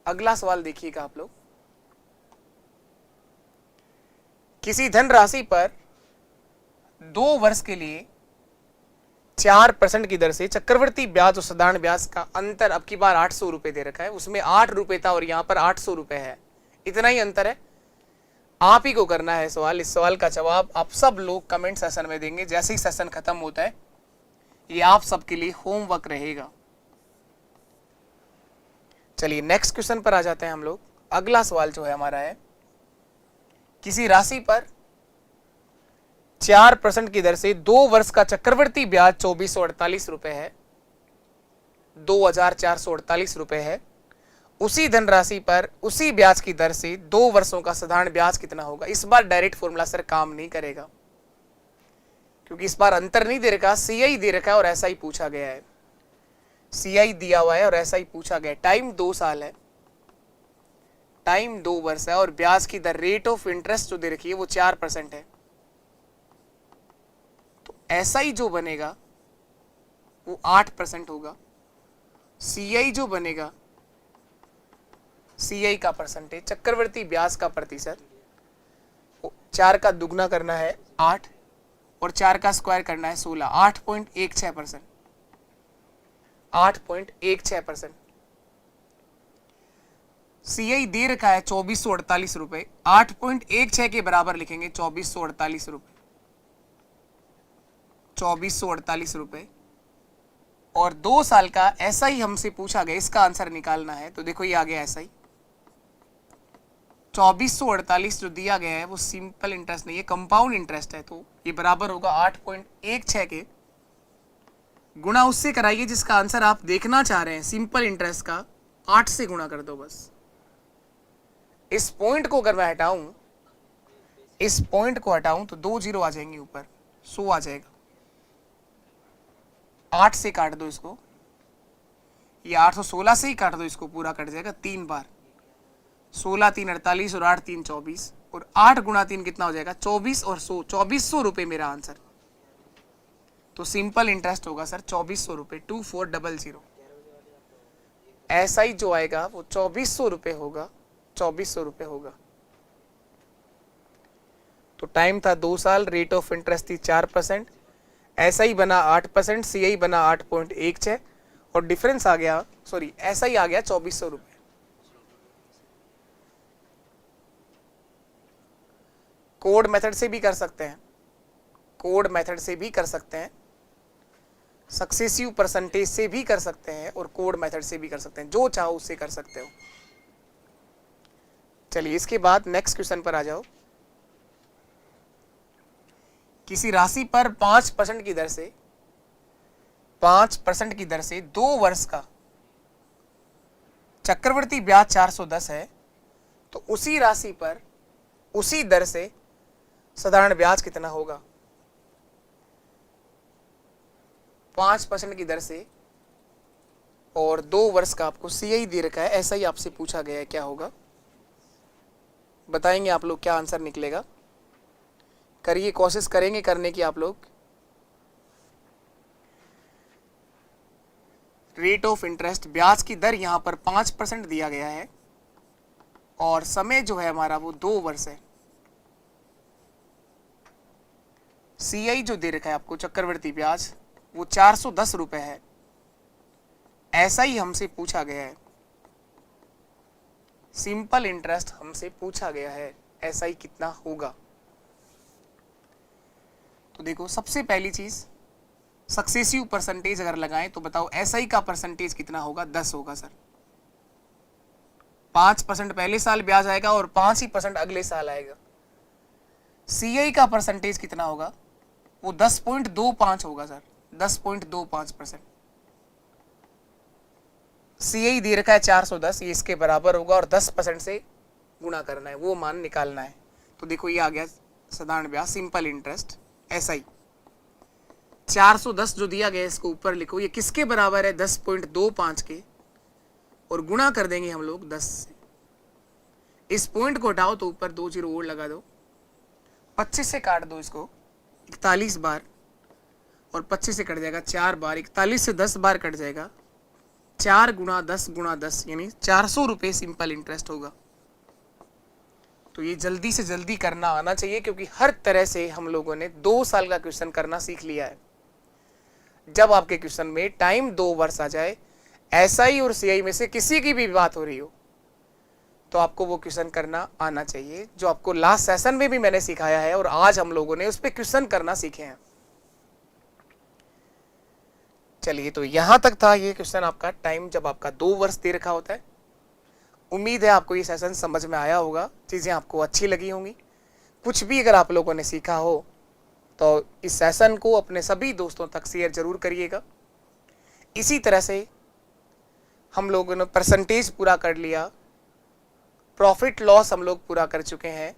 अगला सवाल देखिएगा आप लोग, किसी धन राशि पर 2 वर्ष के लिए 4% की दर से चक्रवर्ती ब्याज और साधारण ब्याज का अंतर अब की बार 800 रुपए दे रखा है। उसमें 8 रुपए था और यहां पर 800 रुपए है, इतना ही अंतर है। आप ही को करना है सवाल। इस सवाल का जवाब आप सब लोग कमेंट सेशन में देंगे। जैसे ही सेशन खत्म होता है ये आप सबके लिए होमवर्क रहेगा। चलिए नेक्स्ट क्वेश्चन पर आ जाते हैं हम लोग। अगला सवाल जो है हमारा है, किसी राशि पर 4% की दर से 2 वर्ष का चक्रवर्ती ब्याज 2448 रुपए है, 2448 रुपए है। उसी धनराशि पर उसी ब्याज की दर से 2 वर्षों का साधारण ब्याज कितना होगा। इस बार डायरेक्ट फॉर्मूला सर काम नहीं करेगा, क्योंकि इस बार अंतर नहीं दे रखा, सीआई दे रखा है और ऐसा ही पूछा गया है। सीआई दिया हुआ है और ऐसा ही पूछा गया। टाइम 2 साल है, टाइम 2 वर्ष है, और ब्याज की दर रेट ऑफ इंटरेस्ट जो दे रखी है वो 4% है। तो एसआई जो बनेगा वो 8% होगा। सीआई जो बनेगा, सीआई का परसेंटेज, चक्रवर्ती ब्याज का प्रतिशत, 4 का दुगना करना है 8 और 4 का स्क्वायर करना है 16, 8.16%, 8.16%। सीआई दे रखा है 2448 रुपए, 8.16 के बराबर लिखेंगे 2448 रुपए, 2448 रुपए। और 2 साल का एसआई हमसे पूछा गया, इसका आंसर निकालना है। तो देखो ये आ गया एसआई, 2448 जो दिया गया है वो सिंपल इंटरेस्ट नहीं है, कंपाउंड इंटरेस्ट है। तो ये बराबर होगा 8.16 के गुणा उससे कराइए जिसका आंसर आप देखना चाह रहे हैं, सिंपल इंटरेस्ट का 8 से गुणा कर दो बस। इस पॉइंट को अगर मैं हटाऊं, इस पॉइंट को हटाऊं तो 2 जीरो आ जाएंगे ऊपर, 100 आ जाएगा। 8 से काट दो इसको, ये 816 से ही काट दो इसको, पूरा कट जाएगा 3 बार। 16 3 48 और 8 3 24 और 8 गुणा 3 कितना हो जाएगा 24 और 100, 2400 रुपये मेरा आंसर। तो सिंपल इंटरेस्ट होगा सर 2400 रुपये, 2400। ऐसा ही जो आएगा वो 2400 रुपये होगा, 2400 रुपये होगा। तो टाइम था 2 साल, रेट ऑफ इंटरेस्ट थी 4%, ऐसा ही बना 8%, सीआई बना 8.16 और डिफरेंस आ गया, सॉरी ऐसा ही आ गया 2400 रुपये। कोड मेथड से भी कर सकते हैं, कोड मेथड से भी कर सकते हैं, सक्सेसिव परसेंटेज से भी कर सकते हैं और कोड मेथड से भी कर सकते हैं, जो चाहो उससे कर सकते हो। चलिए इसके बाद नेक्स्ट क्वेश्चन पर आ जाओ। किसी राशि पर 5% की दर से 5% की दर से 2 वर्ष का चक्रवृद्धि ब्याज 410 है, तो उसी राशि पर उसी दर से साधारण ब्याज कितना होगा? 5% की दर से और 2 वर्ष का आपको सीआई दे रखा है, ऐसा ही आपसे पूछा गया है, क्या होगा बताएंगे आप लोग, क्या आंसर निकलेगा? करिए, कोशिश करेंगे करने की आप लोग। रेट ऑफ इंटरेस्ट, ब्याज की दर यहां पर 5% दिया गया है और समय जो है हमारा वो 2 वर्ष है। सीआई जो दे रखा है आपको चक्रवृद्धि ब्याज वो 410 रुपए है, ऐसा ही हमसे पूछा गया है। सिंपल इंटरेस्ट हमसे पूछा गया है, ऐसा ही कितना होगा? तो देखो सबसे पहली चीज सक्सेसिव परसेंटेज अगर लगाएं तो बताओ एसआई का परसेंटेज कितना होगा? 10 होगा सर। 5% पहले साल ब्याज आएगा और 5% अगले साल आएगा। सीआई का परसेंटेज कितना होगा? वो 10.25 होगा सर, 10.25%। सीआई दे रखा है 410, ये इसके बराबर होगा और 10% से गुणा करना है, वो मान निकालना है। तो देखो ये आ गया साधारण ब्याज, सिंपल इंटरेस्ट एसआई 410 जो दिया गया है इसको ऊपर लिखो, ये किसके बराबर है? 10.25 के, और गुणा कर देंगे हम लोग 10 से। इस पॉइंट को हटाओ तो ऊपर 2 जीरो और लगा दो, 25 से काट दो इसको 41 बार और 25 से कट जाएगा 4 बार, 41 से 10 बार कट जाएगा, 4 गुणा 10 गुणा 10 यानी 400 रुपये सिंपल इंटरेस्ट होगा। तो ये जल्दी से जल्दी करना आना चाहिए, क्योंकि हर तरह से हम लोगों ने 2 साल का क्वेश्चन करना सीख लिया है। जब आपके क्वेश्चन में टाइम 2 वर्ष आ जाए, एसआई और सीआई में से किसी की भी बात हो रही हो, तो आपको वो क्वेश्चन करना आना चाहिए, जो आपको लास्ट सेशन में भी मैंने सिखाया है और आज हम लोगों ने उस पर क्वेश्चन करना सीखे हैं। चलिए तो यहां तक था ये क्वेश्चन आपका, टाइम जब आपका 2 वर्ष दे रखा होता है। उम्मीद है आपको ये सेशन समझ में आया होगा, चीज़ें आपको अच्छी लगी होंगी। कुछ भी अगर आप लोगों ने सीखा हो तो इस सेशन को अपने सभी दोस्तों तक शेयर जरूर करिएगा। इसी तरह से हम लोगों ने परसेंटेज पूरा कर लिया, प्रॉफिट लॉस हम लोग पूरा कर चुके हैं,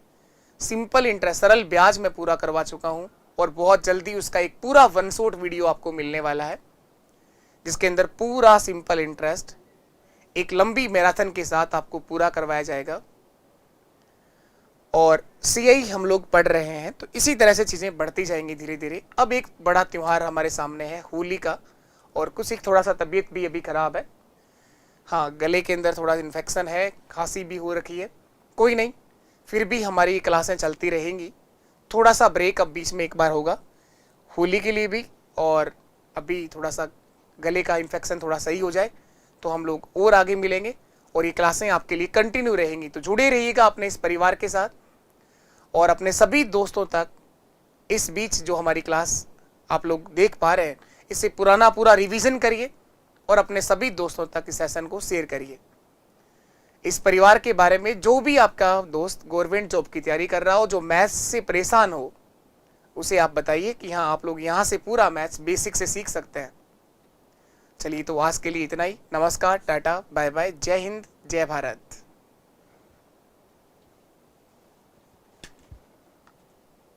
सिंपल इंटरेस्ट सरल ब्याज में पूरा करवा चुका हूं और बहुत जल्दी उसका एक पूरा 1 शॉट वीडियो आपको मिलने वाला है, जिसके अंदर पूरा सिंपल इंटरेस्ट एक लंबी मैराथन के साथ आपको पूरा करवाया जाएगा। और सीआई हम लोग पढ़ रहे हैं, तो इसी तरह से चीज़ें बढ़ती जाएंगी धीरे धीरे। अब एक बड़ा त्यौहार हमारे सामने है होली का, और कुछ एक थोड़ा सा तबीयत भी अभी ख़राब है, हाँ गले के अंदर थोड़ा इन्फेक्शन है, खांसी भी हो रखी है, कोई नहीं, फिर भी हमारी क्लासें चलती रहेंगी। थोड़ा सा ब्रेक अब बीच में एक बार होगा होली के लिए भी, और अभी थोड़ा सा गले का इन्फेक्शन थोड़ा सही हो जाए तो हम लोग और आगे मिलेंगे और ये क्लासें आपके लिए कंटिन्यू रहेंगी। तो जुड़े रहिएगा अपने इस परिवार के साथ और अपने सभी दोस्तों तक इस बीच जो हमारी क्लास आप लोग देख पा रहे हैं, इसे पुराना पूरा रिवीजन करिए और अपने सभी दोस्तों तक इस सेशन को शेयर करिए। इस परिवार के बारे में, जो भी आपका दोस्त गवर्नमेंट जॉब की तैयारी कर रहा हो, जो मैथ्स से परेशान हो, उसे आप बताइए कि हाँ आप लोग यहाँ से पूरा मैथ्स बेसिक से सीख सकते हैं। चलिए तो आज के लिए इतना ही। नमस्कार, टाटा, बाय बाय, जय हिंद, जय भारत।